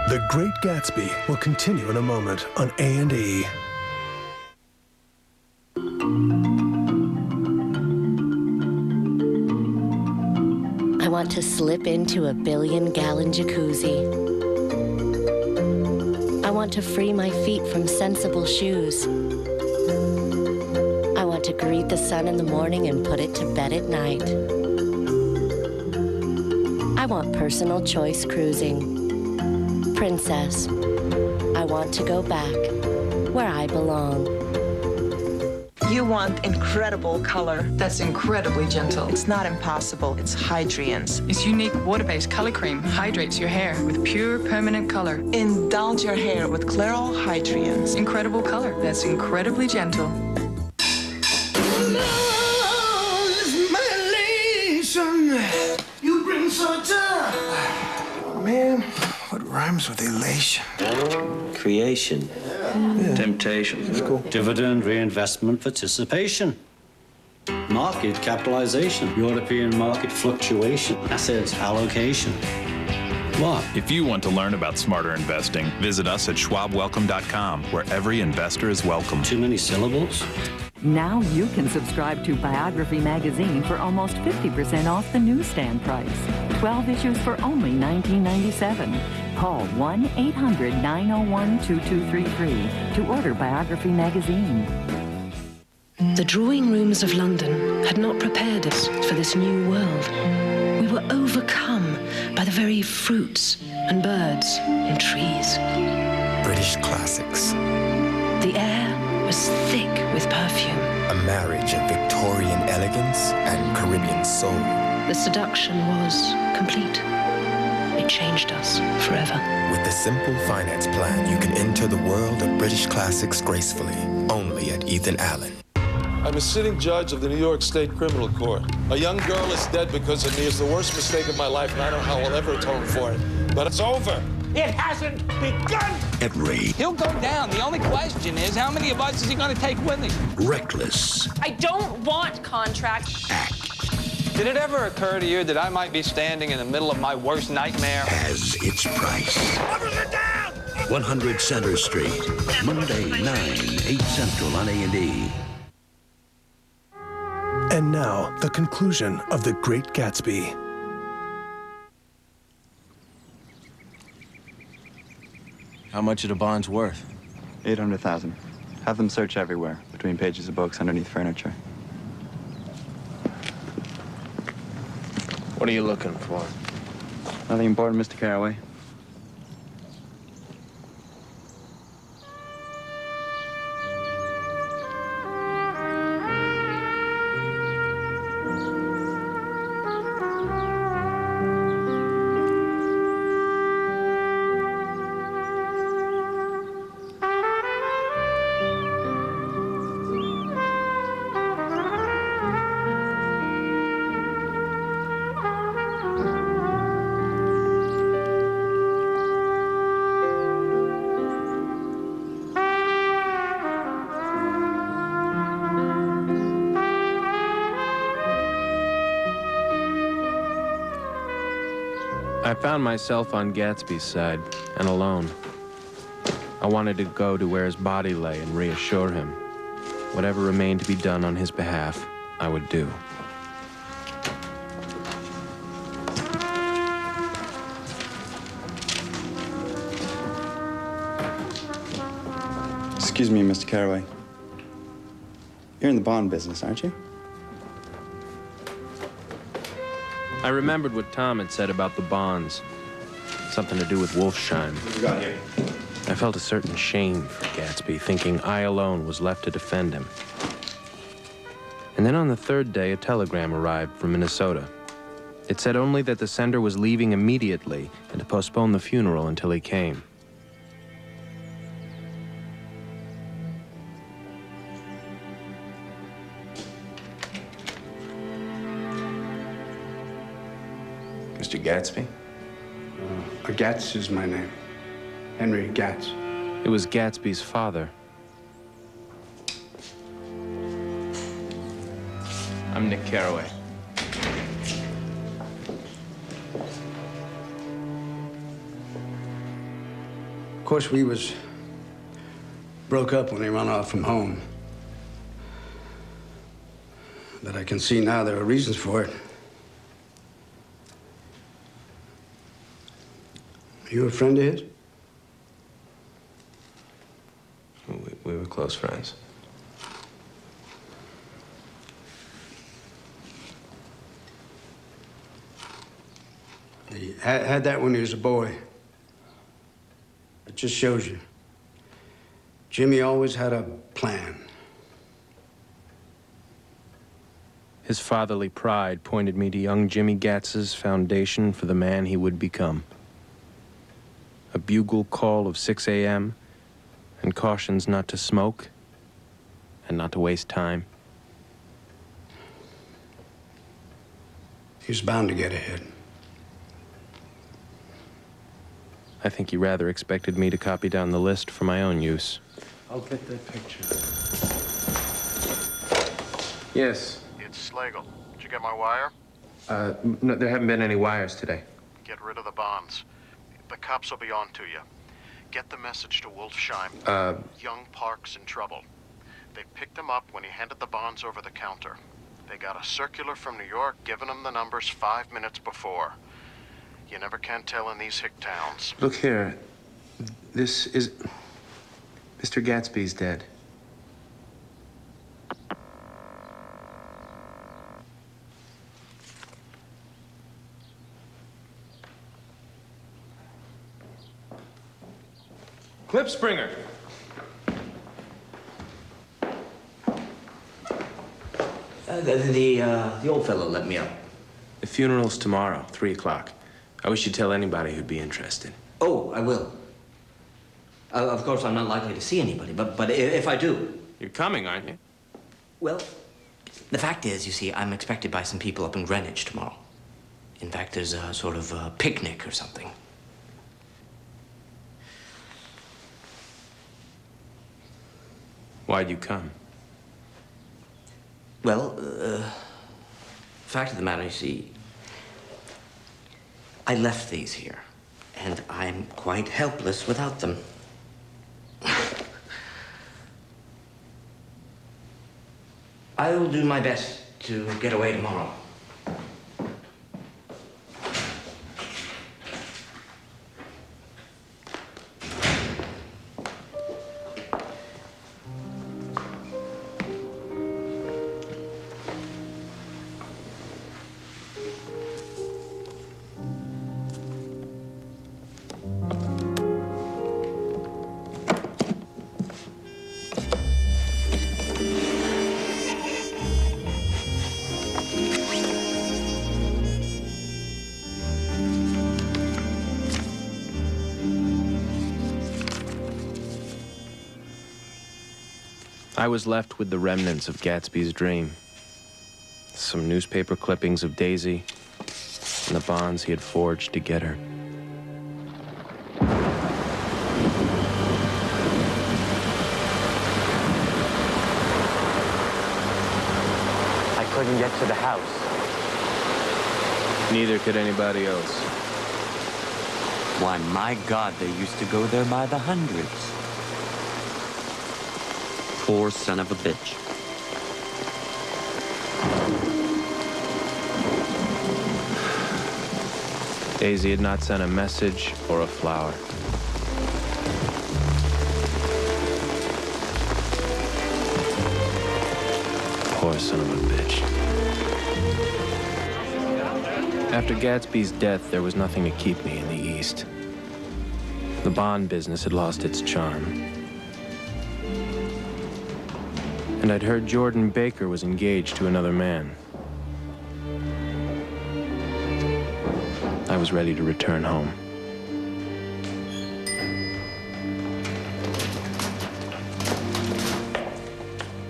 The Great Gatsby will continue in a moment on A&E. I want to slip into a billion-gallon jacuzzi. I want to free my feet from sensible shoes. I want to greet the sun in the morning and put it to bed at night. I want personal choice cruising. Princess, I want to go back where I belong. You want incredible color. That's incredibly gentle. It's not impossible. It's Hydrians. Its unique water-based color cream hydrates your hair with pure permanent color. Indulge your hair with Clairol Hydrians. Incredible color. That's incredibly gentle. You bring such a... Man, what rhymes with elation? Creation. Temptation. That's cool. Dividend reinvestment participation. Market capitalization. European market fluctuation. Asset allocation. What? If you want to learn about smarter investing, visit us at schwabwelcome.com, where every investor is welcome. Too many syllables? Now you can subscribe to Biography magazine for almost 50% off the newsstand price. 12 issues for only $19.97. Call 1-800-901-2233 to order Biography magazine. The drawing rooms of London had not prepared us for this new world. We were overcome by the very fruits and birds and trees. British classics. The air was thick with perfume. A marriage of Victorian elegance and Caribbean soul. The seduction was complete. It changed us forever. With the simple finance plan, you can enter the world of British classics gracefully, only at Ethan Allen. I'm a sitting judge of the New York State Criminal Court. A young girl is dead because of me. It's the worst mistake of my life, and I don't know how I'll ever atone for it. But it's over. It hasn't begun. Every He'll go down. The only question is, how many of us is he going to take with him? reckless I don't want contracts. act Did it ever occur to you that I might be standing in the middle of my worst nightmare? has its price. 100 Center Street, Monday, 8 Central on A&E. And now, the conclusion of The Great Gatsby. How much are the bonds worth? 800,000. Have them search everywhere, between pages of books, underneath furniture. What are you looking for? Nothing important, Mr. Carroway. I found myself on Gatsby's side, and alone. I wanted to go to where his body lay and reassure him. Whatever remained to be done on his behalf, I would do. Excuse me, Mr. Carraway. You're in the bond business, aren't you? I remembered what Tom had said about the bonds. Something to do with Wolfsheim. What have you got here? I felt a certain shame for Gatsby, thinking I alone was left to defend him. And then on the third day, a telegram arrived from Minnesota. It said only that the sender was leaving immediately and to postpone the funeral until he came. Mr. Gatsby? Gatz is my name. Henry Gatz. It was Gatsby's father. I'm Nick Carraway. Of course, we was broke up when he run off from home. But I can see now there are reasons for it. You a friend of his? We were close friends. He had that when he was a boy. It just shows you. Jimmy always had a plan. His fatherly pride pointed me to young Jimmy Gatz's foundation for the man he would become. A bugle call of 6 a.m. and cautions not to smoke and not to waste time. He was bound to get ahead. I think he rather expected me to copy down the list for my own use. I'll get that picture. Yes. It's Slagle. Did you get my wire? No, there haven't been any wires today. Get rid of the bonds. The cops will be on to you. Get the message to Wolfsheim. Young Park's in trouble. They picked him up when he handed the bonds over the counter. They got a circular from New York giving him the numbers 5 minutes before. You never can tell in these hick towns. Look here. This is... Mr. Gatsby's dead. Clip Springer. The old fellow let me up. The funeral's tomorrow, 3 o'clock. I wish you'd tell anybody who'd be interested. Oh, I will. Of course, I'm not likely to see anybody, but if I do... You're coming, aren't you? Well, the fact is, you see, I'm expected by some people up in Greenwich tomorrow. In fact, there's a sort of a picnic or something. Why'd you come? Well, fact of the matter, you see, I left these here, and I'm quite helpless without them. I will do my best to get away tomorrow. I was left with the remnants of Gatsby's dream. Some newspaper clippings of Daisy and the bonds he had forged to get her. I couldn't get to the house. Neither could anybody else. Why, my God, they used to go there by the hundreds. Poor son of a bitch. Daisy had not sent a message or a flower. Poor son of a bitch. After Gatsby's death, there was nothing to keep me in the East. The Bond business had lost its charm. And I'd heard Jordan Baker was engaged to another man. I was ready to return home.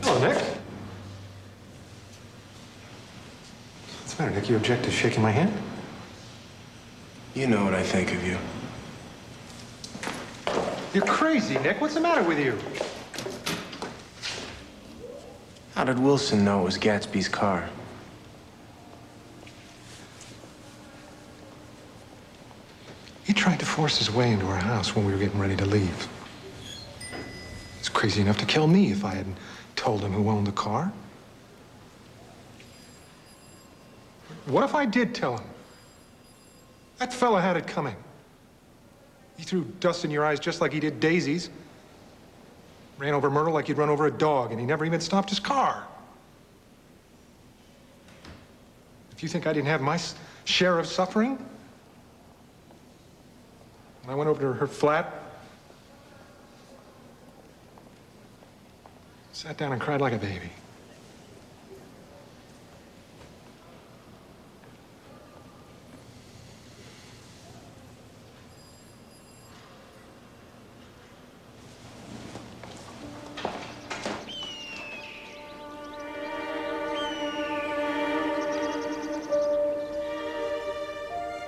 Hello, Nick. What's the matter, Nick? You object to shaking my hand? You know what I think of you. You're crazy, Nick. What's the matter with you? How did Wilson know it was Gatsby's car? He tried to force his way into our house when we were getting ready to leave. He's crazy enough to kill me if I hadn't told him who owned the car. What if I did tell him? That fella had it coming. He threw dust in your eyes just like he did Daisy's. Ran over Myrtle like he'd run over a dog, and he never even stopped his car. If you think I didn't have my share of suffering, when I went over to her flat, sat down and cried like a baby.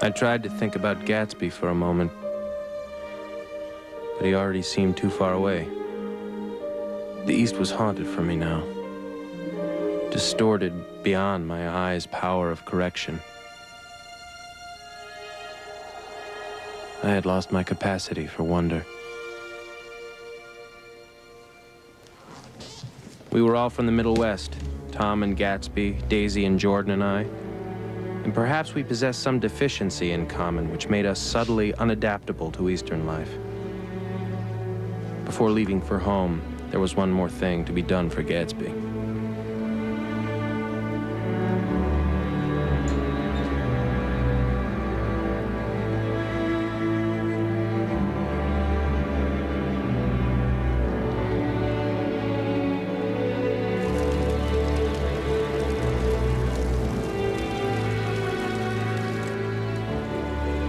I tried to think about Gatsby for a moment, but he already seemed too far away. The East was haunted for me now, distorted beyond my eyes' power of correction. I had lost my capacity for wonder. We were all from the Middle West, Tom and Gatsby, Daisy and Jordan and I. And perhaps we possessed some deficiency in common which made us subtly unadaptable to Eastern life. Before leaving for home, there was one more thing to be done for Gatsby.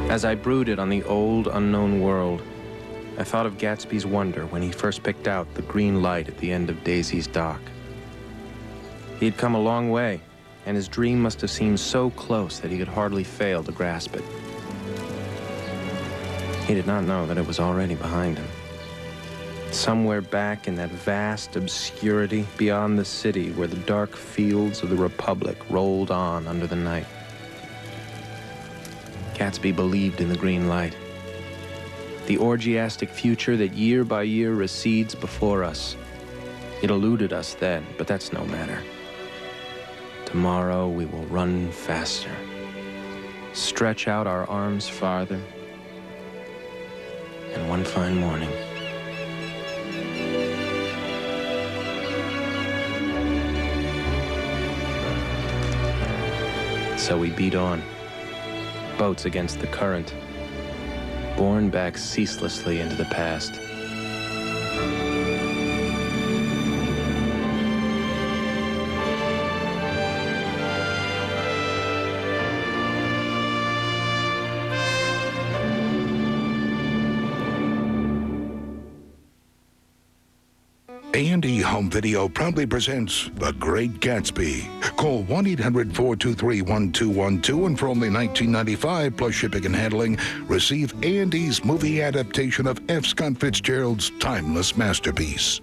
As I brooded on the old, unknown world, I thought of Gatsby's wonder when he first picked out the green light at the end of Daisy's dock. He had come a long way, and his dream must have seemed so close that he could hardly fail to grasp it. He did not know that it was already behind him. Somewhere back in that vast obscurity beyond the city where the dark fields of the Republic rolled on under the night. Gatsby believed in the green light, the orgiastic future that year by year recedes before us. It eluded us then, but that's no matter. Tomorrow we will run faster, stretch out our arms farther, and one fine morning, so we beat on. Boats against the current, borne back ceaselessly into the past. A&E Home Video proudly presents The Great Gatsby. Call 1-800-423-1212 and for only $19.95 plus shipping and handling, receive A&E's movie adaptation of F. Scott Fitzgerald's timeless masterpiece.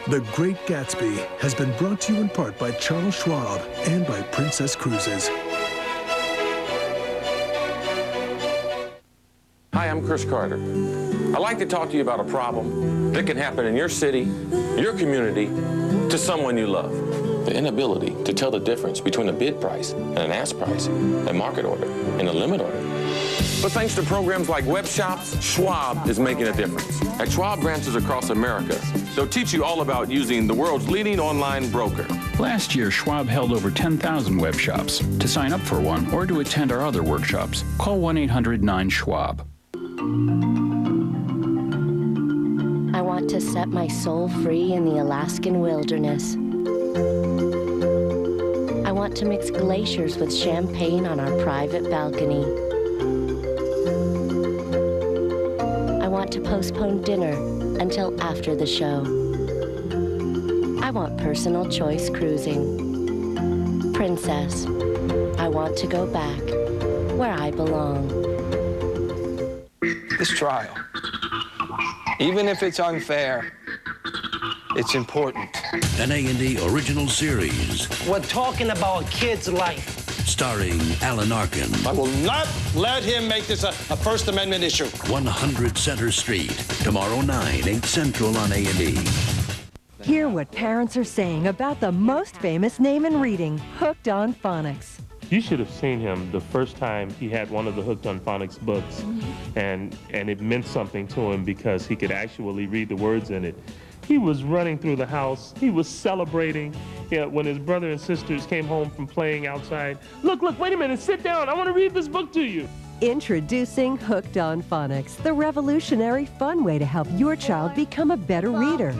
The Great Gatsby has been brought to you in part by Charles Schwab and by Princess Cruises. Hi, I'm I'm Chris Carter. I'd like to talk to you about a problem that can happen in your city, your community, to someone you love. The inability to tell the difference between a bid price and an ask price, a market order and a limit order. But thanks to programs like web shops, Schwab is making a difference. At Schwab branches across America, they'll teach you all about using the world's leading online broker. Last year, Schwab held over 10,000 web shops. To sign up for one or to attend our other workshops, call 1-800-9-SCHWAB. I want to set my soul free in the Alaskan wilderness. I want to mix glaciers with champagne on our private balcony. I want to postpone dinner until after the show. I want personal choice cruising. Princess, I want to go back where I belong. This trial, even if it's unfair, it's important. An A&E original series. We're talking about a kid's life. Starring Alan Arkin. I will not let him make this a First Amendment issue. 100 Center Street. Tomorrow 9, 8 Central on A&E. Hear what parents are saying about the most famous name in reading, Hooked on Phonics. You should have seen him the first time he had one of the Hooked on Phonics books, and it meant something to him because he could actually read the words in it. He was running through the house. He was celebrating when his brother and sisters came home from playing outside. Look, wait a minute, sit down. I want to read this book to you. Introducing Hooked on Phonics, the revolutionary fun way to help your child become a better reader.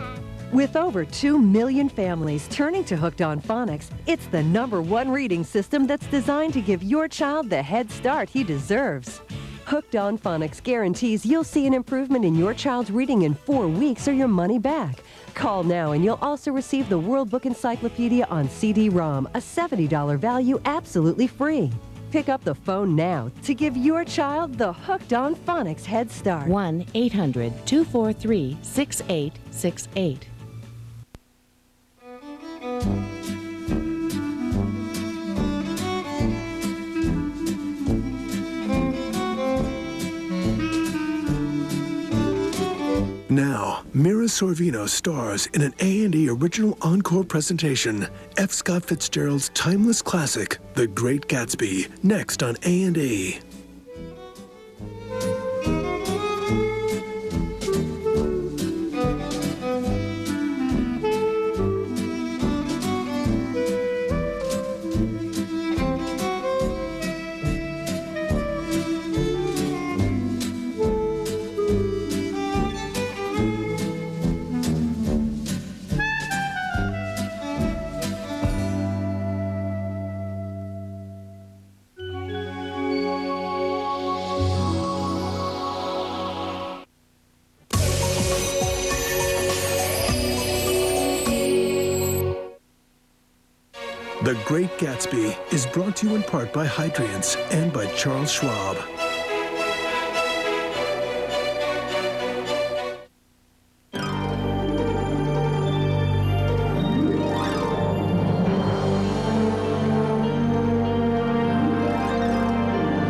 With over 2 million families turning to Hooked on Phonics, it's the #1 reading system that's designed to give your child the head start he deserves. Hooked on Phonics guarantees you'll see an improvement in your child's reading in 4 weeks or your money back. Call now and you'll also receive the World Book Encyclopedia on CD-ROM, a $70 value absolutely free. Pick up the phone now to give your child the Hooked on Phonics head start. 1-800-243-6868. Now, Mira Sorvino stars in an A&E original encore presentation, F. Scott Fitzgerald's timeless classic, The Great Gatsby, next on A&E. The Great Gatsby is brought to you in part by Hydrience and by Charles Schwab.